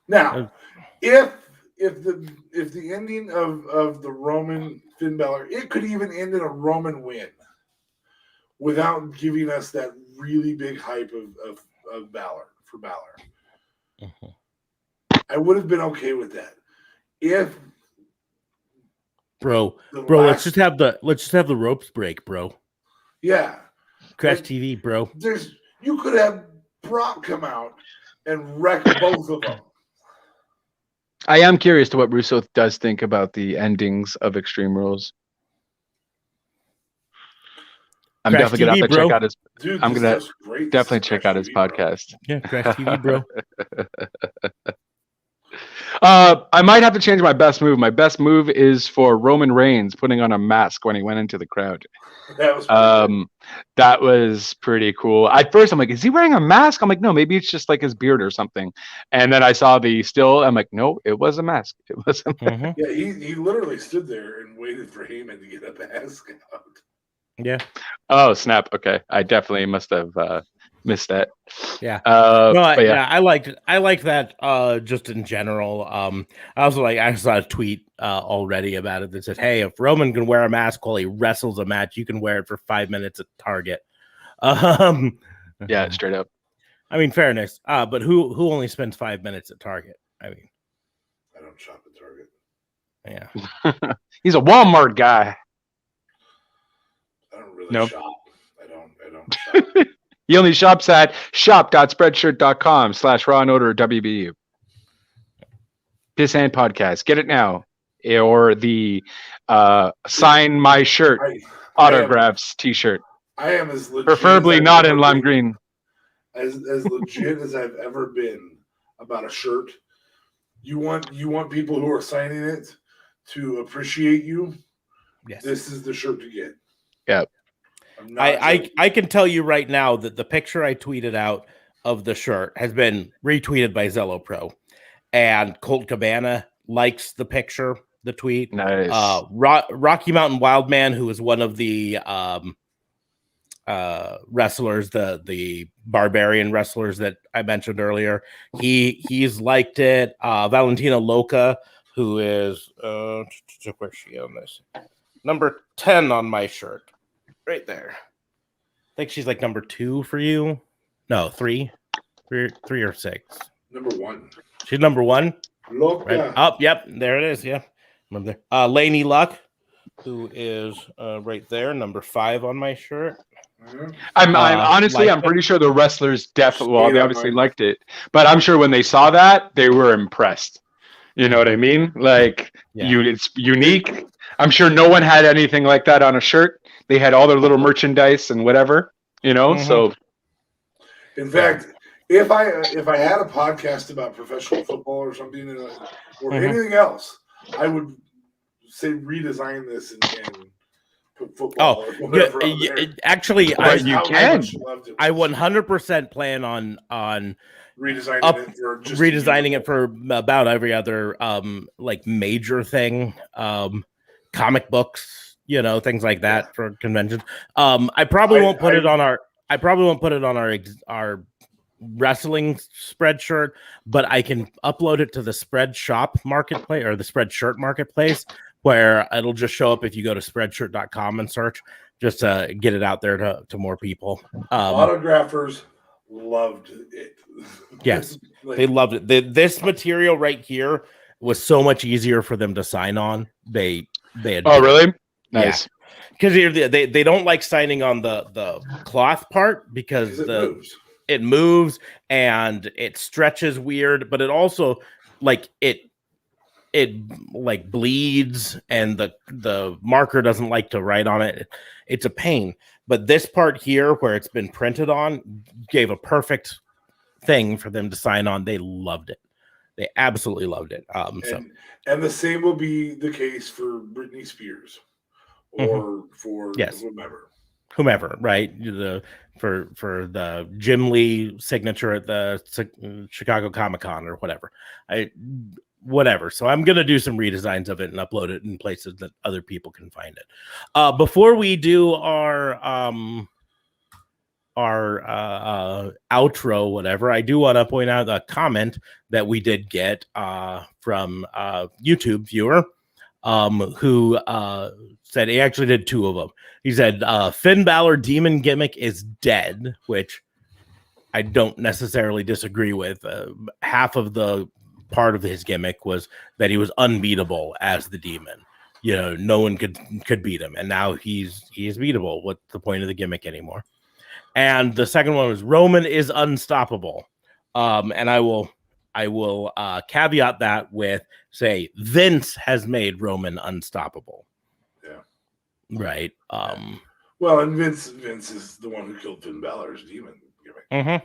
S3: Now, if the ending of the Roman Finn Balor, it could even end in a Roman win without giving us that really big hype of Balor for Balor. I would have been okay with that. If
S1: Bro, let's just have the ropes break, bro.
S3: Yeah.
S1: Crash TV, bro.
S3: You could have Brock come out and wreck both of them.
S5: I am curious to what Russo does think about the endings of Extreme Rules. I'm
S1: Crash
S5: definitely gonna
S1: TV,
S5: have to
S1: bro.
S5: check out his.
S3: Dude,
S5: I'm
S3: this
S5: gonna
S3: stuff's great.
S5: definitely
S3: This is
S5: check out his
S3: Crash TV, bro.
S5: podcast.
S1: Yeah, Crash TV, bro.
S5: I might have to change my best move. My best move is for Roman Reigns putting on a mask when he went into the crowd.
S3: That was pretty good.
S5: That was pretty cool. At first, I'm like, is he wearing a mask? I'm like, no, maybe it's just like his beard or something. And then I saw the still. I'm like, no, it was a mask. It was a mask.
S1: Mm-hmm.
S3: Yeah, he literally stood there and waited for Heyman to get a mask out.
S1: Yeah.
S5: Oh snap! Okay, I definitely must have missed that.
S1: Yeah.
S5: But yeah.
S1: Yeah, I liked that just in general. I saw a tweet already about it that said, "Hey, if Roman can wear a mask while he wrestles a match, you can wear it for 5 minutes at Target."
S5: Yeah, straight up.
S1: I mean, fairness. But who only spends 5 minutes at Target? I mean,
S3: I don't shop at Target.
S1: yeah.
S5: He's a Walmart guy.
S3: I don't really
S5: Nope.
S3: shop. I don't shop.
S5: He only shops at shop.spreadshirt.com/rawandoderwbu. Piss and podcast. Get it now. Or the sign my shirt autographs t-shirt.
S3: I am as legit.
S5: Preferably not in lime green.
S3: As legit as I've ever been about a shirt. You want people who are signing it to appreciate you.
S1: Yes.
S3: This is the shirt to get.
S5: Yep.
S1: I can tell you right now that the picture I tweeted out of the shirt has been retweeted by Zello Pro, and Colt Cabana likes the picture, the tweet.
S5: Nice.
S1: Rocky Mountain Wildman, who is one of the wrestlers, the barbarian wrestlers that I mentioned earlier, he's liked it. Valentina Loca, who is where's she on this? Number 10 on my shirt. Right there. I think she's like number 2 for you. No, 3 or 6.
S3: Number 1.
S1: She's number 1.
S3: Look,
S1: Right up. Yep, there it is. Yeah, remember there. Laney Luck, who is right there, number 5 on my shirt.
S5: I'm honestly, I'm pretty sure the wrestlers definitely, well, they obviously liked it, but I'm sure when they saw that, they were impressed. You know what I mean? Like, it's unique. I'm sure no one had anything like that on a shirt. They had all their little merchandise and whatever, you know.
S1: Mm-hmm.
S5: So,
S3: in fact, if I had a podcast about professional football or something or anything else, I would say redesign this and put football. Or whatever
S1: actually,
S5: you can.
S1: I 100% plan on
S3: redesigning
S1: it for about every other like major thing, comic books, you know, things like that for conventions. I probably won't put it on our wrestling spread shirt, but I can upload it to the spread shop marketplace or the spread shirt marketplace, where it'll just show up if you go to spreadshirt.com and search, just to get it out there to more people.
S3: Autographers loved it.
S1: Yes, they loved it. This material right here was so much easier for them to sign on. They had.
S5: Oh, really? Nice.
S1: Because they don't like signing on the cloth part because it moves and it stretches weird, but it also like it like bleeds, and the marker doesn't like to write on it. It's a pain. But this part here where it's been printed on gave a perfect thing for them to sign on. They loved it. They absolutely loved it.
S3: And the same will be the case for Britney Spears or for
S1: whomever, right? For the Jim Lee signature at the Chicago Comic-Con or whatever. Whatever. So I'm going to do some redesigns of it and upload it in places that other people can find it. Before we do our outro, whatever, I do want to point out a comment that we did get from a YouTube viewer who said he actually did 2 of them. He said Finn Balor demon gimmick is dead, which I don't necessarily disagree with. Half of the part of his gimmick was that he was unbeatable as the demon. You know, no one could beat him, and now he's beatable. What's the point of the gimmick anymore? And the second one was Roman is unstoppable. And I will I will caveat that with say Vince has made Roman unstoppable.
S3: Yeah.
S1: Right.
S3: Well, and Vince is the one who killed Finn Balor's demon gimmick.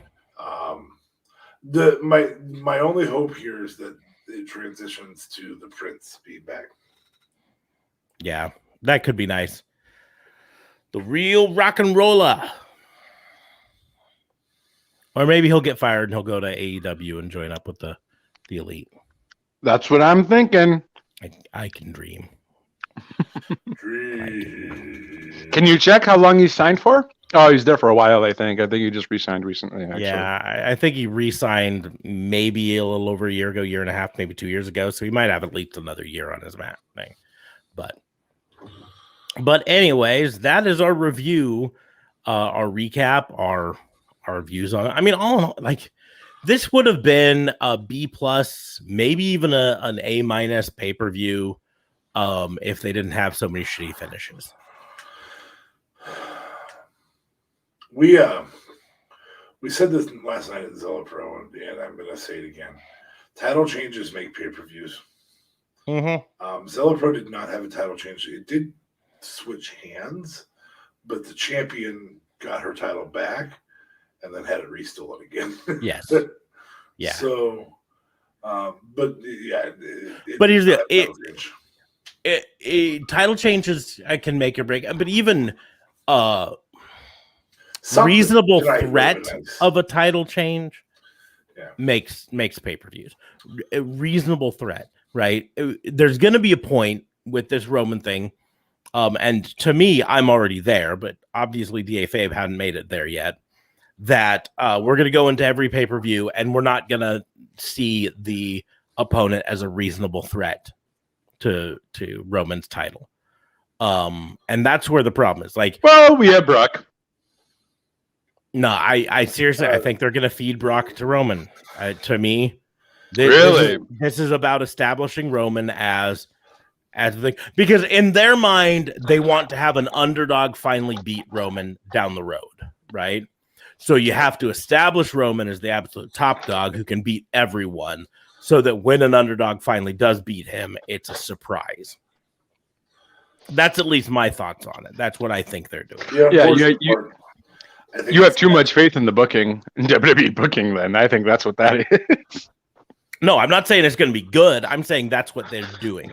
S3: My only hope here is that it transitions to the Prince being back.
S1: Yeah, that could be nice. The real rock and roller. Or maybe he'll get fired and he'll go to AEW and join up with the Elite.
S5: That's what I'm thinking.
S1: I can dream.
S5: Can you check how long he's signed for? Oh, he's there for a while, I think. I think he just re-signed recently, actually.
S1: Yeah, I think he re-signed maybe a little over a year ago, year and a half, maybe 2 years ago. So he might have at least another year on his mat thing. But anyways, that is our review, our recap, our views on it. I mean, all in all, like this would have been a B plus, maybe even an A minus pay-per-view if they didn't have so many shitty finishes.
S3: We said this last night at Zella Pro, and I'm gonna say it again. Title changes make pay-per-views. Zella Pro did not have a title change. It did switch hands, but the champion got her title back and then had it restolen again.
S1: Yes. Yeah.
S3: So, but yeah.
S1: But here's title changes I can make or break, but even reasonable threat of a title change makes pay-per-views. A reasonable threat, right? There's going to be a point with this Roman thing. And to me, I'm already there, but obviously DA Fabe hadn't made it there yet, that we're going to go into every pay-per-view and we're not going to see the opponent as a reasonable threat to Roman's title. And that's where the problem is. Like,
S5: well, we have Brock.
S1: No, I seriously, I think they're going to feed Brock to Roman. To me, this is about establishing Roman as the thing, because in their mind, they want to have an underdog finally beat Roman down the road, right? So you have to establish Roman as the absolute top dog who can beat everyone, so that when an underdog finally does beat him, it's a surprise. That's at least my thoughts on it. That's what I think they're doing.
S5: You have too much faith in the booking, in WWE booking, then. I think that's what that is.
S1: No, I'm not saying it's going to be good. I'm saying that's what they're doing.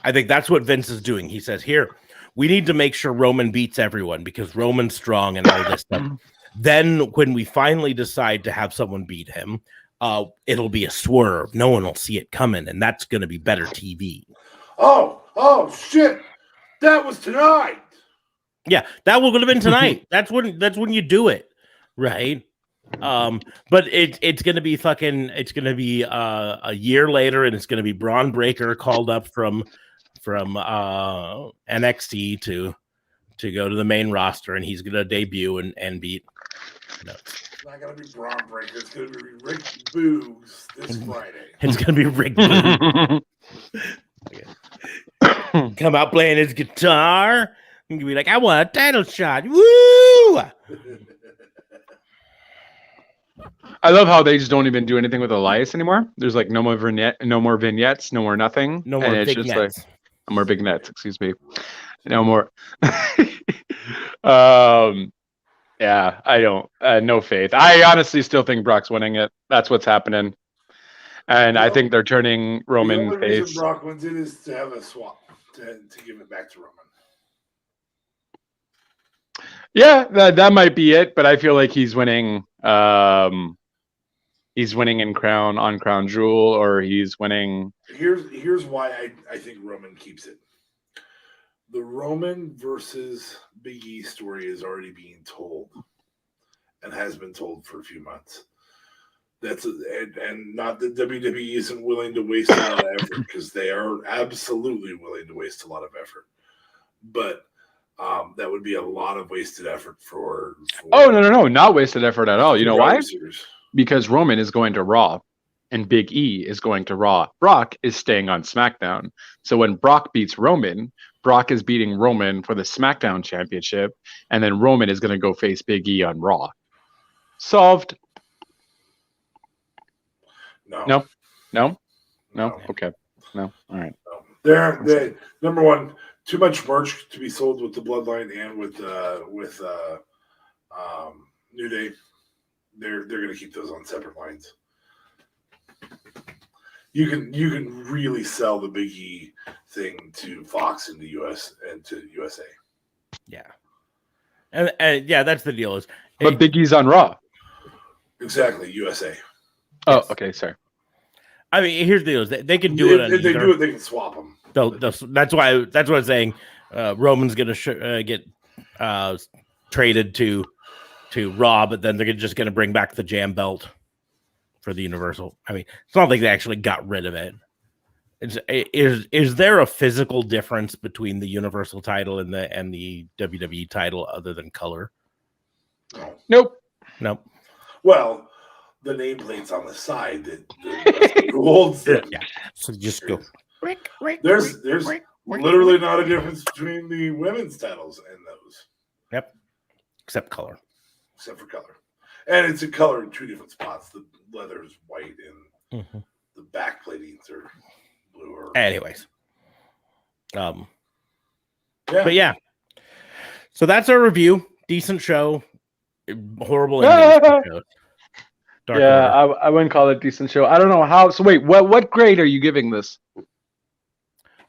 S1: I think that's what Vince is doing. He says, here, we need to make sure Roman beats everyone because Roman's strong and all this stuff. Then when we finally decide to have someone beat him, it'll be a swerve. No one will see it coming, and that's going to be better TV.
S3: Oh, shit. That was tonight.
S1: Yeah, that would have been tonight. That's when you do it, right? But it's gonna be a year later, and it's gonna be Braun Breaker called up from NXT to go to the main roster, and he's gonna debut and beat. No.
S3: It's not gonna be Braun Breaker. It's gonna be Rick Boogs this Friday.
S1: It's gonna be Rick Boogs. Come out playing his guitar. And be like, I want a title shot. Woo!
S5: I love how they just don't even do anything with Elias anymore. There's like no more vignettes, no more nothing.
S1: No more big nets.
S5: Like, no more big nets, excuse me. No more. Yeah, I don't. No faith. I honestly still think Brock's winning it. That's what's happening. And I think they're turning Roman
S3: face. The only reason Brock wins it is to have a swap, to give it back to Roman.
S5: Yeah, that might be it, but I feel like he's winning. He's winning in Crown Jewel, or he's winning.
S3: Here's why I think Roman keeps it. The Roman versus Big E story is already being told, and has been told for a few months. And not that WWE isn't willing to waste a lot of effort, because they are absolutely willing to waste a lot of effort, but. That would be a lot of wasted effort for
S5: Oh, no, not wasted effort at all. You know why?
S3: Series.
S5: Because Roman is going to Raw and Big E is going to Raw. Brock is staying on SmackDown. So when Brock beats Roman, Brock is beating Roman for the SmackDown Championship, and then Roman is going to go face Big E on Raw. Solved.
S3: No.
S5: No. Okay. No. All right.
S3: They're number one. Too much merch to be sold with the Bloodline and with New Day. They're going to keep those on separate lines. You can really sell the Big E thing to Fox in the US and to USA.
S1: Yeah, and yeah, that's the deal. Is
S5: But Big E's on Raw.
S3: Exactly, USA.
S5: Oh,
S1: Yes.
S5: okay. Sorry.
S1: I mean, here's the deal: is they can do it. On
S3: If they
S1: either.
S3: do it, they can swap them.
S1: That's why. That's what I'm saying. Roman's gonna get traded to Raw, but then they're just gonna bring back the Jam Belt for the Universal. I mean, it's not like they actually got rid of it. Is there a physical difference between the Universal title and the WWE title other than color?
S5: Nope.
S3: Well, the nameplates on the side that rules.
S1: Yeah. So just go.
S3: There's literally not a difference between the women's titles and those.
S1: Yep. Except color.
S3: Except for color. And it's a color in two different spots. The leather is white and the back platings are blue.
S1: Anyways.
S3: Yeah.
S1: But yeah. So that's our review. Decent show. Horrible ending show. Dark Order.
S5: I wouldn't call it a decent show. I don't know how. So wait, what grade are you giving this?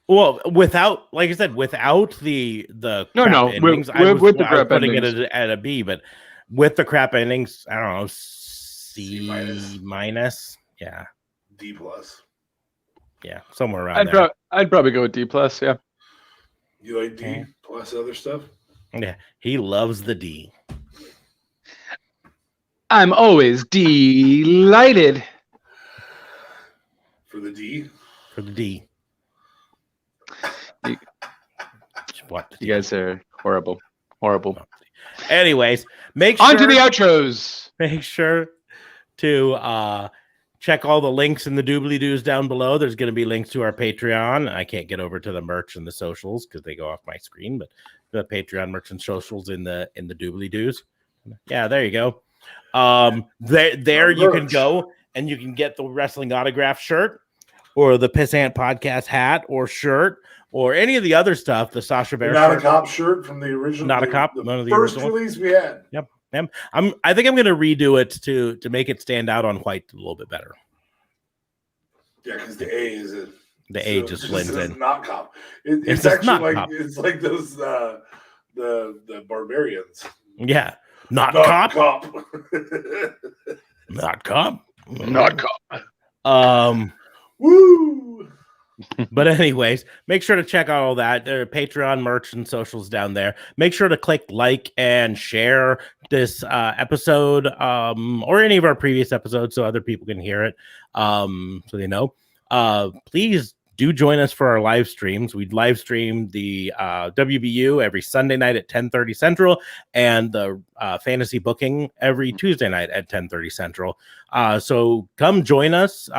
S1: Well, without, like I said, without the crap endings,
S5: I was
S1: putting it at a B, but with the crap endings, I don't know, C minus. Yeah.
S3: D plus.
S1: Yeah, somewhere around there.
S5: I'd probably go with D plus. Yeah.
S3: You like D plus other stuff?
S1: Yeah, he loves the D.
S5: I'm always delighted.
S3: For the D?
S1: For the D.
S5: You guys are horrible.
S1: Anyways, make sure
S5: on to the outros.
S1: Make sure to check all the links in the doobly-doos down below. There's going to be links to our Patreon. I can't get over to the merch and the socials because they go off my screen, but the Patreon merch and socials in the doobly-doos. Yeah, there you go. There you can go and you can get the wrestling autograph shirt or the Pissant podcast hat or shirt or any of the other stuff. The Sasha Bear
S3: Not
S1: shirt.
S3: a Cop shirt from the original.
S1: Not a Cop.
S3: The
S1: None of the
S3: first
S1: original
S3: release we had.
S1: Yep. I think I'm going to redo it to make it stand out on white a little bit better.
S3: Yeah, because the A is a.
S1: The A just blends in.
S3: Not Cop. It's actually not like cop. It's like those the barbarians.
S1: Yeah. Not
S3: cop.
S1: Not cop.
S5: Not cop.
S3: Woo!
S1: But anyways, make sure to check out all that. There are Patreon merch and socials down there. Make sure to click like and share this episode or any of our previous episodes so other people can hear it, so they know. Please do join us for our live streams. We live stream the WBU every Sunday night at 10:30 Central and the fantasy booking every Tuesday night at 10:30 Central. So come join us,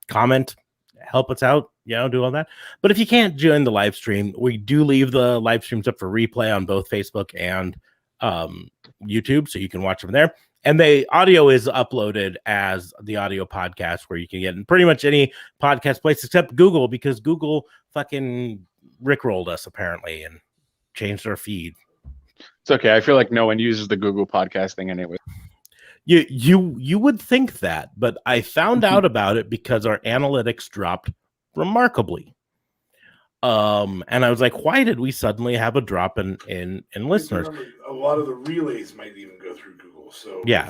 S1: comment, help us out, do all that. But if you can't join the live stream, we do leave the live streams up for replay on both Facebook and YouTube, so you can watch them there. And the audio is uploaded as the audio podcast where you can get in pretty much any podcast place except Google, because Google fucking rickrolled us apparently and changed our feed.
S5: It's okay. I feel like no one uses the Google podcast thing anyway.
S1: You would think that, but I found out about it because our analytics dropped remarkably. And I was like, why did we suddenly have a drop in listeners?
S3: A lot of the relays might even go through Google. So
S1: yeah,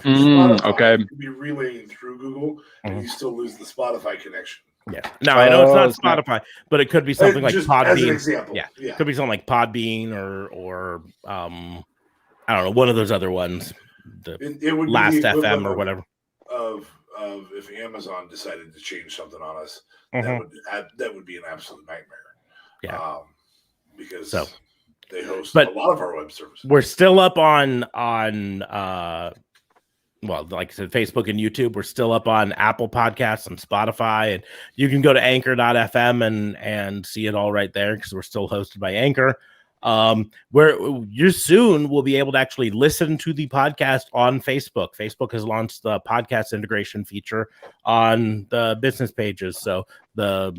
S5: okay.
S3: You could be relaying through Google and you still lose the Spotify connection.
S1: Yeah. Now I know it's not Spotify, but it could be something like Podbean.
S3: As an example.
S1: Yeah. It could be something like Podbean or I don't know, one of those other ones. It would Last FM or whatever.
S3: Of if Amazon decided to change something on us, that would be an absolute nightmare.
S1: Yeah.
S3: Because they host a lot of our web services.
S1: We're still up on well, like I said, Facebook and YouTube. We're still up on Apple Podcasts and Spotify, and you can go to anchor.fm and see it all right there because we're still hosted by Anchor. Where you soon will be able to actually listen to the podcast on Facebook. Facebook has launched the podcast integration feature on the business pages. So the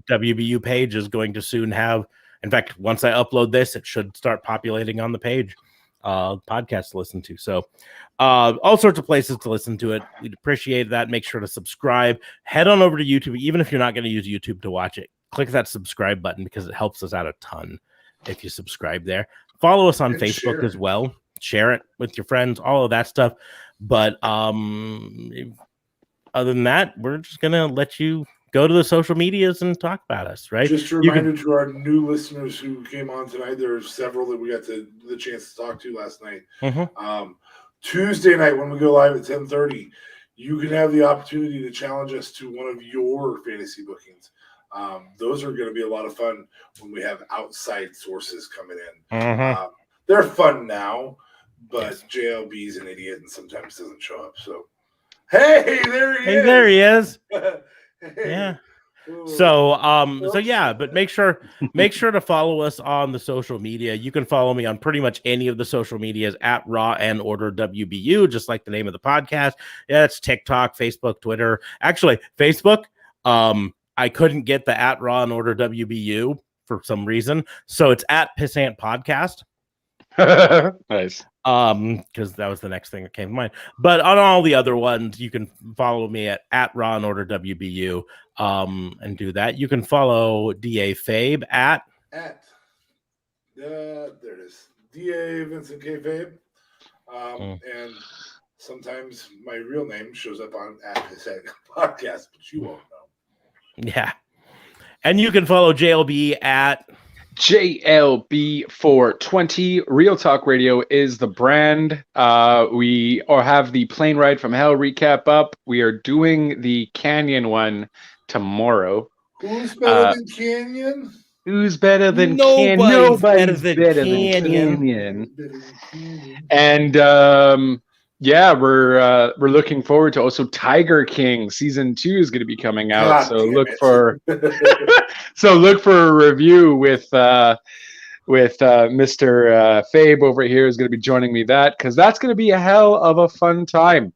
S1: WBU page is going to soon have, in fact, once I upload this, it should start populating on the page, podcast to listen to. So all sorts of places to listen to it. We'd appreciate that. Make sure to subscribe. Head on over to YouTube. Even if you're not going to use YouTube to watch it, click that subscribe button because it helps us out a ton if you subscribe there. Follow us on Facebook as well. Share it with your friends, all of that stuff. But other than that, we're just going to let you go to the social medias and talk about us, right?
S3: Just a reminder to our new listeners who came on tonight, there are several that we got the chance to talk to last night. Tuesday night when we go live at 10:30, you can have the opportunity to challenge us to one of your fantasy bookings. Those are going to be a lot of fun when we have outside sources coming in. They're fun now, but JLB's an idiot and sometimes doesn't show up. So, hey, there he is.
S1: There he is.
S3: Hey.
S1: Yeah. So yeah, but make sure to follow us on the social media. You can follow me on pretty much any of the social medias at Raw and Order WBU, just like the name of the podcast. Yeah, it's TikTok, Facebook, Twitter. Actually, Facebook, I couldn't get the at Raw and Order WBU for some reason, so it's at Pissant Podcast.
S5: Nice.
S1: Because that was the next thing that came to mind. But on all the other ones, you can follow me at Raw and Order WBU, and do that. You can follow DA Fabe at
S3: there it is, DA Vincent K Fabe, and sometimes my real name shows up on at this podcast, but you won't know.
S1: Yeah, and you can follow JLB at
S5: JLB420. Real Talk Radio is the brand. We have the Plane Ride from Hell recap up. We are doing the Canyon one tomorrow.
S3: Who's better than Canyon?
S5: Who's better than
S1: Canyon?
S5: Nobody's better than Canyon. And yeah, we're looking forward to also Tiger King season 2 is going to be coming out. So look for look for a review with Mr. Fabe over here is going to be joining me because that's going to be a hell of a fun time.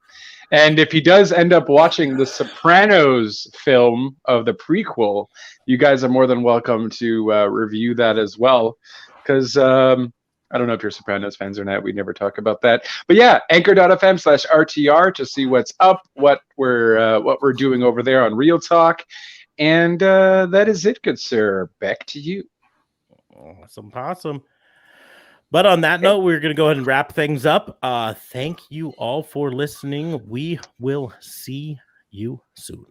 S5: And if he does end up watching the Sopranos film of the prequel, you guys are more than welcome to review that as well. Because I don't know if you're Sopranos fans or not. We never talk about that. But yeah, anchor.fm/RTR to see what's up, what we're doing over there on Real Talk. And that is it, good sir. Back to you.
S1: Awesome. But on that note, we're going to go ahead and wrap things up. Thank you all for listening. We will see you soon.